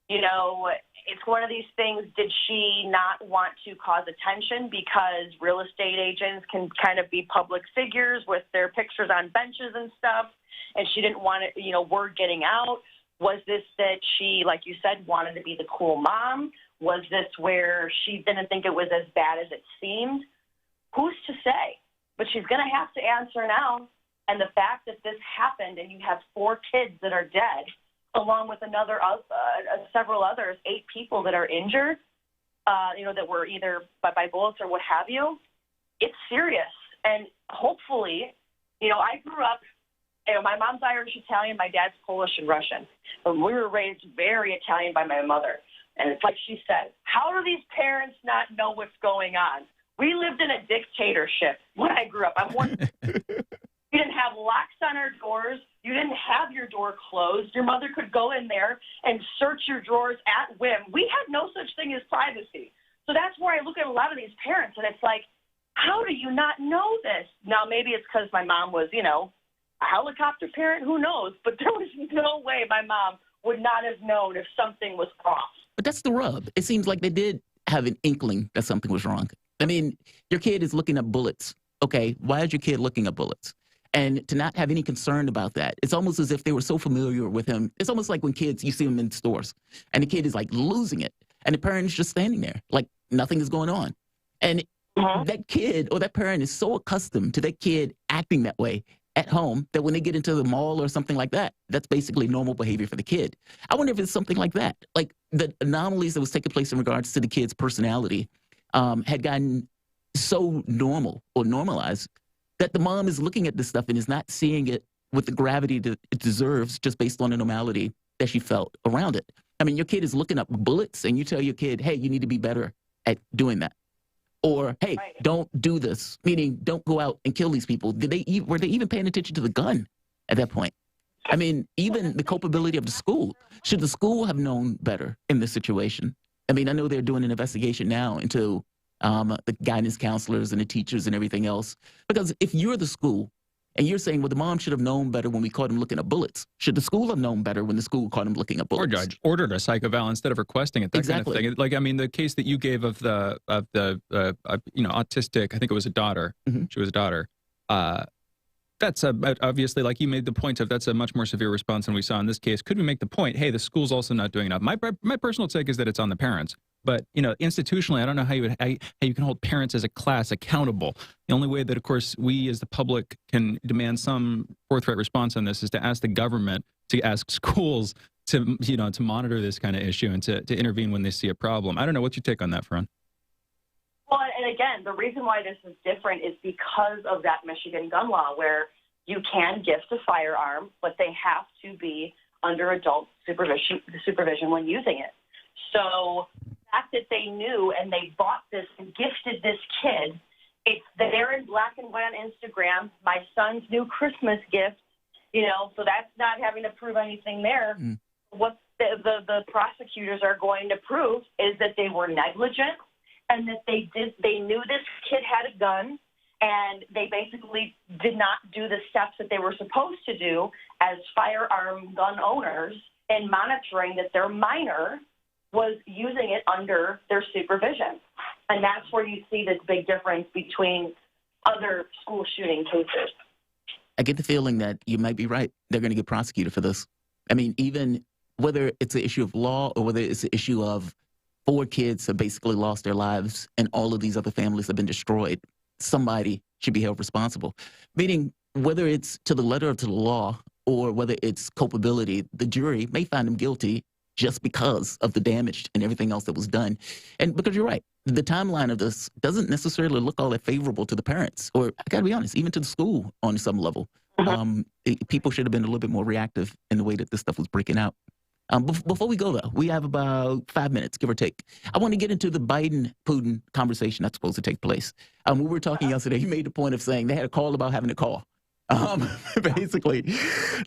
You know, it's one of these things, did she not want to cause attention because real estate agents can kind of be public figures with their pictures on benches and stuff, and she didn't want it, you know, word getting out? Was this that she, like you said, wanted to be the cool mom? Was this where she didn't think it was as bad as it seemed? Who's to say? But she's going to have to answer now. And the fact that this happened and you have 4 kids that are dead, along with several others, 8 people that are injured, you know, that were either by bullets or what have you, it's serious. And hopefully, you know, I grew up, you know, my mom's Irish Italian, my dad's Polish and Russian. And we were raised very Italian by my mother. And it's like she said, how do these parents not know what's going on? We lived in a dictatorship when I grew up. We didn't have locks on our doors. You didn't have your door closed. Your mother could go in there and search your drawers at whim. We had no such thing as privacy. So that's where I look at a lot of these parents, and it's like, how do you not know this? Now, maybe it's because my mom was, you know, a helicopter parent. Who knows? But there was no way my mom would not have known if something was off. But that's the rub. It seems like they did have an inkling that something was wrong. I mean, your kid is looking at bullets. Okay, why is your kid looking at bullets? And to not have any concern about that, it's almost as if they were so familiar with him. It's almost like when kids, you see them in stores, and the kid is like losing it, and the parent is just standing there like nothing is going on. And that kid or that parent is so accustomed to that kid acting that way at home that when they get into the mall or something like that, that's basically normal behavior for the kid. I wonder if it's something like that, like the anomalies that was taking place in regards to the kid's personality had gotten so normal or normalized that the mom is looking at this stuff and is not seeing it with the gravity that it deserves just based on the normality that she felt around it. I mean, your kid is looking up bullets and you tell your kid, hey, you need to be better at doing that. Or, hey, don't do this, meaning don't go out and kill these people. Were they even paying attention to the gun at that point? I mean, even the culpability of the school. Should the school have known better in this situation? I mean, I know they're doing an investigation now into the guidance counselors and the teachers and everything else. Because if you're the school and you're saying, well, the mom should have known better when we caught him looking at bullets, should the school have known better when the school caught him looking at bullets? Or judge ordered a psych eval instead of requesting it, that kind of thing. Like, I mean, the case that you gave of the autistic, I think it was a daughter. Mm-hmm. She was a daughter. That's obviously, like you made the point of, that's a much more severe response than we saw in this case. Could we make the point, hey, the school's also not doing enough? My personal take is that it's on the parents. But, you know, institutionally, I don't know how you can hold parents as a class accountable. The only way that, of course, we as the public can demand some forthright response on this is to ask the government, to ask schools to, you know, to monitor this kind of issue and to intervene when they see a problem. I don't know. What's your take on that, Fran? Well, and again, the reason why this is different is because of that Michigan gun law where you can gift a firearm, but they have to be under adult supervision when using it. So the fact that they knew and they bought this and gifted this kid, it's there in black and white on Instagram, my son's new Christmas gift, you know, so that's not having to prove anything there. Mm. What the prosecutors are going to prove is that they were negligent and that they knew this kid had a gun and they basically did not do the steps that they were supposed to do as firearm gun owners in monitoring that their minor was using it under their supervision. And that's where you see this big difference between other school shooting cases. I get the feeling that you might be right. They're going to get prosecuted for this. I mean, even whether it's an issue of law or whether it's an issue of 4 kids have basically lost their lives and all of these other families have been destroyed, somebody should be held responsible. Meaning, whether it's to the letter of to the law or whether it's culpability, the jury may find them guilty just because of the damage and everything else that was done. And because you're right, the timeline of this doesn't necessarily look all that favorable to the parents, or I gotta be honest, even to the school on some level. People should have been a little bit more reactive in the way that this stuff was breaking out. Before we go, though, we have about 5 minutes, give or take. I want to get into the Biden-Putin conversation that's supposed to take place. We were talking yesterday. He made the point of saying they had a call about having a call. Basically,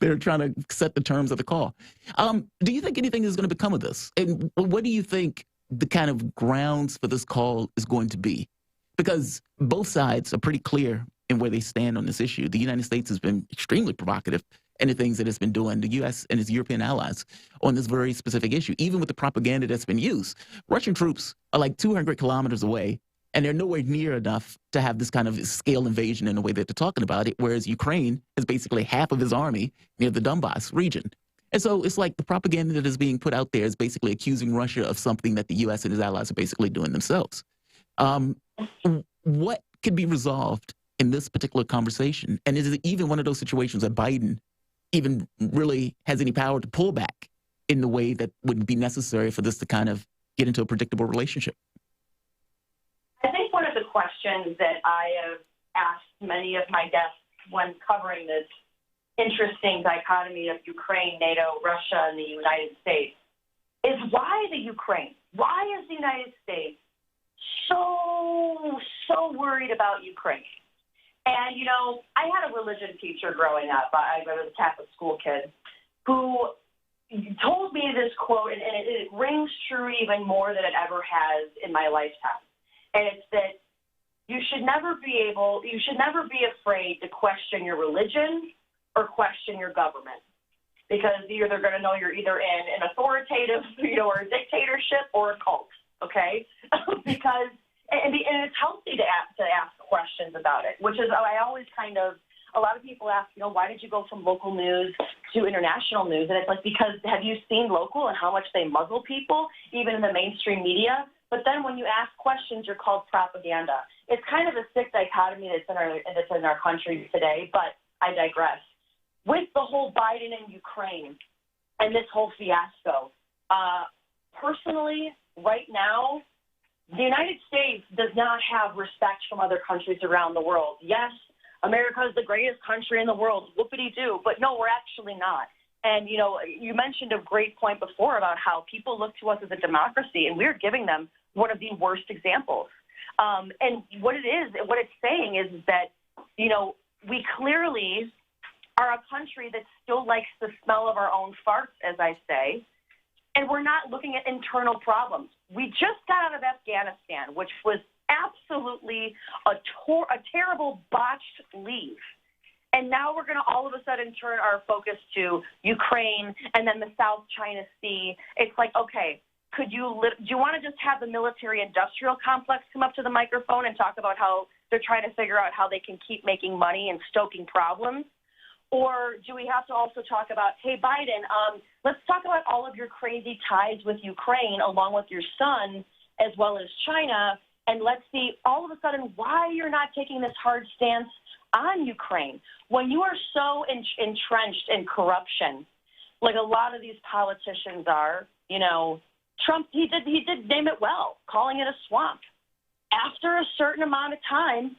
they're trying to set the terms of the call. Do you think anything is going to become of this? And what do you think the kind of grounds for this call is going to be? Because both sides are pretty clear in where they stand on this issue. The United States has been extremely provocative in the things that it's been doing, the U.S. and its European allies, on this very specific issue, even with the propaganda that's been used. Russian troops are like 200 kilometers away, and they're nowhere near enough to have this kind of scale invasion in the way that they're talking about it, whereas Ukraine has basically half of his army near the Donbass region. And so it's like the propaganda that is being put out there is basically accusing Russia of something that the U.S. and its allies are basically doing themselves. What could be resolved in this particular conversation? And is it even one of those situations that Biden even really has any power to pull back in the way that would be necessary for this to kind of get into a predictable relationship? I think one of the questions that I have asked many of my guests when covering this interesting dichotomy of Ukraine, NATO, Russia, and the United States is why the Ukraine? Why is the United States so worried about Ukraine? And, you know, I had a religion teacher growing up. I was a Catholic school kid who told me this quote, and it rings true even more than it ever has in my lifetime. And it's that you should never be afraid to question your religion or question your government, because they're going to know you're either in an authoritative, or a dictatorship or a cult. Okay, because and it's healthy to ask questions about it, which is I always a lot of people ask, why did you go from local news to international news? And it's like, because have you seen local and how much they muzzle people, even in the mainstream media? But then when you ask questions, you're called propaganda. It's kind of a sick dichotomy that's in our country today, but I digress. With the whole Biden and Ukraine and this whole fiasco, personally, right now, the United States does not have respect from other countries around the world. Yes, America is the greatest country in the world, whoopity-doo, but no, we're actually not. And, you mentioned a great point before about how people look to us as a democracy, and we're giving them one of the worst examples. And what it's saying is that, we clearly are a country that still likes the smell of our own farts, as I say, and we're not looking at internal problems. We just got out of Afghanistan, which was absolutely a terrible botched leave. And now we're going to all of a sudden turn our focus to Ukraine and then the South China Sea. It's like, okay, do you want to just have the military-industrial complex come up to the microphone and talk about how they're trying to figure out how they can keep making money and stoking problems? Or do we have to also talk about, hey, Biden, let's talk about all of your crazy ties with Ukraine along with your son as well as China, and let's see all of a sudden why you're not taking this hard stance on Ukraine. When you are so entrenched in corruption, like a lot of these politicians are, Trump, he did name it well, calling it a swamp. After a certain amount of time,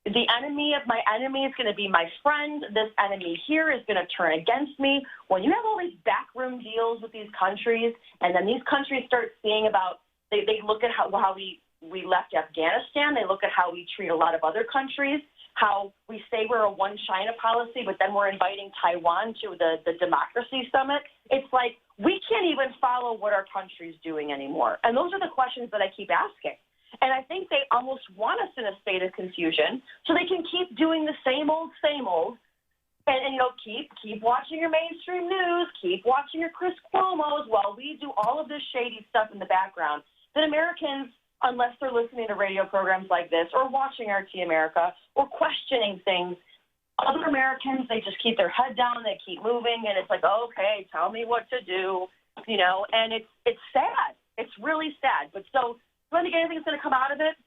the enemy of my enemy is going to be my friend. This enemy here is going to turn against me. When you have all these backroom deals with these countries, and then these countries start seeing about, they look at how we left Afghanistan, they look at how we treat a lot of other countries, how we say we're a one China policy, but then we're inviting Taiwan to the democracy summit. It's like we can't even follow what our country's doing anymore. And those are the questions that I keep asking. And I think they almost want us in a state of confusion so they can keep doing the same old, and keep watching your mainstream news, keep watching your Chris Cuomo's while we do all of this shady stuff in the background that Americans, unless they're listening to radio programs like this or watching RT America or questioning things, other Americans, they just keep their head down, they keep moving, and it's like, okay, tell me what to do, and it's sad. It's really sad. But so, do I think anything's going to come out of it?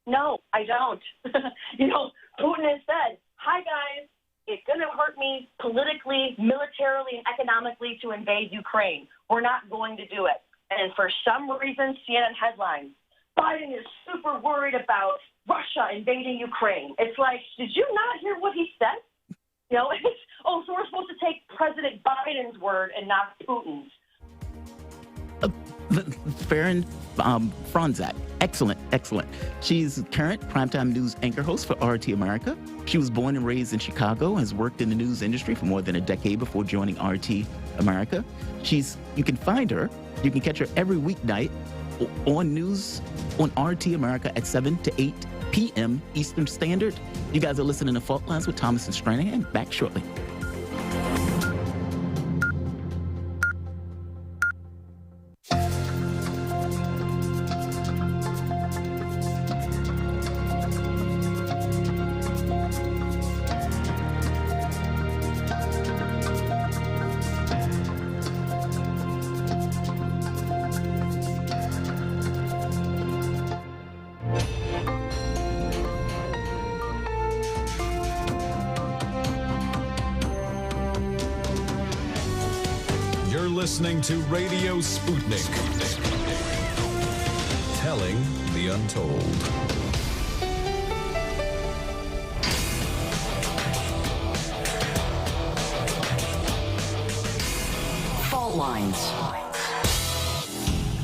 No, I don't. Putin has said, hi, guys, it's going to hurt me politically, militarily, and economically to invade Ukraine. We're not going to do it. And for some reason, CNN headlines, Biden is super worried about Russia invading Ukraine. It's like, did you not hear what he said? So we're supposed to take President Biden's word and not Putin's. Farron Franzak, excellent. She's current Primetime News anchor host for RT America. She was born and raised in Chicago and has worked in the news industry for more than a decade before joining RT America. You can find her, you can catch her every weeknight on RT America at 7 to 8 p.m. Eastern Standard. You guys are listening to Fault Lines with Thomas and Stranahan. Back shortly. Listening to Radio Sputnik. Telling the untold. Fault Lines.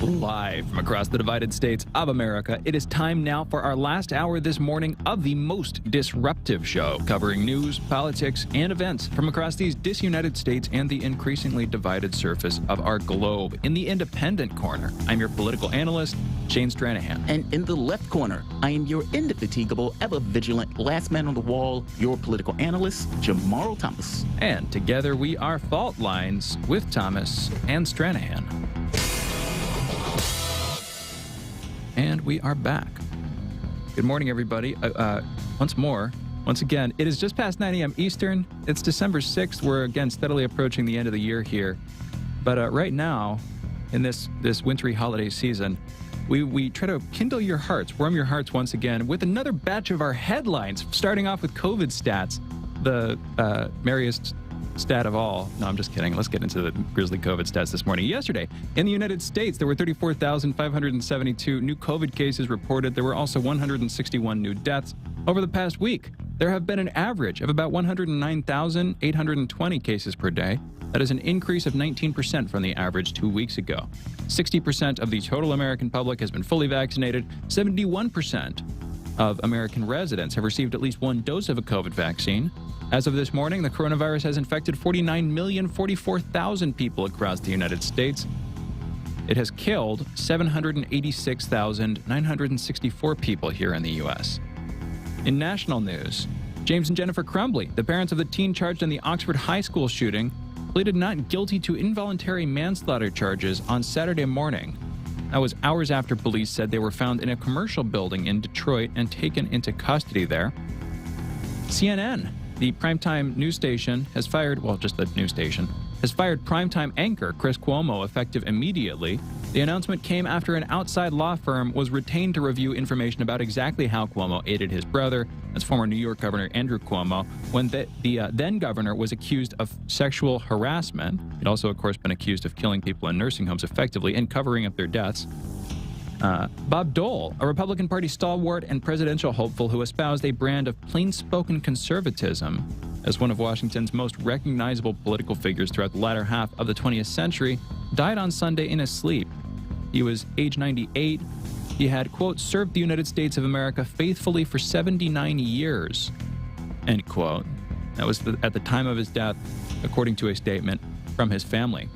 Live from across the divided states of America, it is time now for our last hour this morning of the most disruptive show, covering news, politics, and events from across these disunited states and the increasingly divided surface of our globe. In the independent corner, I'm your political analyst, Shane Stranahan. And in the left corner, I am your indefatigable, ever-vigilant, last man on the wall, your political analyst, Jamarl Thomas. And together we are Fault Lines with Thomas and Stranahan. And we are back. Good morning, everybody. Once again, it is just past 9 a.m. Eastern. It's December 6th. We're, again, steadily approaching the end of the year here. But right now, in this wintry holiday season, we try to kindle your hearts, warm your hearts once again with another batch of our headlines, starting off with COVID stats, the merriest stat of all. No, I'm just kidding. Let's get into the grisly COVID stats this morning. Yesterday, in the United States, there were 34,572 new COVID cases reported. There were also 161 new deaths. Over the past week, there have been an average of about 109,820 cases per day. That is an increase of 19% from the average 2 weeks ago. 60% of the total American public has been fully vaccinated. 71% of American residents have received at least one dose of a COVID vaccine. As of this morning, the coronavirus has infected 49,044,000 people across the United States. It has killed 786,964 people here in the U.S. In national news, James and Jennifer Crumbly, the parents of the teen charged in the Oxford High School shooting, pleaded not guilty to involuntary manslaughter charges on Saturday morning. That was hours after police said they were found in a commercial building in Detroit and taken into custody there. CNN, the Primetime news station, has fired Primetime anchor Chris Cuomo effective immediately. The announcement came after an outside law firm was retained to review information about exactly how Cuomo aided his brother, that's former New York Governor Andrew Cuomo, when the then governor was accused of sexual harassment. He'd also, of course, been accused of killing people in nursing homes effectively and covering up their deaths. Bob Dole, a Republican Party stalwart and presidential hopeful who espoused a brand of plain-spoken conservatism as one of Washington's most recognizable political figures throughout the latter half of the 20th century, died on Sunday in his sleep. He was age 98. He had, quote, served the United States of America faithfully for 79 years, end quote. That was at the time of his death, according to a statement from his family.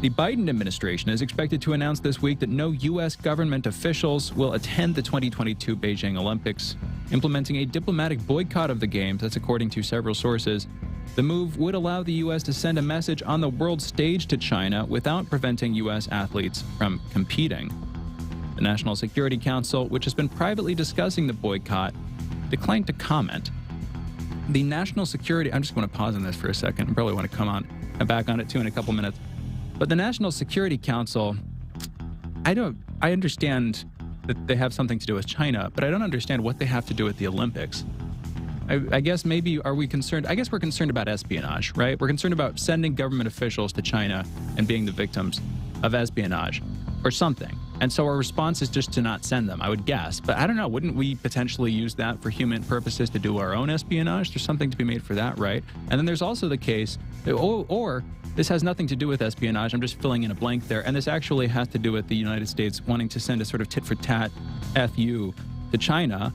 The Biden administration is expected to announce this week that no U.S. government officials will attend the 2022 Beijing Olympics, implementing a diplomatic boycott of the Games. That's according to several sources. The move would allow the U.S. to send a message on the world stage to China without preventing U.S. athletes from competing. The National Security Council, which has been privately discussing the boycott, declined to comment. The National Security... I'm just going to pause on this for a second. I probably want to come on back on it too in a couple minutes. But the National Security Council, I understand that they have something to do with China, but I don't understand what they have to do with the Olympics. I guess maybe are we concerned? I guess we're concerned about espionage, right? We're concerned about sending government officials to China and being the victims of espionage or something. And so our response is just to not send them, I would guess. But I don't know, wouldn't we potentially use that for human purposes to do our own espionage? There's something to be made for that, right? And then there's also the case, or this has nothing to do with espionage, I'm just filling in a blank there, and this actually has to do with the United States wanting to send a sort of tit-for-tat FU to China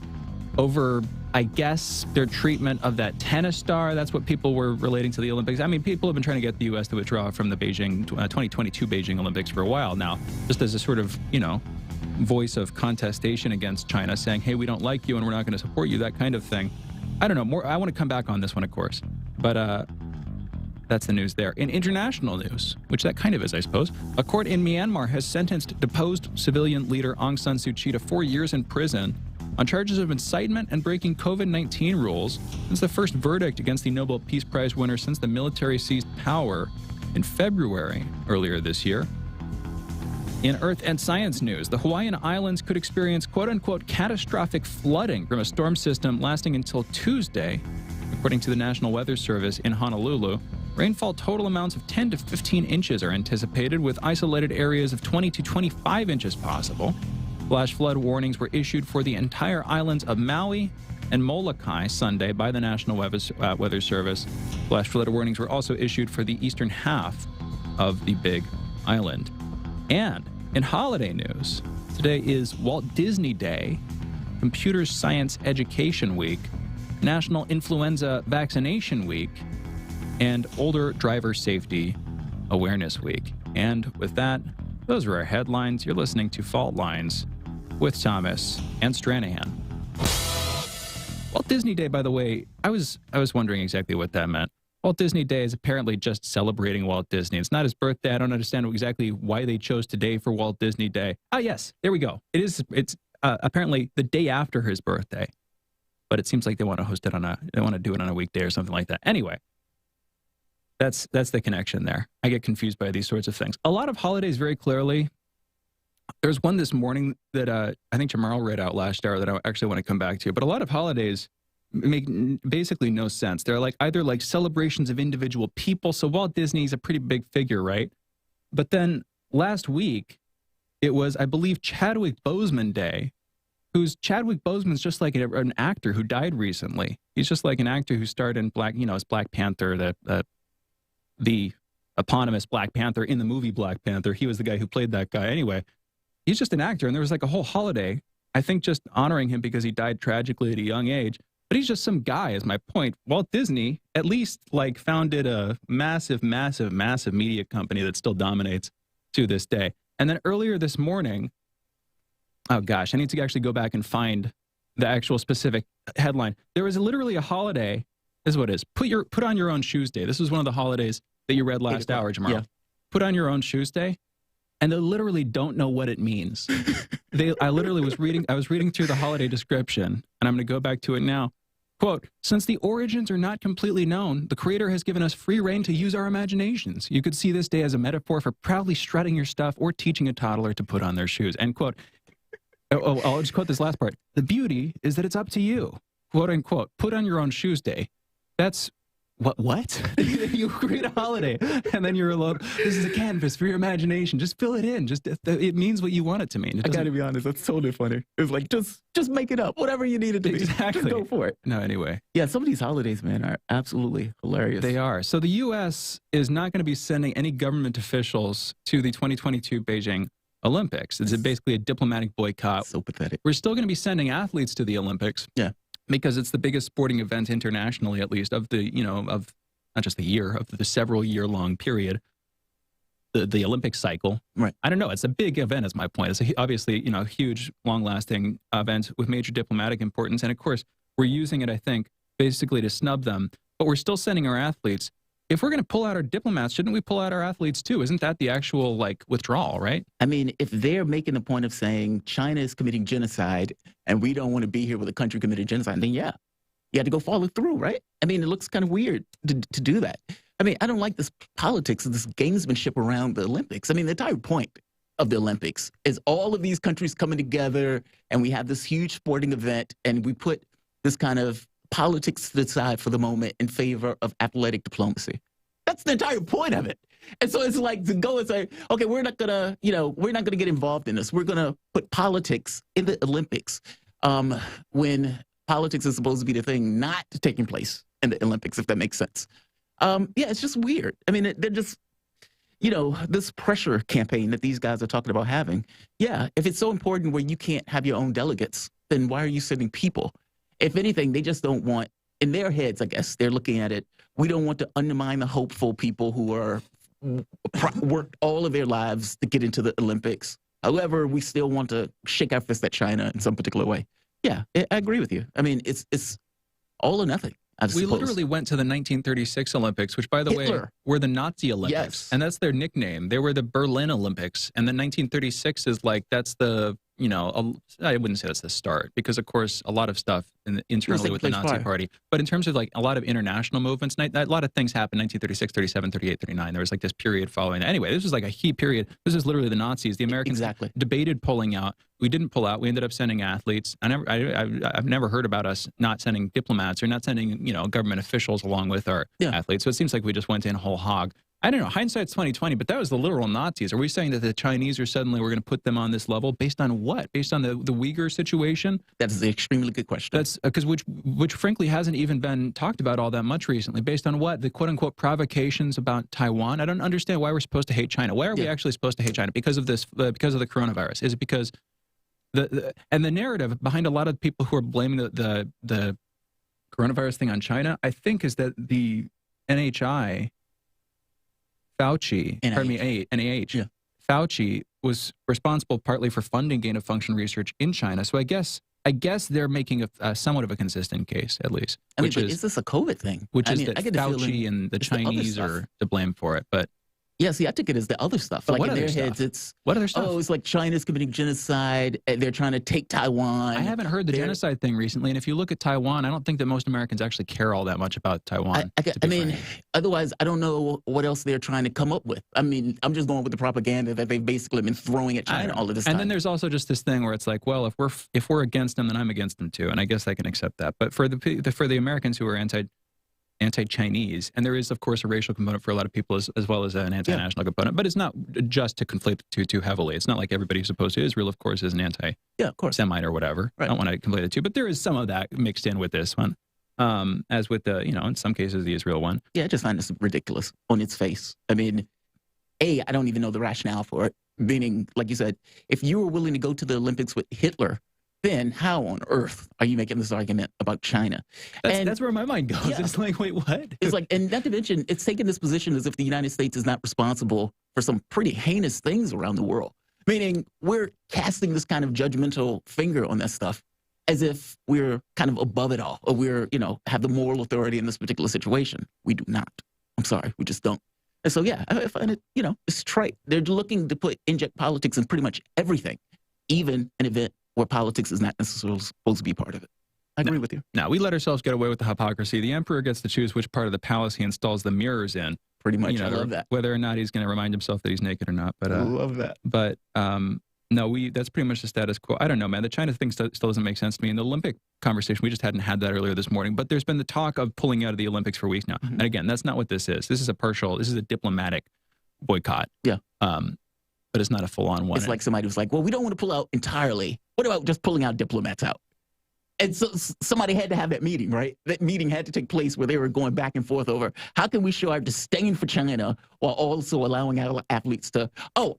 over, I guess, their treatment of that tennis star. That's what people were relating to the Olympics. I mean, people have been trying to get the U.S. to withdraw from the 2022 Beijing Olympics for a while now, just as a sort of, voice of contestation against China, saying, hey, we don't like you and we're not going to support you, that kind of thing. I don't know. I want to come back on this one, of course. But that's the news there. In international news, which that kind of is, I suppose, a court in Myanmar has sentenced deposed civilian leader Aung San Suu Kyi to 4 years in prison on charges of incitement and breaking COVID-19 rules. It's the first verdict against the Nobel Peace Prize winner since the military seized power in February earlier this year. In Earth and Science news, the Hawaiian Islands could experience quote-unquote catastrophic flooding from a storm system lasting until Tuesday. According to the National Weather Service in Honolulu, rainfall total amounts of 10 to 15 inches are anticipated, with isolated areas of 20 to 25 inches possible. Flash flood warnings were issued for the entire islands of Maui and Molokai Sunday by the National Weather Service. Flash flood warnings were also issued for the eastern half of the Big Island. And in holiday news, today is Walt Disney Day, Computer Science Education Week, National Influenza Vaccination Week, and Older Driver Safety Awareness Week. And with that, those are our headlines. You're listening to Fault Lines with Thomas and Stranahan. Walt Disney Day, by the way, I was wondering exactly what that meant. Walt Disney Day is apparently just celebrating Walt Disney. It's not his birthday. I don't understand exactly why they chose today for Walt Disney Day. Ah, yes, there we go. It's apparently the day after his birthday, but it seems like they want to host it they want to do it on a weekday or something like that. Anyway, that's the connection there. I get confused by these sorts of things. A lot of holidays, very clearly. There's one this morning that I think Jamarl read out last hour that I actually want to come back to. But a lot of holidays make basically no sense. They're either celebrations of individual people. So Walt Disney's a pretty big figure, right? But then last week, it was, I believe, Chadwick Boseman Day, Chadwick Boseman's just like an actor who died recently. He's just like an actor who starred in as Black Panther, the eponymous Black Panther in the movie Black Panther. He was the guy who played that guy. Anyway, he's just an actor, and there was a whole holiday, I think, just honoring him because he died tragically at a young age. But he's just some guy, is my point. Walt Disney at least founded a massive, massive, massive media company that still dominates to this day. And then earlier this morning, oh gosh, I need to actually go back and find the actual specific headline. There was literally a holiday. This is what it is. Put on your own shoes day. This was one of the holidays that you read last hour, Jamarl. Yeah. Put on your own shoes day. And they literally don't know what it means. I was reading through the holiday description, and I'm going to go back to it now. Quote, since the origins are not completely known, the creator has given us free rein to use our imaginations. You could see this day as a metaphor for proudly strutting your stuff or teaching a toddler to put on their shoes. End quote. I'll just quote this last part. The beauty is that it's up to you. Quote unquote. Put on your own shoes day. That's what? You create a holiday, and then you're alone. This is a canvas for your imagination. Just fill it in. It means what you want it to mean. I got to be honest. That's totally funny. It's just make it up. Whatever you need it to be. Exactly. Just go for it. No, anyway. Yeah, some of these holidays, man, are absolutely hilarious. They are. So the U.S. is not going to be sending any government officials to the 2022 Beijing Olympics. It's basically a diplomatic boycott. So pathetic. We're still going to be sending athletes to the Olympics. Yeah. Because it's the biggest sporting event internationally, at least, of of not just the year, of the several year-long period, the Olympic cycle. Right. I don't know. It's a big event, is my point. It's obviously, huge, long-lasting event with major diplomatic importance. And, of course, we're using it, I think, basically to snub them. But we're still sending our athletes. If we're going to pull out our diplomats, shouldn't we pull out our athletes too? Isn't that the actual withdrawal, right? I mean, if they're making the point of saying China is committing genocide and we don't want to be here with a country committing genocide, then yeah, you have to go follow through, right? I mean, it looks kind of weird to do that. I mean, I don't like this politics and this gamesmanship around the Olympics. I mean, the entire point of the Olympics is all of these countries coming together and we have this huge sporting event and we put this kind of politics to the side for the moment in favor of athletic diplomacy. That's the entire point of it. And so it's to go and say, okay, we're not gonna get involved in this. We're gonna put politics in the Olympics when politics is supposed to be the thing not taking place in the Olympics, if that makes sense. Yeah, it's just weird. I mean, they're just, this pressure campaign that these guys are talking about having. Yeah, if it's so important where you can't have your own delegates, then why are you sending people? If anything, they just don't want, in their heads, I guess, they're looking at it, we don't want to undermine the hopeful people who are worked all of their lives to get into the Olympics. However, we still want to shake our fist at China in some particular way. Yeah, I agree with you. I mean, it's all or nothing. We literally went to the 1936 Olympics, which, by the way, were the Nazi Olympics. Yes. And that's their nickname. They were the Berlin Olympics. And then 1936 is like, that's the, I wouldn't say that's the start, because, of course, a lot of stuff internally with the Nazi Party. But in terms of like a lot of international movements, a lot of things happened 1936, 37, 38, 39. There was like this period following. Anyway, this was like a key period. This is literally the Nazis. The Americans debated pulling out. We didn't pull out. We ended up sending athletes. I've never heard about us not sending diplomats or not sending, government officials along with our athletes. So it seems like we just went in whole hog. I don't know. Hindsight's 20/20, but that was the literal Nazis. Are we saying that the Chinese are suddenly, we're going to put them on this level based on what? Based on the Uyghur situation? That is an extremely good question. That's because which frankly hasn't even been talked about all that much recently. Based on what? The quote unquote provocations about Taiwan? I don't understand why we're supposed to hate China. Why are we actually supposed to hate China? Because of this, because of the coronavirus? Is it because and the narrative behind a lot of people who are blaming the coronavirus thing on China, I think, is that the NHI, Fauci, NIH, Fauci was responsible partly for funding gain-of-function research in China. So I guess they're making a somewhat of a consistent case, at least. I mean, is this a COVID thing? Which is that Fauci and the Chinese are to blame for it, but. Yeah, see, I took it as the other stuff. Like in their heads, it's what other stuff? Oh, it's like China's committing genocide. They're trying to take Taiwan. I haven't heard the genocide thing recently. And if you look at Taiwan, I don't think that most Americans actually care all that much about Taiwan. I mean, otherwise, I don't know what else they're trying to come up with. I mean, I'm just going with the propaganda that they've basically been throwing at China all of this time. And then there's also just this thing where it's like, well, if we're against them, then I'm against them too. And I guess I can accept that. But for the Americans who are anti-Chinese, and there is, of course, a racial component for a lot of people as well as an anti-national component, but it's not just to conflate the two too heavily. It's not like everybody who's opposed to Israel, of course, is an anti-Semite or whatever. I don't want to conflate the two, but there is some of that mixed in with this one, as with the, in some cases, the Israel one. Yeah, I just find this ridiculous on its face. I mean, I don't even know the rationale for it, meaning, like you said, if you were willing to go to the Olympics with Hitler, then how on earth are you making this argument about China? That's where my mind goes. It's like, wait, what? It's like, and not to mention, it's taking this position as if the United States is not responsible for some pretty heinous things around the world. Meaning, we're casting this kind of judgmental finger on that stuff as if we're kind of above it all, or we're, have the moral authority in this particular situation. We do not. I'm sorry, we just don't. And so, yeah, I find it, it's trite. They're looking to inject politics in pretty much everything, even an event where politics is not necessarily supposed to be part of it. I agree with you. Now, we let ourselves get away with the hypocrisy. The emperor gets to choose which part of the palace he installs the mirrors in. Pretty much, I love that. Whether or not he's going to remind himself that he's naked or not. But I love that. But no, that's pretty much the status quo. I don't know, man. The China thing still doesn't make sense to me. In the Olympic conversation, we just hadn't had that earlier this morning. But there's been the talk of pulling out of the Olympics for weeks now. Mm-hmm. And again, that's not what this is. This is a diplomatic boycott. Yeah. But it's not a full-on one. It's like somebody was like, well, we don't want to pull out entirely. What about just pulling out diplomats out? And so somebody had to have that meeting, right? That meeting had to take place where they were going back and forth over how can we show our disdain for China while also allowing our athletes to,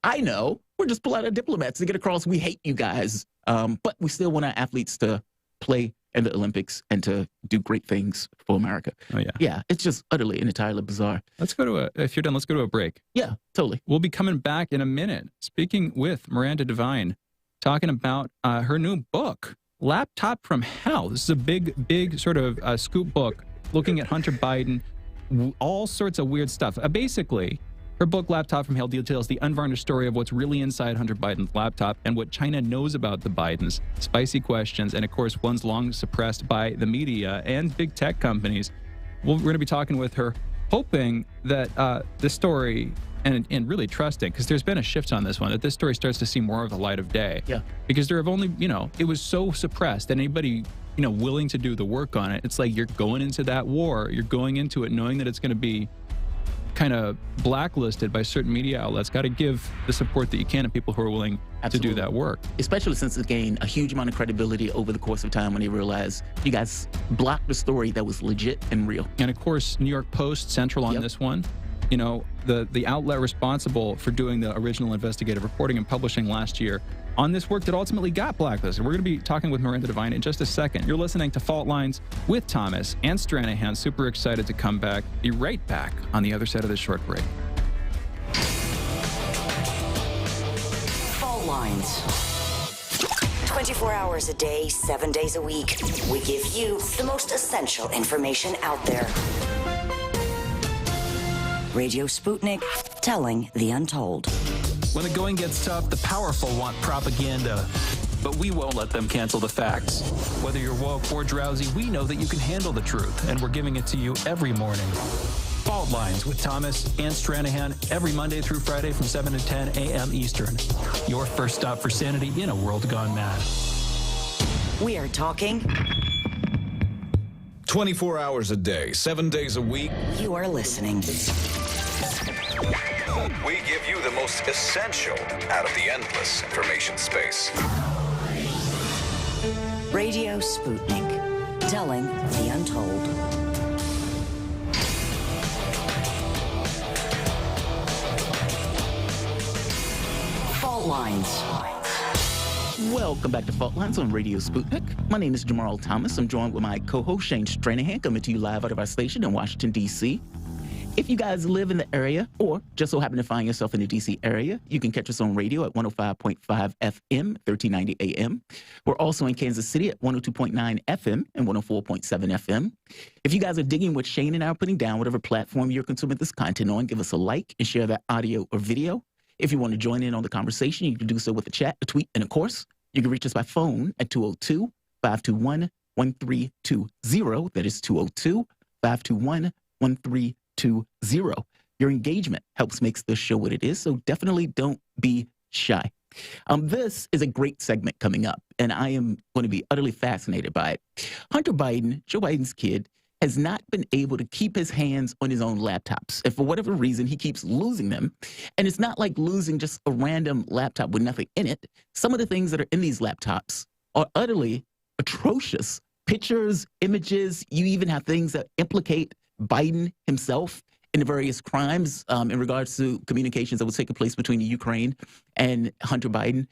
I know, we're just pull out our diplomats to get across, we hate you guys. But we still want our athletes to play in the Olympics and to do great things for America. Oh, yeah. Yeah, it's just utterly and entirely bizarre. If you're done, let's go to a break. Yeah, totally. We'll be coming back in a minute, speaking with Miranda Devine, talking about her new book, Laptop from Hell. This is a big sort of scoop book looking at Hunter Biden, all sorts of weird stuff. Basically, her book, Laptop from Hell, details the unvarnished story of what's really inside Hunter Biden's laptop and what China knows about the Bidens, spicy questions, and of course, ones long suppressed by the media and big tech companies. We're going to be talking with her, hoping that this story, and really trusting, because there's been a shift on this one, that this story starts to see more of the light of day. Yeah. Because there have only, it was so suppressed, and anybody, willing to do the work on it, it's like you're going into that war, you're going into it knowing that it's going to be kind of blacklisted by certain media outlets. Got to give the support that you can to people who are willing to do that work. Especially since it gained a huge amount of credibility over the course of time when they realized you guys blocked the story that was legit and real. And of course, New York Post central on this one. The outlet responsible for doing the original investigative reporting and publishing last year on this work that ultimately got blacklisted. We're going to be talking with Miranda Devine in just a second. You're listening to Fault Lines with Thomas and Stranahan. Super excited to come back. Be right back on the other side of this short break. Fault lines. 24 hours a day, 7 days a week. We give you the most essential information out there. Radio Sputnik, telling the untold. When the going gets tough, the powerful want propaganda. But we won't let them cancel the facts. Whether you're woke or drowsy, we know that you can handle the truth, and we're giving it to you every morning. Fault Lines with Thomas and Stranahan every Monday through Friday from 7 to 10 a.m. Eastern. Your first stop for sanity in a world gone mad. We are talking 24 hours a day, 7 days a week. You are listening. We give you the most essential out of the endless information space. Radio Sputnik, telling the untold. Fault Lines. Welcome back to Fault Lines on Radio Sputnik. My name is Jamarl Thomas. I'm joined with my co-host Shane Stranahan, coming to you live out of our station in Washington, D.C. If you guys live in the area or just so happen to find yourself in the D.C. area, you can catch us on radio at 105.5 FM, 1390 AM. We're also in Kansas City at 102.9 FM and 104.7 FM. If you guys are digging what Shane and I are putting down, whatever platform you're consuming this content on, give us a like and share that audio or video. If you want to join in on the conversation, you can do so with a chat, a tweet, and of course, you can reach us by phone at 202-521-1320. That is 202-521-1320. Your engagement helps makes this show what it is, so definitely don't be shy. This is a great segment coming up, and I am going to be utterly fascinated by it. Hunter Biden, Joe Biden's kid, has not been able to keep his hands on his own laptops. And for whatever reason, he keeps losing them. And it's not like losing just a random laptop with nothing in it. Some of the things that are in these laptops are utterly atrocious. Pictures, images, you even have things that implicate Biden himself in the various crimes in regards to communications that was taking place between the Ukraine and Hunter Biden.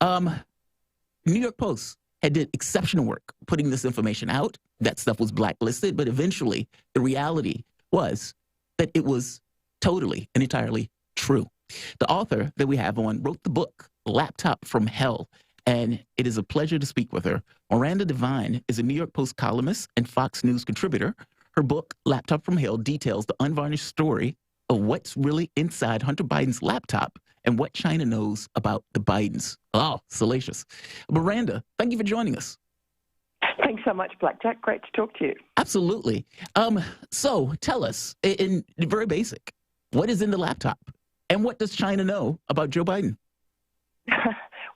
New York Post had did exceptional work putting this information out. That stuff was blacklisted, but eventually the reality was that it was totally and entirely true. The author that we have on wrote the book, Laptop from Hell, and it is a pleasure to speak with her. Miranda Devine is a New York Post columnist and Fox News contributor. Her book, Laptop from Hell, details the unvarnished story of what's really inside Hunter Biden's laptop and what China knows about the Bidens. Oh, salacious. Miranda, thank you for joining us. Thanks so much, Blackjack. Great to talk to you. Absolutely. So tell us, in very basic, what is in the laptop? And what does China know about Joe Biden?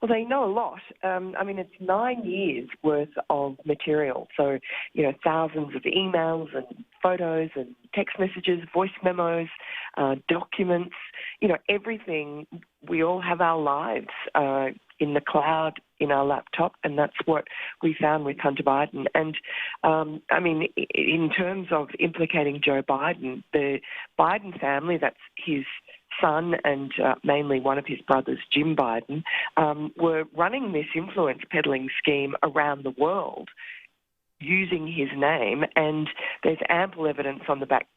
Well, they know a lot. It's 9 years worth of material. So, thousands of emails and photos and text messages, voice memos, documents, everything. We all have our lives in the cloud, in our laptop, and that's what we found with Hunter Biden. And, in terms of implicating Joe Biden, the Biden family, that's his son and mainly one of his brothers, Jim Biden, were running this influence peddling scheme around the world using his name, and there's ample evidence on the back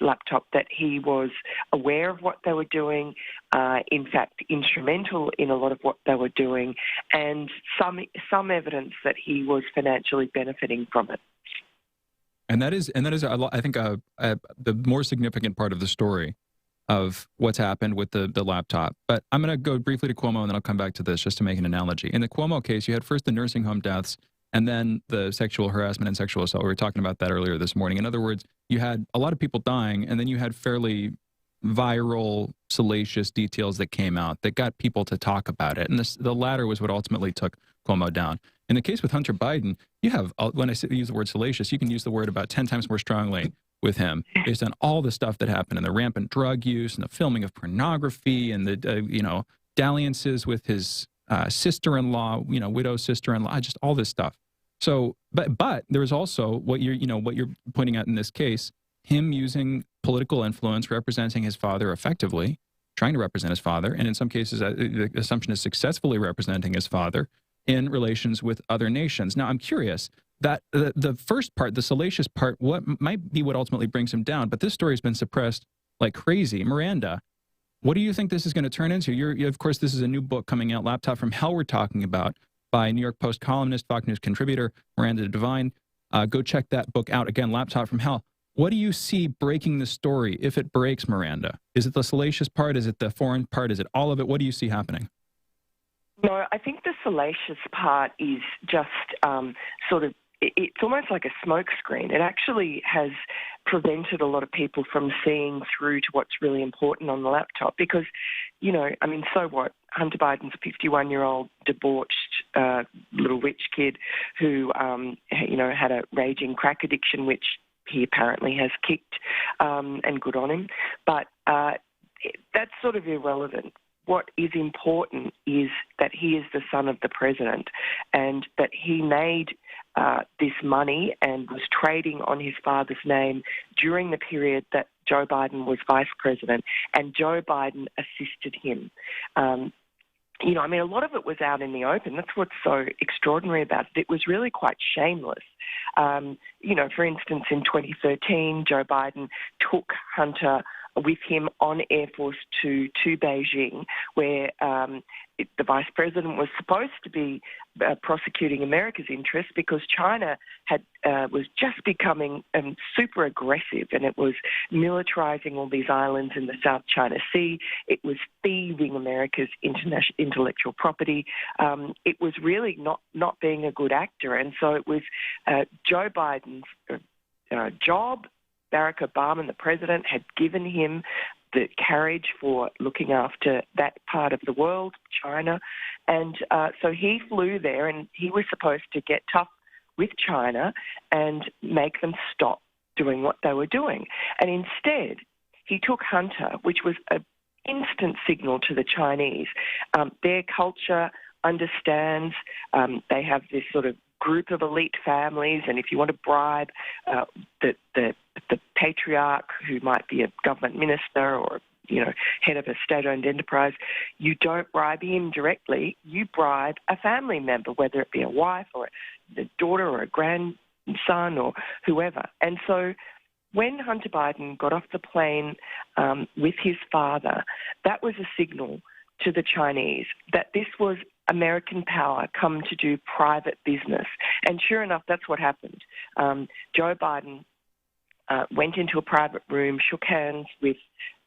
laptop that he was aware of what they were doing, in fact, instrumental in a lot of what they were doing, and some evidence that he was financially benefiting from it. And that is, I think, the more significant part of the story of what's happened with the laptop. But I'm going to go briefly to Cuomo, and then I'll come back to this just to make an analogy. In the Cuomo case, you had first the nursing home deaths, and then the sexual harassment and sexual assault. We were talking about that earlier this morning. In other words, you had a lot of people dying, and then you had fairly viral, salacious details that came out that got people to talk about it. And the latter was what ultimately took Cuomo down. In the case with Hunter Biden, you have, when I use the word salacious, you can use the word about 10 times more strongly with him based on all the stuff that happened and the rampant drug use and the filming of pornography and the, dalliances with his sister-in-law, widow sister-in-law, just all this stuff. So, but there was also what you're pointing out in this case, him using political influence, representing his father effectively, trying to represent his father, and in some cases, the assumption is successfully representing his father in relations with other nations. Now, I'm curious that the first part, the salacious part, what might be what ultimately brings him down, but this story has been suppressed like crazy. Miranda, What do you think this is going to turn into? Of course, this is a new book coming out, Laptop from Hell, we're talking about, by New York Post columnist, Fox News contributor, Miranda Devine. Go check that book out. Again, Laptop from Hell. What do you see breaking the story, if it breaks, Miranda? Is it the salacious part? Is it the foreign part? Is it all of it? What do you see happening? No, I think the salacious part is just it's almost like a smokescreen. It actually has prevented a lot of people from seeing through to what's really important on the laptop because, so what? Hunter Biden's a 51-year-old debauched little rich kid who, had a raging crack addiction, which he apparently has kicked, and good on him. But that's sort of irrelevant. What is important is that he is the son of the president and that he made this money and was trading on his father's name during the period that Joe Biden was vice president, and Joe Biden assisted him. A lot of it was out in the open. That's what's so extraordinary about it. It was really quite shameless. For instance, in 2013, Joe Biden took Hunter with him on Air Force 2 to Beijing, where the vice president was supposed to be prosecuting America's interests because China was just becoming super aggressive, and it was militarizing all these islands in the South China Sea. It was thieving America's intellectual property. It was really not being a good actor, and so it was Joe Biden's job. Barack Obama, the president, had given him the carriage for looking after that part of the world, China. And so he flew there and he was supposed to get tough with China and make them stop doing what they were doing. And instead, he took Hunter, which was an instant signal to the Chinese. Their culture understands, they have this sort of group of elite families, and if you want to bribe the patriarch, who might be a government minister or head of a state-owned enterprise, you don't bribe him directly. You bribe a family member, whether it be a wife or a daughter or a grandson or whoever. And so when Hunter Biden got off the plane with his father, that was a signal to the Chinese that this was American power come to do private business. And sure enough, that's what happened. Joe Biden went into a private room, shook hands with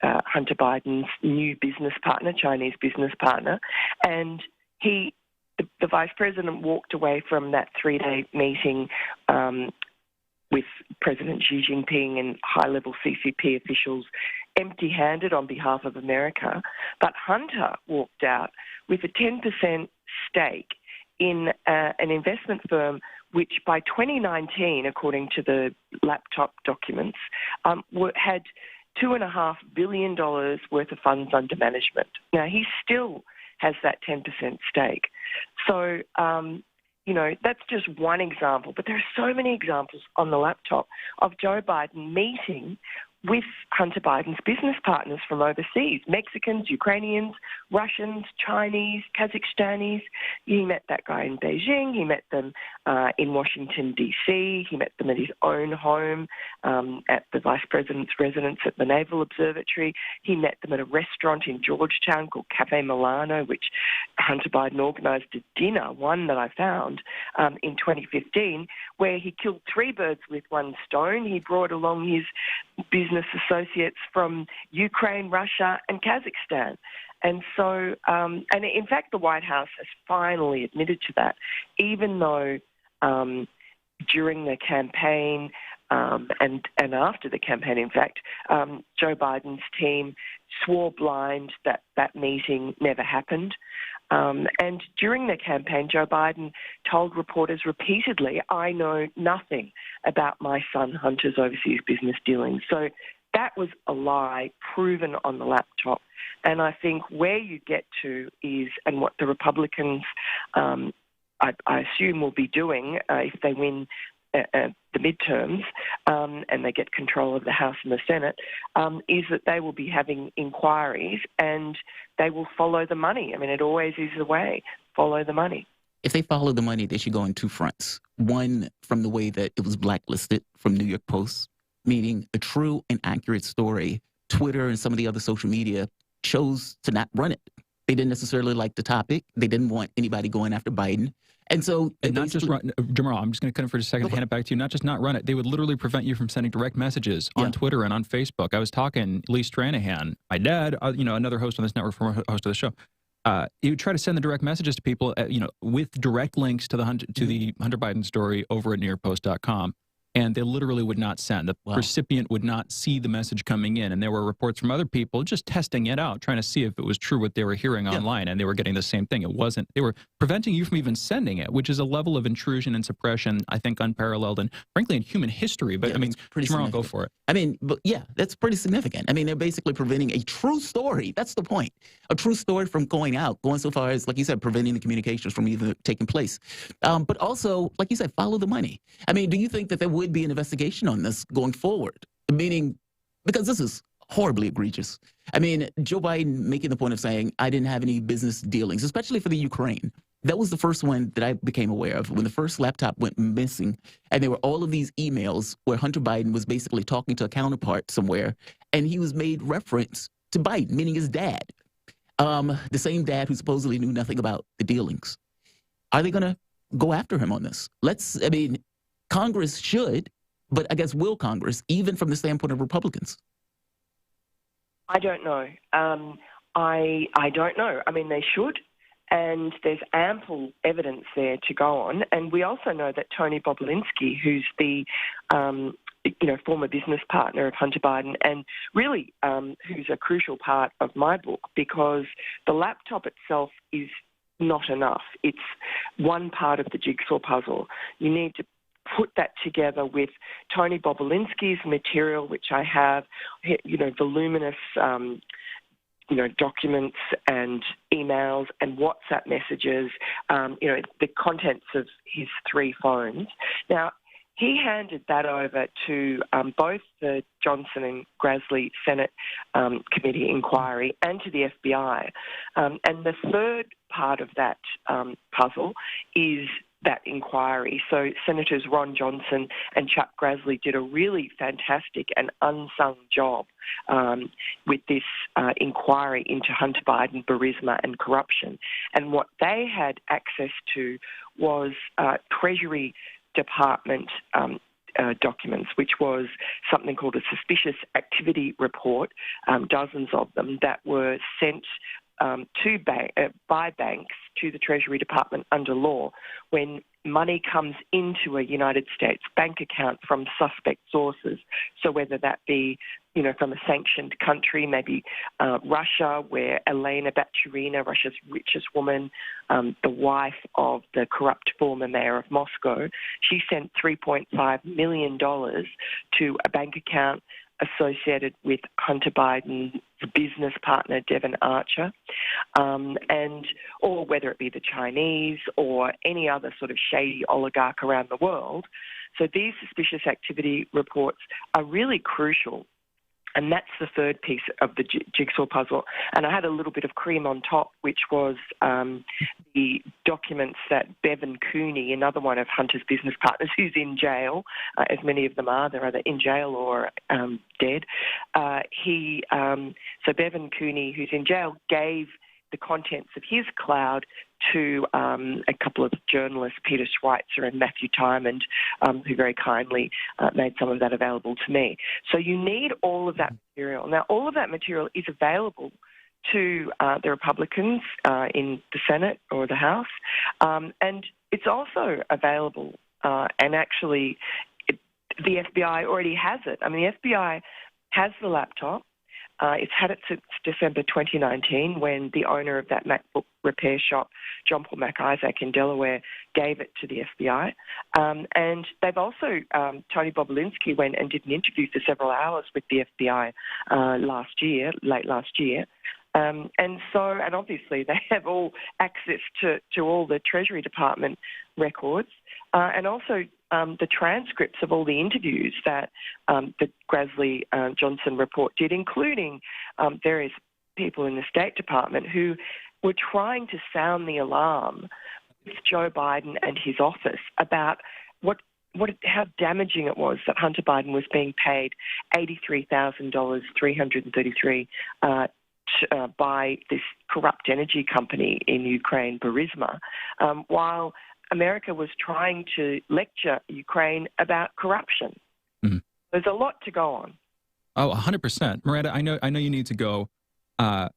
Hunter Biden's new business partner, Chinese business partner, and the vice president walked away from that 3-day meeting with President Xi Jinping and high-level CCP officials empty-handed on behalf of America. But Hunter walked out with a 10% stake in an investment firm which by 2019, according to the laptop documents, had $2.5 billion worth of funds under management. Now, he still has that 10% stake. So, that's just one example, but there are so many examples on the laptop of Joe Biden meeting with Hunter Biden's business partners from overseas, Mexicans, Ukrainians, Russians, Chinese, Kazakhstanis. He met that guy in Beijing. He met them in Washington, D.C. He met them at his own home, at the vice president's residence at the Naval Observatory. He met them at a restaurant in Georgetown called Cafe Milano, which Hunter Biden organized a dinner, one that I found, in 2015, where he killed 3 birds with one stone. He brought along his business associates from Ukraine, Russia, and Kazakhstan. And so, and in fact, the White House has finally admitted to that, even though during the campaign and after the campaign, in fact, Joe Biden's team swore blind that meeting never happened. And during the campaign, Joe Biden told reporters repeatedly, I know nothing about my son Hunter's overseas business dealings. So that was a lie proven on the laptop. And I think where you get to is, and what the Republicans, I assume, will be doing if they win the midterms and they get control of the House and the Senate, is that they will be having inquiries and they will follow the money. I mean, it always is the way, follow the money. If they follow the money, they should go on 2 fronts. One, from the way that it was blacklisted from New York Post, meaning a true and accurate story. Twitter and some of the other social media chose to not run it. They didn't necessarily like the topic. They didn't want anybody going after Biden. And so, and not just run, Jamarl, I'm just going to cut in for just a second, hand it back to you. Not just not run it, they would literally prevent you from sending direct messages on Twitter and on Facebook. I was talking Lee Stranahan, my dad, another host on this network, former host of the show. He would try to send the direct messages to people, with direct links to the Hunter Biden story over at NewYorkPost.com. And they literally would not send. The recipient would not see the message coming in. And there were reports from other people just testing it out, trying to see if it was true what they were hearing online. And they were getting the same thing. It wasn't. They were preventing you from even sending it, which is a level of intrusion and suppression, I think, unparalleled and, frankly, in human history. But, Jamarl, go for it. That's pretty significant. I mean, they're basically preventing a true story. That's the point. A true story from going out, going so far as, like you said, preventing the communications from even taking place. But also, like you said, follow the money. I mean, do you think that there would be an investigation on this going forward? Meaning, because this is horribly egregious. I mean, Joe Biden making the point of saying, I didn't have any business dealings, especially for the Ukraine. That was the first one that I became aware of when the first laptop went missing. And there were all of these emails where Hunter Biden was basically talking to a counterpart somewhere. And he was made reference to Biden, meaning his dad. The same dad who supposedly knew nothing about the dealings. Are they going to go after him on this? Congress should, but I guess will Congress, even from the standpoint of Republicans? I don't know. I don't know. I mean, they should, and there's ample evidence there to go on. And we also know that Tony Bobulinski, who's the former business partner of Hunter Biden, and really who's a crucial part of my book, because the laptop itself is not enough. It's one part of the jigsaw puzzle. You need to put that together with Tony Bobulinski's material, which I have, voluminous, documents and emails and WhatsApp messages, the contents of his 3 phones. Now, he handed that over to both the Johnson and Grassley Senate Committee inquiry and to the FBI. And the third part of that puzzle is that inquiry. So Senators Ron Johnson and Chuck Grassley did a really fantastic and unsung job with this inquiry into Hunter Biden, Burisma and corruption. And what they had access to was Treasury Department documents, which was something called a suspicious activity report, dozens of them that were sent by banks to the Treasury Department under law when money comes into a United States bank account from suspect sources. So whether that be, from a sanctioned country, maybe Russia, where Elena Baturina, Russia's richest woman, the wife of the corrupt former mayor of Moscow, she sent $3.5 million to a bank account associated with Hunter Biden's business partner, Devon Archer, or whether it be the Chinese or any other sort of shady oligarch around the world. So these suspicious activity reports are really crucial. And that's the third piece of the jigsaw puzzle. And I had a little bit of cream on top, which was the documents that Bevan Cooney, another one of Hunter's business partners, who's in jail, as many of them are, they're either in jail or dead. So Bevan Cooney, who's in jail, gave the contents of his cloud to a couple of journalists, Peter Schweitzer and Matthew Tymond, who very kindly made some of that available to me. So you need all of that material. Now, all of that material is available to the Republicans in the Senate or the House, and it's also available, and actually the FBI already has it. I mean, the FBI has the laptop. It's had it since December 2019 when the owner of that MacBook repair shop, John Paul MacIsaac in Delaware, gave it to the FBI. And they've also, Tony Bobulinski went and did an interview for several hours with the FBI late last year. And obviously they have all access to all the Treasury Department records and also the transcripts of all the interviews that the Grassley-Johnson report did, including various people in the State Department who were trying to sound the alarm with Joe Biden and his office about how damaging it was that Hunter Biden was being paid $83,333 by this corrupt energy company in Ukraine, Burisma, while America was trying to lecture Ukraine about corruption. Mm-hmm. There's a lot to go on. Oh, 100%. Miranda, I know you need to go.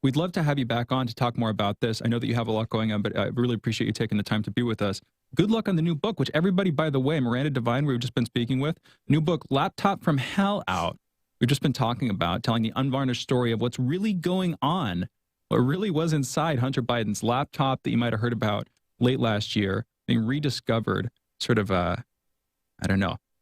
We'd love to have you back on to talk more about this. I know that you have a lot going on, but I really appreciate you taking the time to be with us. Good luck on the new book, which everybody, by the way, Miranda Devine, we've just been speaking with, new book, Laptop from Hell, out. We've just been talking about, telling the unvarnished story of what's really going on, what really was inside Hunter Biden's laptop that you might have heard about late last year, being rediscovered, sort of,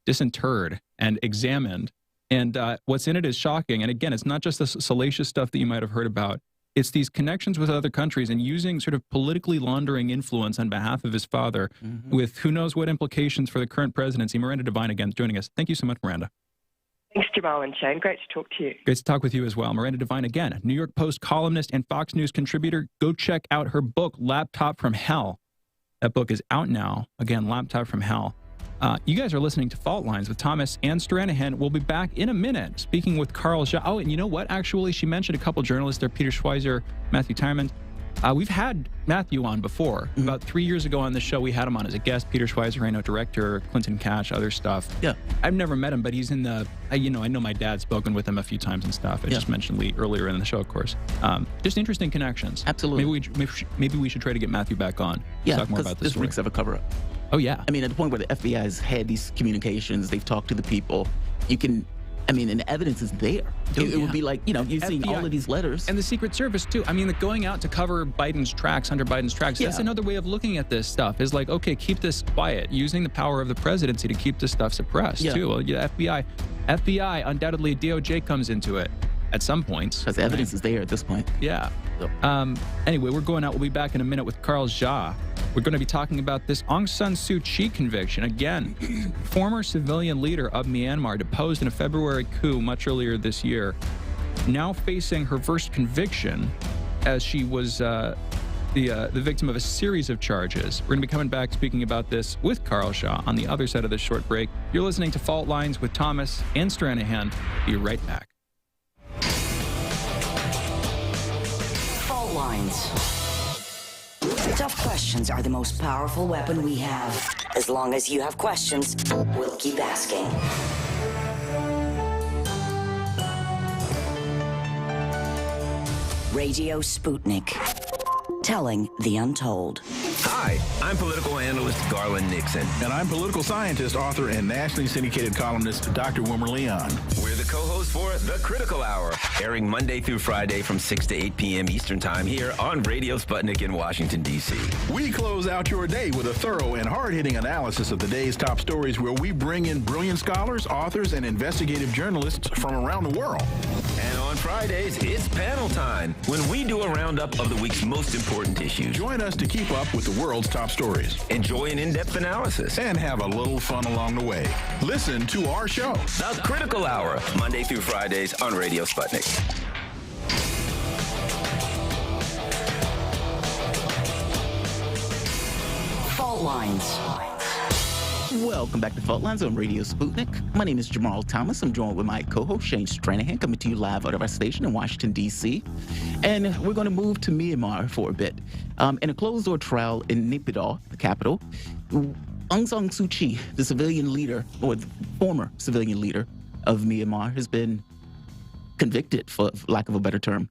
disinterred and examined. And what's in it is shocking. And again, it's not just the salacious stuff that you might have heard about. It's these connections with other countries and using sort of politically laundering influence on behalf of his father with who knows what implications for the current presidency. Miranda Devine again joining us. Thank you so much, Miranda. Thanks, Jamal and Shane. Great to talk to you. Great to talk with you as well. Miranda Devine again, New York Post columnist and Fox News contributor. Go check out her book, Laptop from Hell. That book is out now. Again, Laptop from Hell. You guys are listening to Fault Lines with Thomas and Stranahan. We'll be back in a minute speaking with Carl Jha. Oh, and you know what? Actually, she mentioned a couple journalists there, Peter Schweizer, Matthew Tymond. We've had Matthew on before. About 3 years ago on the show, we had him on as a guest. Peter Schweizer, I know, director, Clinton Cash, other stuff. Yeah. I've never met him, but he's in the, I know my dad's spoken with him a few times and stuff. I just mentioned Lee earlier in the show, of course. Just interesting connections. Absolutely. Maybe we should try to get Matthew back on. Yeah, talk more about this reeks of a cover-up. Oh, yeah. I mean, at the point where the FBI has had these communications, they've talked to the people, you can, I mean, and the evidence is there. It would be like, you've seen all of these letters. And the Secret Service, too. I mean, going out to cover Biden's tracks, Hunter Biden's tracks, that's another way of looking at this stuff, is like, okay, keep this quiet, using the power of the presidency to keep this stuff suppressed, too. Well, FBI, undoubtedly, DOJ comes into it at some points. Because the evidence is there at this point. Yeah. Anyway, we're going out. We'll be back in a minute with Carl Jha. We're going to be talking about this Aung San Suu Kyi conviction. Again, former civilian leader of Myanmar, deposed in a February coup much earlier this year, now facing her first conviction as she was the victim of a series of charges. We're going to be coming back speaking about this with Carl Jha on the other side of this short break. You're listening to Fault Lines with Thomas and Stranahan. Be right back. Fault Lines. Tough questions are the most powerful weapon we have. As long as you have questions, we'll keep asking. Radio Sputnik. Telling the untold. Hi, I'm political analyst Garland Nixon. And I'm political scientist, author, and nationally syndicated columnist Dr. Wilmer Leon. We're the co-hosts for The Critical Hour, airing Monday through Friday from 6 to 8 p.m. Eastern Time here on Radio Sputnik in Washington, D.C. We close out your day with a thorough and hard-hitting analysis of the day's top stories, where we bring in brilliant scholars, authors, and investigative journalists from around the world. And on Fridays, it's panel time, when we do a roundup of the week's most important issues. Join us to keep up with the world's top stories. Enjoy an in-depth analysis. And have a little fun along the way. Listen to our show. The Critical Hour, Monday through Fridays on Radio Sputnik. Fault Lines. Welcome back to Fault Lines on Radio Sputnik. My name is Jamarl Thomas. I'm joined with my co-host Shane Stranahan, coming to you live out of our station in Washington, D.C. And we're going to move to Myanmar for a bit. In a closed-door trial in Naypyidaw, the capital, Aung San Suu Kyi, the civilian leader, or the former civilian leader of Myanmar, has been convicted, for lack of a better term.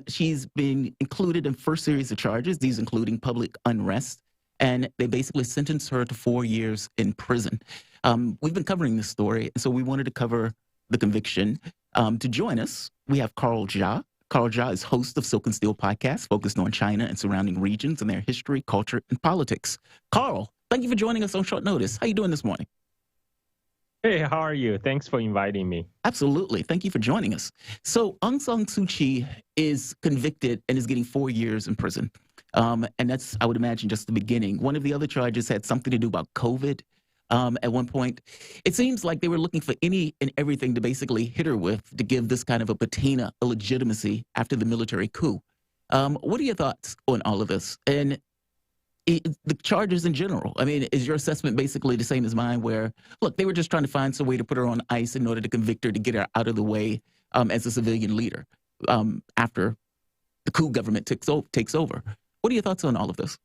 She's been included in first series of charges, these including public unrest, and they basically sentenced her to 4 years in prison. We've been covering this story, and so we wanted to cover the conviction. To join us, we have Carl Jha. Carl Jha is host of Silk and Steel podcast, focused on China and surrounding regions and their history, culture, and politics. Carl, thank you for joining us on short notice. How are you doing this morning? Hey, how are you? Thanks for inviting me. Absolutely. Thank you for joining us. So Aung San Suu Kyi is convicted and is getting 4 years in prison. And that's, I would imagine, just the beginning. One of the other charges had something to do about COVID. At one point, it seems like they were looking for any and everything to basically hit her with to give this kind of a patina, a legitimacy after the military coup. What are your thoughts on all of this? And the charges in general, I mean, is your assessment basically the same as mine, where, look, they were just trying to find some way to put her on ice in order to convict her, to get her out of the way as a civilian leader after the coup government takes over. What are your thoughts on all of this?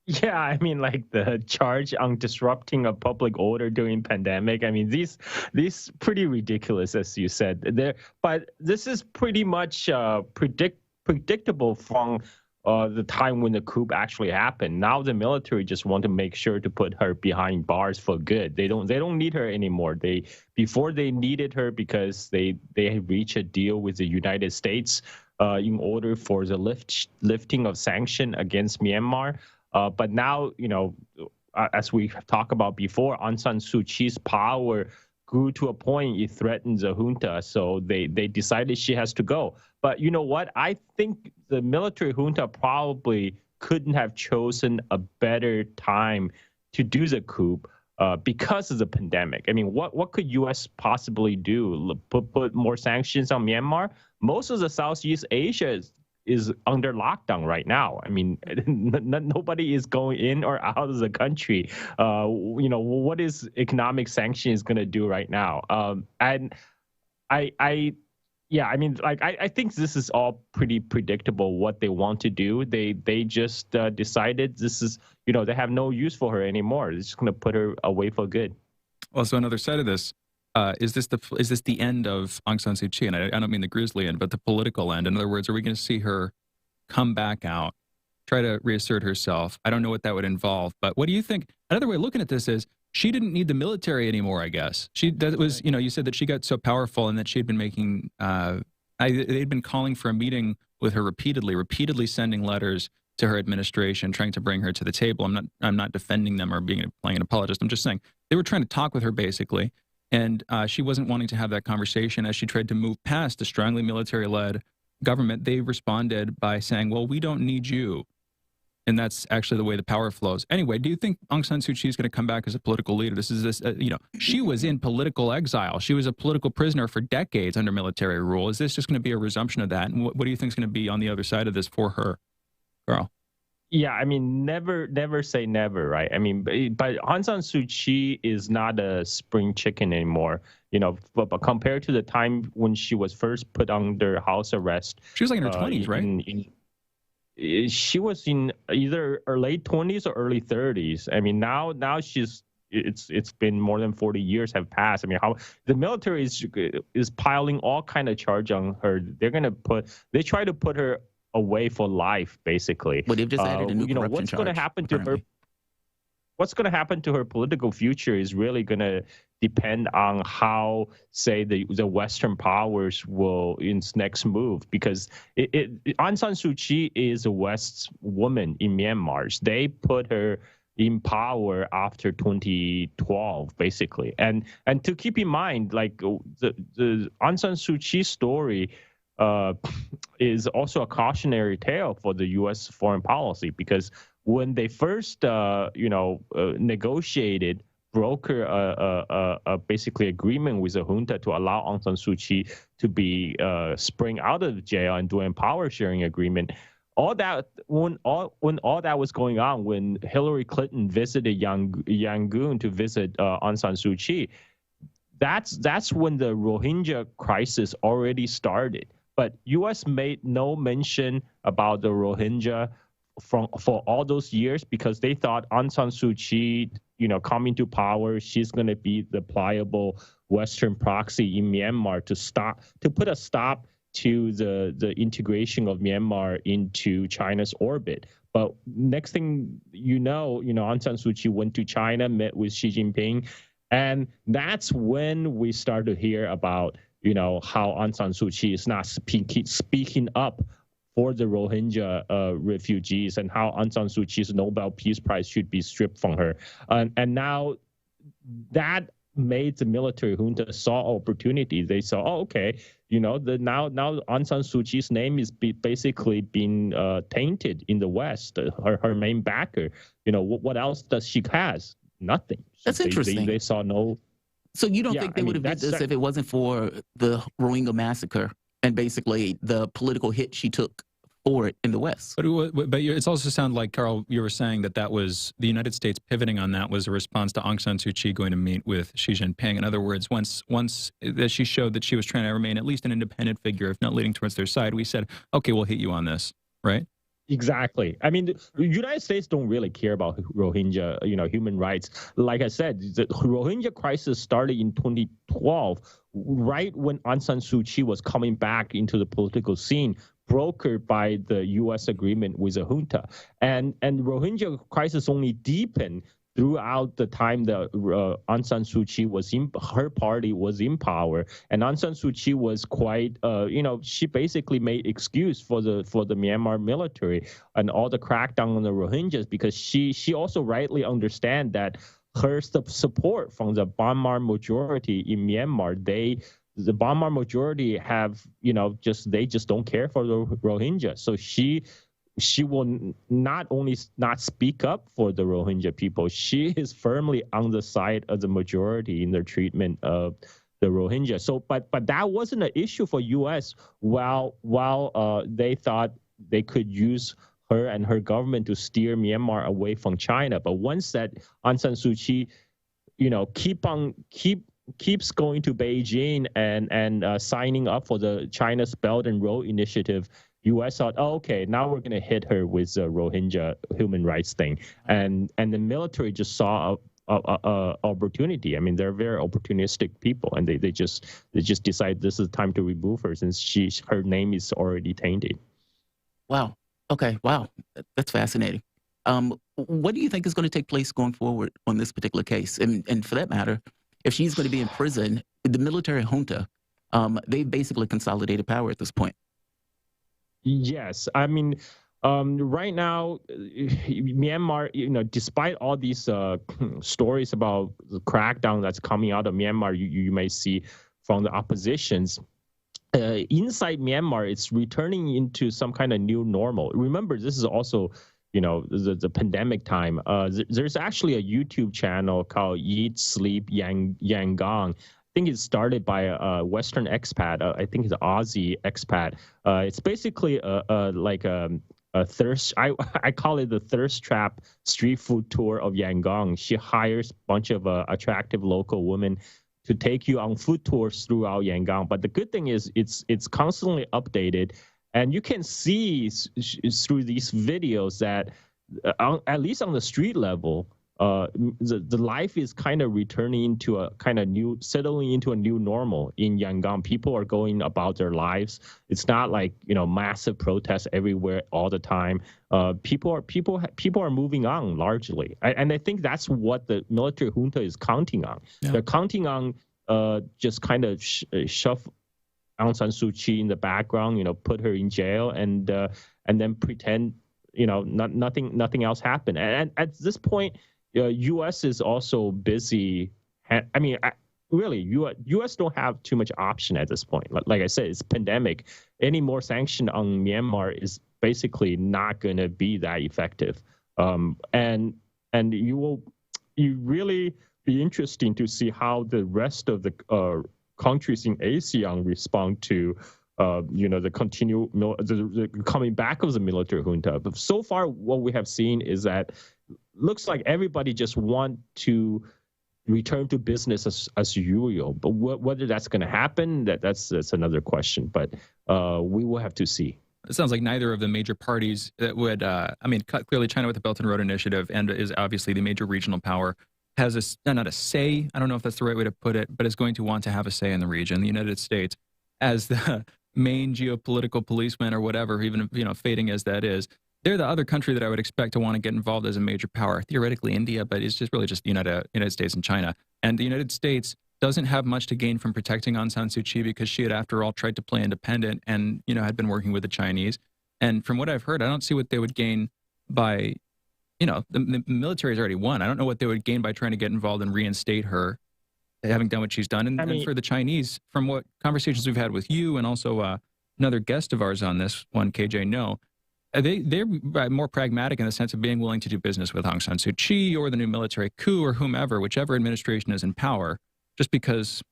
Yeah, I mean, like the charge on disrupting a public order during pandemic. I mean, these pretty ridiculous, as you said. But this is pretty much predictable from the time when the coup actually happened. Now the military just want to make sure to put her behind bars for good. They don't need her anymore. Before they needed her because they reached a deal with the United States in order for the lifting of sanction against Myanmar. But now, as we talked about before, Aung San Suu Kyi's power grew to a point it threatened the junta, so they decided she has to go. But you know what? I think the military junta probably couldn't have chosen a better time to do the coup because of the pandemic. I mean, what could U.S. possibly do? Put more sanctions on Myanmar? Most of the Southeast Asia is under lockdown right now. I mean, nobody is going in or out of the country. What is economic sanctions going to do right now? And I think this is all pretty predictable what they want to do. They just decided this is, they have no use for her anymore. They're just going to put her away for good. Also, another side of this. Is this the end of Aung San Suu Kyi? And I don't mean the grisly end, but the political end. In other words, are we going to see her come back out, try to reassert herself? I don't know what that would involve, but what do you think? Another way of looking at this is she didn't need the military anymore, I guess. You said that she got so powerful and that she'd been making, they'd been calling for a meeting with her repeatedly sending letters to her administration, trying to bring her to the table. I'm not defending them or playing an apologist. I'm just saying they were trying to talk with her basically. And she wasn't wanting to have that conversation. As she tried to move past a strongly military-led government, they responded by saying, well, we don't need you. And that's actually the way the power flows. Anyway, do you think Aung San Suu Kyi is going to come back as a political leader? She was in political exile. She was a political prisoner for decades under military rule. Is this just going to be a resumption of that? And what do you think is going to be on the other side of this for her? Carl? Yeah, I mean, never say never, right? I mean, but Aung San Suu Kyi is not a spring chicken anymore, but compared to the time when she was first put under house arrest. She was like in her 20s, right? She was in either her late 20s or early 30s. I mean, now it's been more than 40 years have passed. I mean, how the military is piling all kind of charge on her. They try to put her away for life, basically. But they've just added a new corruption what's going to charge, happen to her? What's going to happen to her political future is really going to depend on how, say, the Western powers will in its next move. Because Aung San Suu Kyi is a West's woman in Myanmar. They put her in power after 2012, basically. And to keep in mind, like the Aung San Suu Kyi story is also a cautionary tale for the U.S. foreign policy, because when they first, negotiated, broker a basically agreement with the junta to allow Aung San Suu Kyi to be spring out of jail and doing power sharing agreement, when all that was going on, when Hillary Clinton visited Yangon to visit Aung San Suu Kyi, that's when the Rohingya crisis already started. But U.S. made no mention about the Rohingya for all those years because they thought Aung San Suu Kyi, coming to power, she's going to be the pliable Western proxy in Myanmar to put a stop to the integration of Myanmar into China's orbit. But next thing Aung San Suu Kyi went to China, met with Xi Jinping, and that's when we start to hear about how Aung San Suu Kyi is not speaking up for the Rohingya refugees, and how Aung San Suu Kyi's Nobel Peace Prize should be stripped from her. And now that made the military junta saw opportunity. They saw, okay, now Aung San Suu Kyi's name is basically being tainted in the West. Her main backer. What else does she has? Nothing. That's interesting. They saw no. So you don't think they would have did this if it wasn't for the Rohingya massacre and basically the political hit she took for it in the West. But it's also sounded like, Carl, you were saying that was the United States pivoting on that was a response to Aung San Suu Kyi going to meet with Xi Jinping. In other words, once that she showed that she was trying to remain at least an independent figure, if not leading towards their side, we said, okay, we'll hit you on this, right? Exactly. I mean, the United States don't really care about Rohingya, human rights. Like I said, the Rohingya crisis started in 2012, right when Aung San Suu Kyi was coming back into the political scene, brokered by the U.S. agreement with the junta. And Rohingya crisis only deepened throughout the time that Aung San Suu Kyi her party was in power, and Aung San Suu Kyi was quite, she basically made excuse for the Myanmar military and all the crackdown on the Rohingyas, because she also rightly understand that her support from the Myanmar majority in Myanmar, the Myanmar majority have, they just don't care for the Rohingya. So she will not only not speak up for the Rohingya people, she is firmly on the side of the majority in their treatment of the Rohingya. So, but that wasn't an issue for U.S. while they thought they could use her and her government to steer Myanmar away from China. But once that Aung San Suu Kyi, keeps going to Beijing and signing up for the China's Belt and Road Initiative, U.S. thought, okay, now we're going to hit her with the Rohingya human rights thing, and the military just saw a opportunity. I mean, they're very opportunistic people, and they just decide this is time to remove her since her name is already tainted. Wow. Okay. Wow. That's fascinating. What do you think is going to take place going forward on this particular case? And for that matter, if she's going to be in prison, the military junta, they've basically consolidated power at this point. Yes. I mean, right now, Myanmar, despite all these stories about the crackdown that's coming out of Myanmar, you may see from the oppositions, inside Myanmar, it's returning into some kind of new normal. Remember, this is also, the pandemic time. There's actually a YouTube channel called Eat, Sleep, Yangon. I think it's started by a Western expat. I think it's an Aussie expat. It's basically like a thirst. I call it the thirst trap street food tour of Yangon. She hires a bunch of attractive local women to take you on food tours throughout Yangon. But the good thing is it's constantly updated, and you can see through these videos that at least on the street level, the life is kind of returning into a kind of settling into a new normal in Yangon. People are going about their lives. It's not like, massive protests everywhere all the time. People are moving on largely. And I think that's what the military junta is counting on. Yeah. They're counting on just kind of shove Aung San Suu Kyi in the background, put her in jail and then pretend, nothing else happened. And at this point, U.S. is also busy. I mean, really, U.S. don't have too much option at this point. Like I said, it's pandemic. Any more sanction on Myanmar is basically not going to be that effective. And you really be interesting to see how the rest of the countries in ASEAN respond to the coming back of the military junta. But so far, what we have seen is that looks like everybody just want to return to business as usual. But whether that's going to happen, that's another question. But we will have to see. It sounds like neither of the major parties that would, clearly China with the Belt and Road Initiative and is obviously the major regional power, has not a say, I don't know if that's the right way to put it, but is going to want to have a say in the region. The United States, as the main geopolitical policeman or whatever, even, fading as that is, they're the other country that I would expect to want to get involved as a major power. Theoretically, India, but it's just really just the United States and China. And the United States doesn't have much to gain from protecting Aung San Suu Kyi because she had, after all, tried to play independent and, had been working with the Chinese. And from what I've heard, I don't see what they would gain by, the military has already won. I don't know what they would gain by trying to get involved and reinstate her, having done what she's done. And for the Chinese, from what conversations we've had with you and also another guest of ours on this one, KJ No, they're more pragmatic in the sense of being willing to do business with Aung San Suu Kyi or the new military coup or whomever, whichever administration is in power, just because,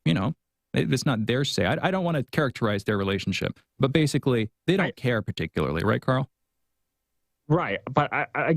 It's not their say. I don't want to characterize their relationship, but basically they don't care particularly, right, Carl? Right, but I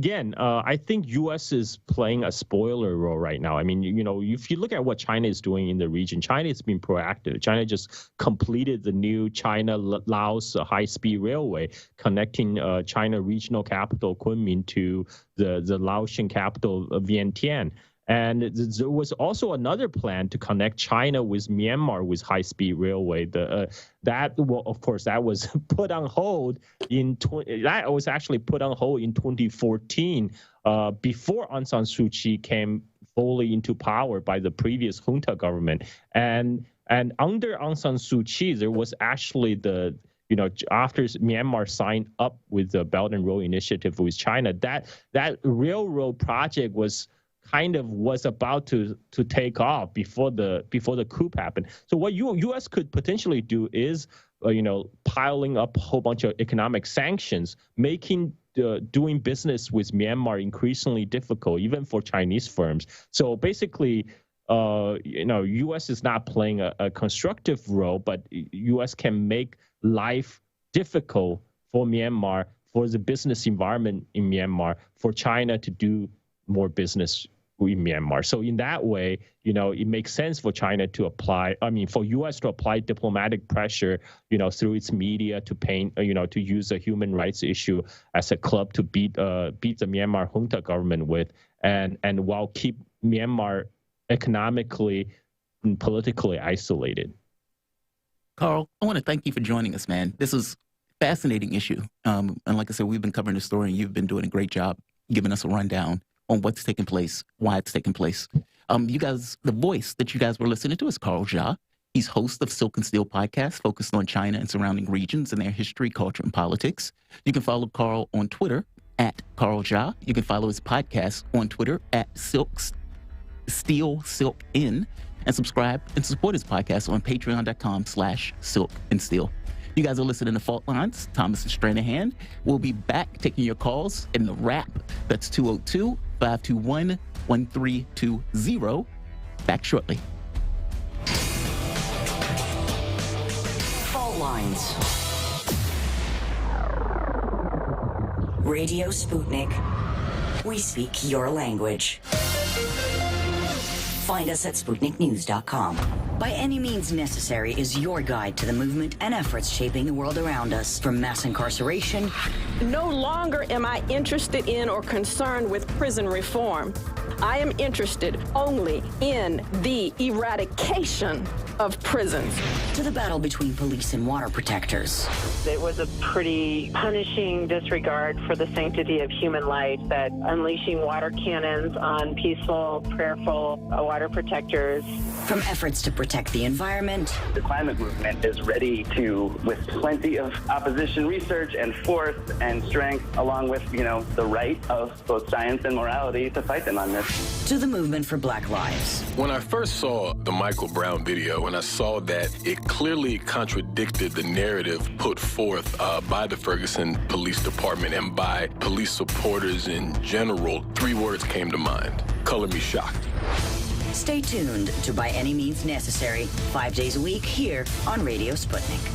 think U.S. is playing a spoiler role right now. I mean, if you look at what China is doing in the region, China has been proactive. China just completed the new China-Laos high-speed railway connecting China regional capital Kunming to the Laotian capital Vientiane. And there was also another plan to connect China with Myanmar with high-speed railway. That was put on hold that was actually put on hold in 2014 before Aung San Suu Kyi came fully into power by the previous junta government. And under Aung San Suu Kyi, there was actually after Myanmar signed up with the Belt and Road Initiative with China, that railroad project was about to take off before the coup happened. So what U.S. could potentially do is, piling up a whole bunch of economic sanctions, making doing business with Myanmar increasingly difficult, even for Chinese firms. So basically, U.S. is not playing a constructive role, but U.S. can make life difficult for Myanmar, for the business environment in Myanmar, for China to do more business in Myanmar. So in that way, it makes sense for China to for U.S. to apply diplomatic pressure, through its media to paint, to use a human rights issue as a club to beat the Myanmar junta government with, and while keep Myanmar economically and politically isolated. Carl, I want to thank you for joining us, man. This is a fascinating issue. And like I said, we've been covering the story, and you've been doing a great job giving us a rundown on what's taking place, why it's taking place. You guys, the voice that you guys were listening to is Carl Jha. He's host of Silk and Steel podcast, focused on China and surrounding regions and their history, culture, and politics. You can follow Carl on Twitter at Carl Jha. You can follow his podcast on Twitter at Silk In, and subscribe and support his podcast on patreon.com/Silk and Steel. You guys are listening to Fault Lines. Thomas and Stranahan. We'll be back taking your calls in the wrap. That's 202-521-1320. Back shortly. Fault Lines. Radio Sputnik. We speak your language. Find us at SputnikNews.com. By Any Means Necessary is your guide to the movement and efforts shaping the world around us. From mass incarceration. No longer am I interested in or concerned with prison reform. I am interested only in the eradication of prisons. To the battle between police and water protectors. It was a pretty punishing disregard for the sanctity of human life that unleashing water cannons on peaceful, prayerful water protectors. From efforts to protect the environment. The climate movement is ready to, with plenty of opposition research and force and strength, along with, the right of both science and morality, to fight them on this. To the movement for Black Lives. When I first saw the Michael Brown video, and I saw that it clearly contradicted the narrative put forth by the Ferguson Police Department and by police supporters in general, 3 words came to mind. Color me shocked. Stay tuned to By Any Means Necessary, 5 days a week here on Radio Sputnik.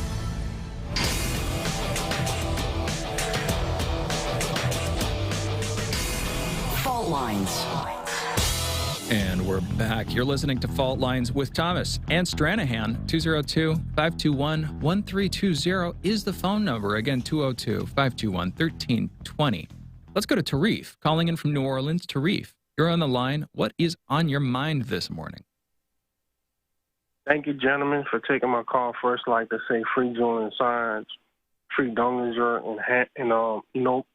Fault Lines. And we're back. You're listening to Fault Lines with Thomas and Stranahan. 202-521-1320 is the phone number. Again, 202-521-1320. Let's go to Tarif, calling in from New Orleans. Tarif, you're on the line. What is on your mind this morning? Thank you, gentlemen, for taking my call. First, I'd like to say free Julian Assange, free Dunninger,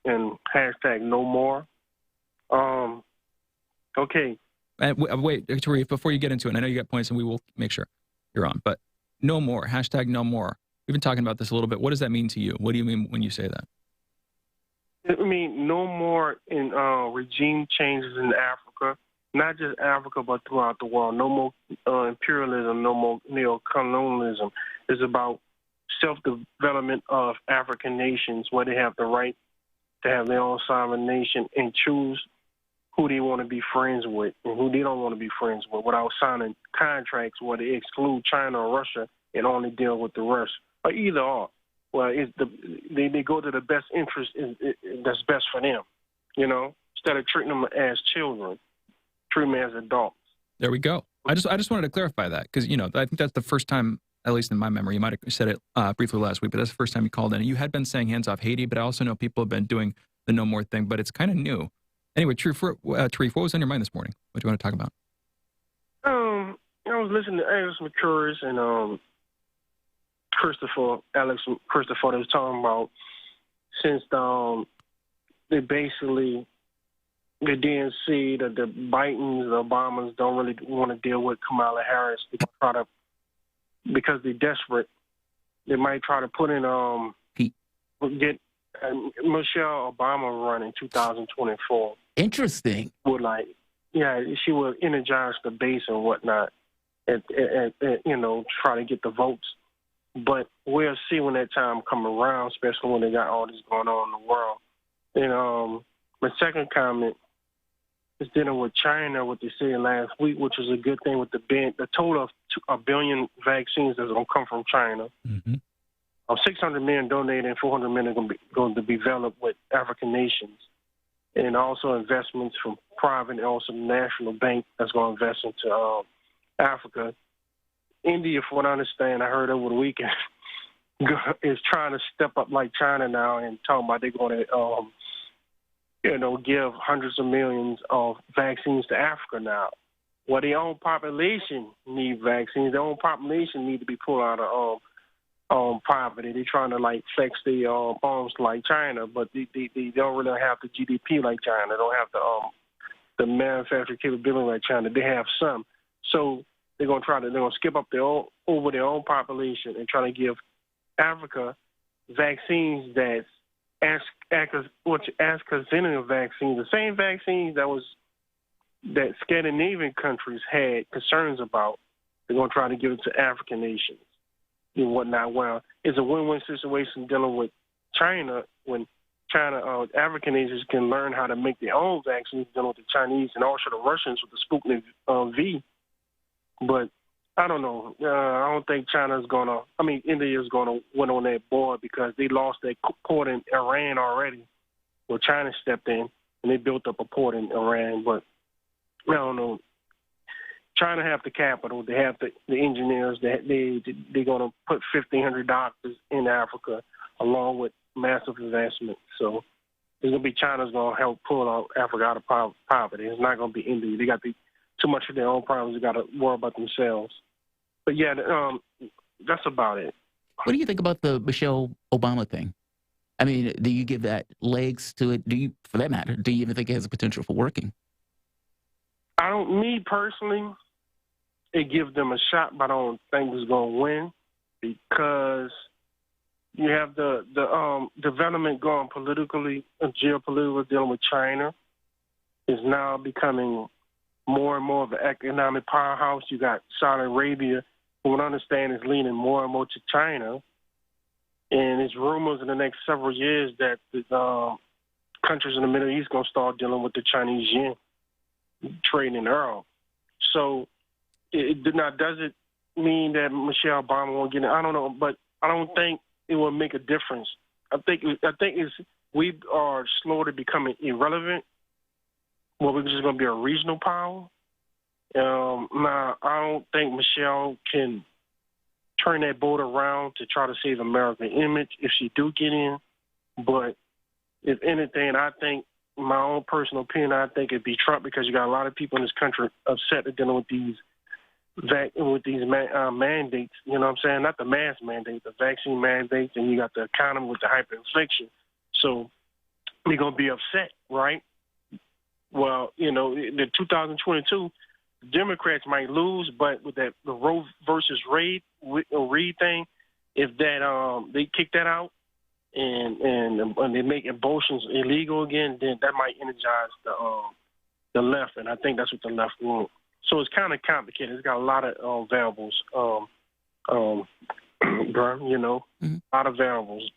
and hashtag no more. Okay. Wait, Tarif, before you get into it, I know you got points and we will make sure you're on, but no more, hashtag no more. We've been talking about this a little bit. What does that mean to you? What do you mean when you say that? I mean, no more in regime changes in Africa, not just Africa, but throughout the world. No more imperialism, no more neocolonialism. It's about self-development of African nations where they have the right to have their own sovereign nation and choose who they want to be friends with and who they don't want to be friends with without signing contracts where they exclude China or Russia and only deal with the rest, or either or. Well, they go to the best interest that's best for them, instead of treating them as children, treat them as adults. There we go. I just wanted to clarify that because, I think that's the first time, at least in my memory, you might have said it briefly last week, but that's the first time you called in. You had been saying hands off Haiti, but I also know people have been doing the no more thing, but it's kind of new. Anyway, Tarif, what was on your mind this morning? What do you want to talk about? I was listening to Alex McCurry and Alex Christopher, they was talking about since the DNC, that the Bidens, the Obamas don't really want to deal with Kamala Harris because they're desperate. They might try to put in get Michelle Obama run in 2024. Interesting. She would energize the base and whatnot, and try to get the votes. But we'll see when that time come around, especially when they got all this going on in the world. And my second comment is dealing with China, what they said last week, which was a good thing with the total of 1 billion vaccines that's going to come from China. Mm-hmm. 600 million donated and 400 million are going to be developed with African nations. And also investments from private and also the National Bank that's going to invest into Africa. India, from what I understand, I heard over the weekend, is trying to step up like China now and talking about they're going to, give hundreds of millions of vaccines to Africa now. Well, their own population need vaccines. Their own population need to be pulled out of poverty. They're trying to flex their bombs like China, but they don't really have the GDP like China. They don't have the manufacturing capability like China. They have some. So they're going to skip up over their own population and try to give Africa vaccines that's AstraZeneca vaccines, the same vaccines that Scandinavian countries had concerns about. They're going to try to give it to African nations and whatnot. Well, it's a win-win situation dealing with China when African nations can learn how to make their own vaccines dealing with the Chinese and also the Russians with the Sputnik V. But I don't know. I don't think India is going to win on that board because they lost that port in Iran already. Well, China stepped in and they built up a port in Iran. But I don't know. China have the capital. They have the engineers. They're going to put 1,500 doctors in Africa along with massive investment. So it's going to be China's going to help pull out Africa out of poverty. It's not going to be India. They got too much of their own problems. They got to worry about themselves. But yeah, that's about it. What do you think about the Michelle Obama thing? I mean, do you give that legs to it? For that matter, do you even think it has a potential for working? Me personally, it gives them a shot, but I don't think it's going to win because you have the development going politically and geopolitically dealing with China is now becoming more and more of an economic powerhouse. You got Saudi Arabia, who I understand is leaning more and more to China. And it's rumors in the next several years that the countries in the Middle East going to start dealing with the Chinese yen, trading in euro. So does it mean that Michelle Obama won't get it? I don't know, but I don't think it will make a difference. I think we are slowly becoming irrelevant. Well, we're just going to be a regional power. Now, I don't think Michelle can turn that boat around to try to save American image if she do get in. But if anything, I think, my own personal opinion, I think it'd be Trump because you got a lot of people in this country upset at dealing with these mandates. You know what I'm saying? Not the mask mandate, the vaccine mandates, and you got the economy with the hyperinflation. So they're going to be upset, right? Well, in 2022, Democrats might lose, but with the Roe versus Wade thing, if that they kick that out and they make abortions illegal again, then that might energize the left, and I think that's what the left want. So it's kind of complicated. It's got a lot of variables, a lot of variables.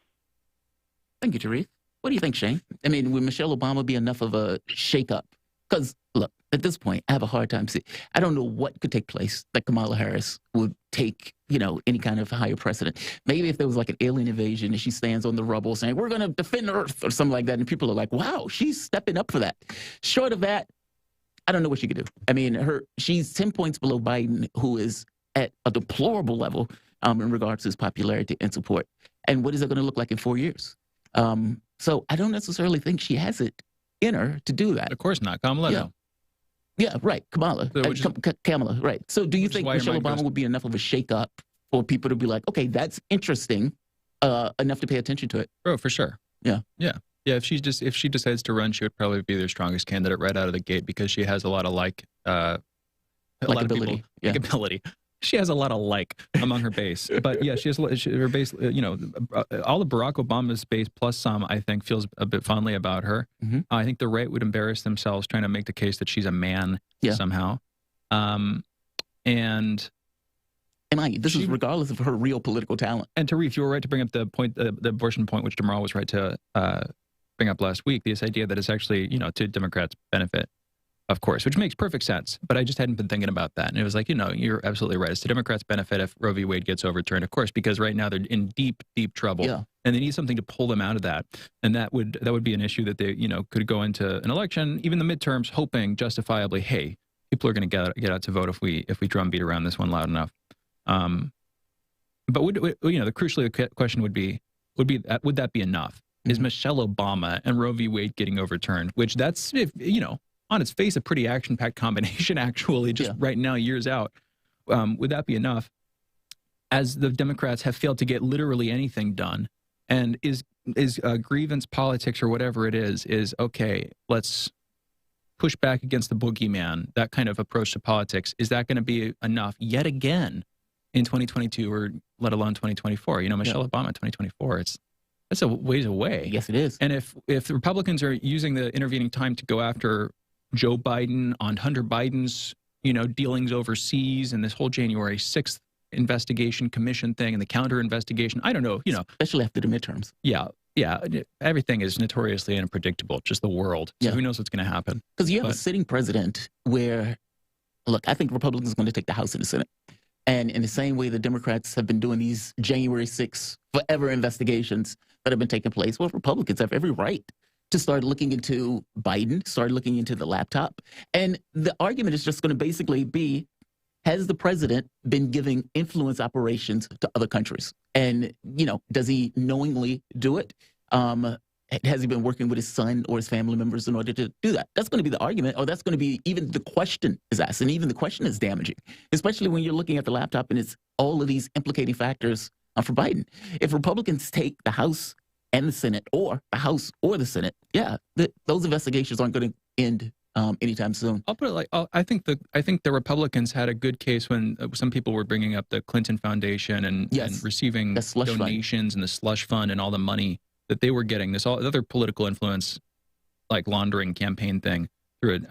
Thank you, Tarif. What do you think, Shane? I mean, will Michelle Obama be enough of a shakeup Because, look, at this point, I have a hard time seeing. I don't know what could take place that Kamala Harris would take, any kind of higher precedent. Maybe if there was like an alien invasion and she stands on the rubble saying, we're going to defend Earth or something like that. And people are like, wow, she's stepping up for that. Short of that, I don't know what she could do. I mean, she's 10 points below Biden, who is at a deplorable level in regards to his popularity and support. And what is it going to look like in 4 years? So I don't necessarily think she has it in her to do that. Of course not. Kamala, no. Yeah, right. Kamala. Kamala, right. So do you think Michelle Obama would be enough of a shakeup for people to be like, okay, that's interesting, enough to pay attention to it? Oh, for sure. Yeah. Yeah. Yeah, if she decides to run, she would probably be their strongest candidate right out of the gate because she has a lot of likability. Likability. She has a lot of among her base. But yeah, she has her base, all of Barack Obama's base plus some, I think, feels a bit fondly about her. Mm-hmm. I think the right would embarrass themselves trying to make the case that she's a man somehow. And this is regardless of her real political talent. And Tarif, you were right to bring up the point, the abortion point, which Jamarl was right to bring up last week. This idea that it's actually, to Democrats' benefit, of course, which makes perfect sense. But I just hadn't been thinking about that. And it was like, you're absolutely right. It's to Democrats' benefit if Roe v. Wade gets overturned, of course, because right now they're in deep, deep trouble. Yeah. And they need something to pull them out of that. And that would be an issue that they, could go into an election, even the midterms, hoping justifiably, hey, people are going to get out to vote if we drumbeat around this one loud enough. But the question would that be enough? Mm-hmm. Is Michelle Obama and Roe v. Wade getting overturned? Which that's, on its face, a pretty action-packed combination, actually, just right now, years out. Would that be enough? As the Democrats have failed to get literally anything done, and is grievance politics or whatever it is okay, let's push back against the boogeyman, that kind of approach to politics, is that going to be enough yet again in 2022 or let alone 2024? Michelle Obama 2024, that's a ways away. Yes, it is. And if the Republicans are using the intervening time to go after Joe Biden on Hunter Biden's, dealings overseas and this whole January 6th investigation commission thing and the counter investigation, I don't know, Especially after the midterms. Yeah. Yeah. Everything is notoriously unpredictable, just the world. So who knows what's going to happen? Because you have a sitting president where, look, I think Republicans are going to take the House and the Senate. And in the same way the Democrats have been doing these January 6th forever investigations that have been taking place, well, Republicans have every right to start looking into Biden, start looking into the laptop. And the argument is just going to basically be, has the president been giving influence operations to other countries? And, does he knowingly do it? Has he been working with his son or his family members in order to do that? That's going to be the argument, or that's going to be even the question is asked. And even the question is damaging, especially when you're looking at the laptop and it's all of these implicating factors for Biden. If Republicans take the House and the Senate, or the House or the Senate, those investigations aren't going to end anytime soon. I'll put it like, I think the Republicans had a good case when some people were bringing up the Clinton Foundation and receiving donations and the slush fund and all the money that they were getting, this all other political influence, like laundering campaign thing through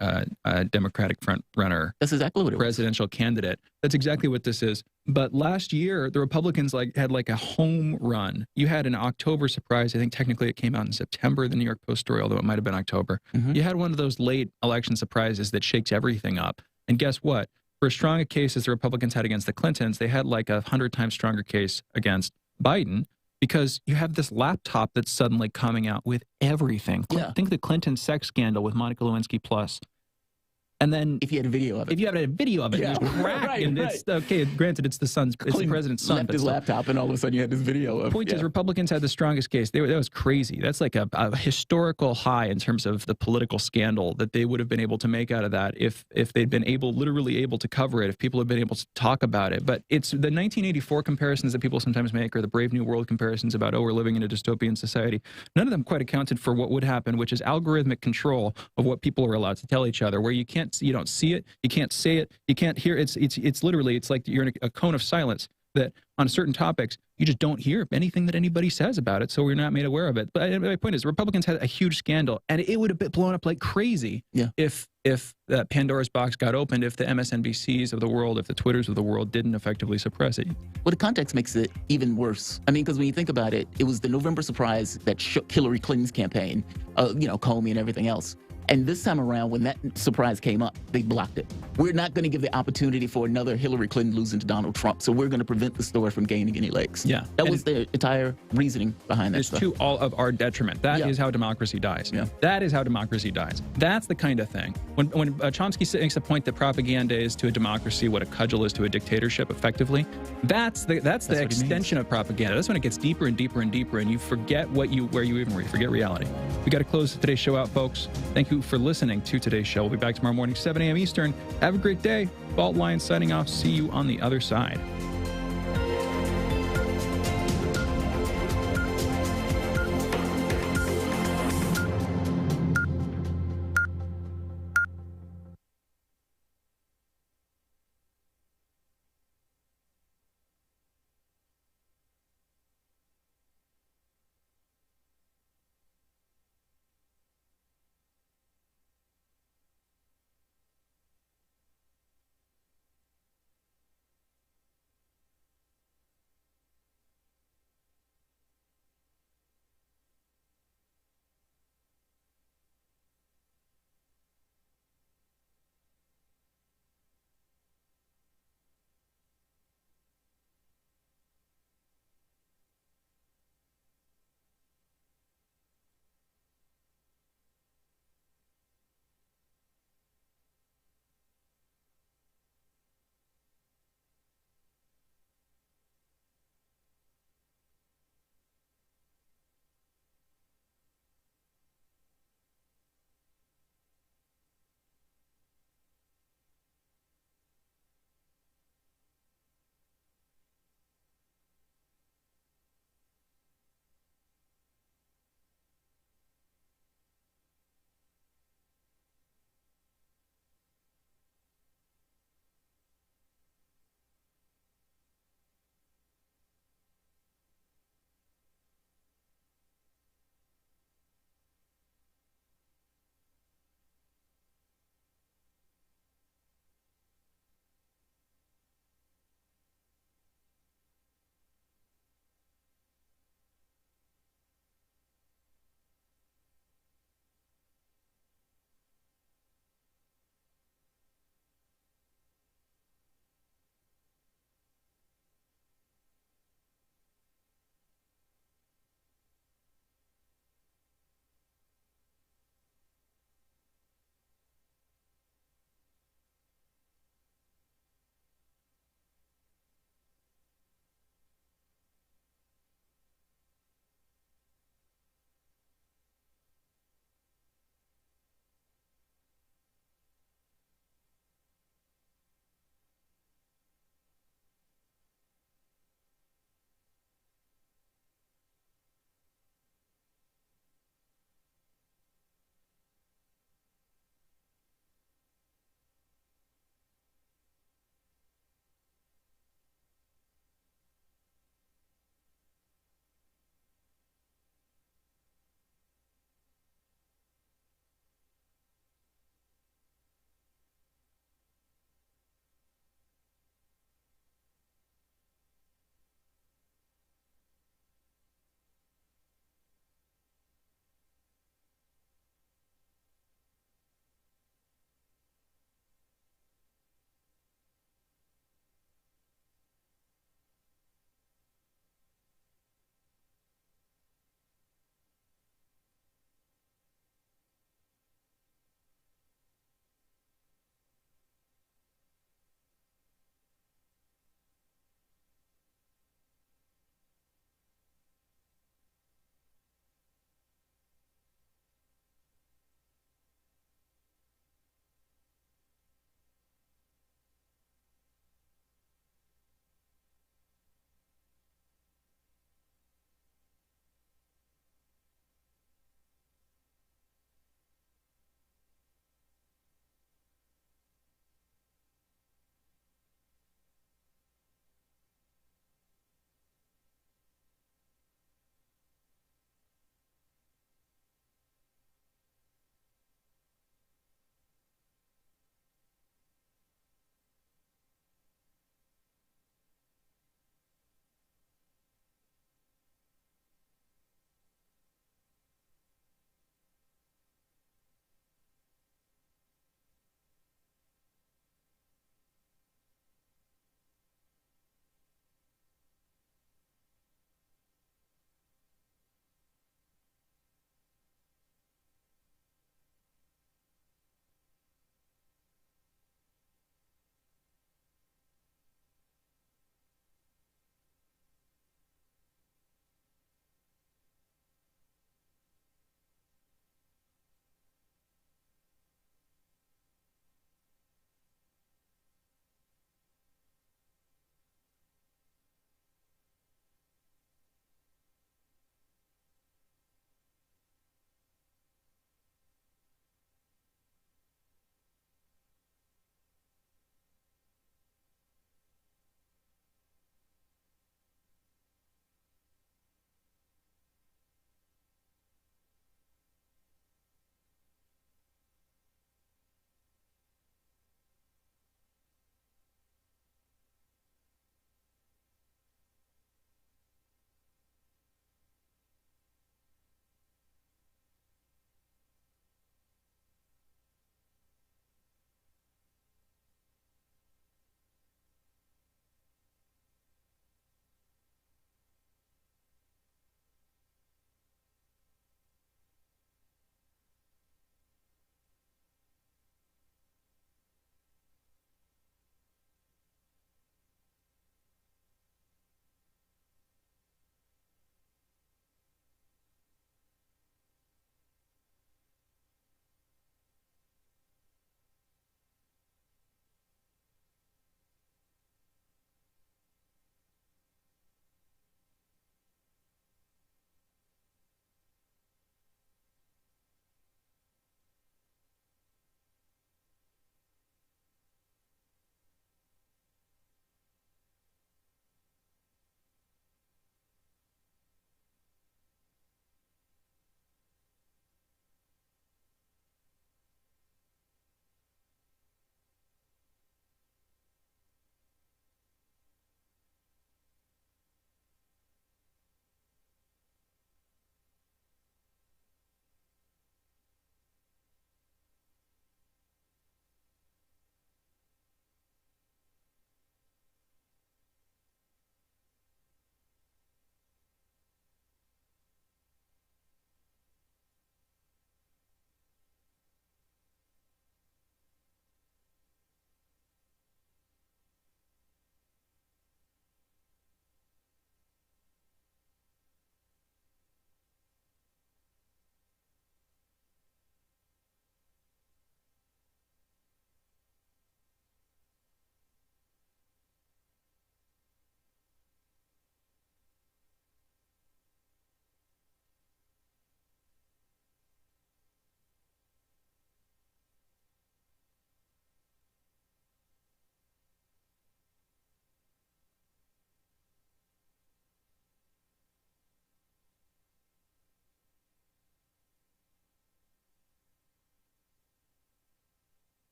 a Democratic front runner. That's exactly what it was. Presidential candidate. That's exactly what this is. But last year, the Republicans had a home run. You had an October surprise. I think technically it came out in September, the New York Post story, although it might have been October. Mm-hmm. You had one of those late election surprises that shakes everything up. And guess what? For as strong a case as the Republicans had against the Clintons, they had 100 times stronger case against Biden. Because you have this laptop that's suddenly coming out with everything. Yeah. Think the Clinton sex scandal with Monica Lewinsky plus. And then if you had a video of it. If you had a video of it, yeah. It's crack. And it's okay, granted it's the president's son. Left his laptop and all of a sudden you had this video of point is Republicans had the strongest case. That was crazy. That's like a historical high in terms of the political scandal that they would have been able to make out of that if they'd been literally able to cover it, if people had been able to talk about it. But it's the 1984 comparisons that people sometimes make, or the Brave New World comparisons about, we're living in a dystopian society. None of them quite accounted for what would happen, which is algorithmic control of what people are allowed to tell each other, where you don't see it, you can't say it, you can't hear it. It's literally, it's like you're in a cone of silence, that on certain topics you just don't hear anything that anybody says about it, so we're not made aware of it. But my point is, Republicans had a huge scandal, and it would have been blown up like crazy if that Pandora's box got opened, if the MSNBCs of the world, if the Twitters of the world didn't effectively suppress it. Well, the context makes it even worse. I mean, because when you think about it, it was the November surprise that shook Hillary Clinton's campaign, Comey and everything else. And this time around, when that surprise came up, they blocked it. We're not going to give the opportunity for another Hillary Clinton losing to Donald Trump, so we're going to prevent the story from gaining any legs. Yeah. That was the entire reasoning behind that It's stuff. to all of our detriment. That is how democracy dies. Yeah. That is how democracy dies. That's the kind of thing. When Chomsky makes the point that propaganda is to a democracy what a cudgel is to a dictatorship, effectively, that's the extension of propaganda. That's when it gets deeper and deeper and deeper, and you forget where you even were. You forget reality. We got to close today's show out, folks. Thank you for listening to today's show. We'll be back tomorrow morning, 7 a.m. Eastern. Have a great day. Fault Line signing off. See you on the other side.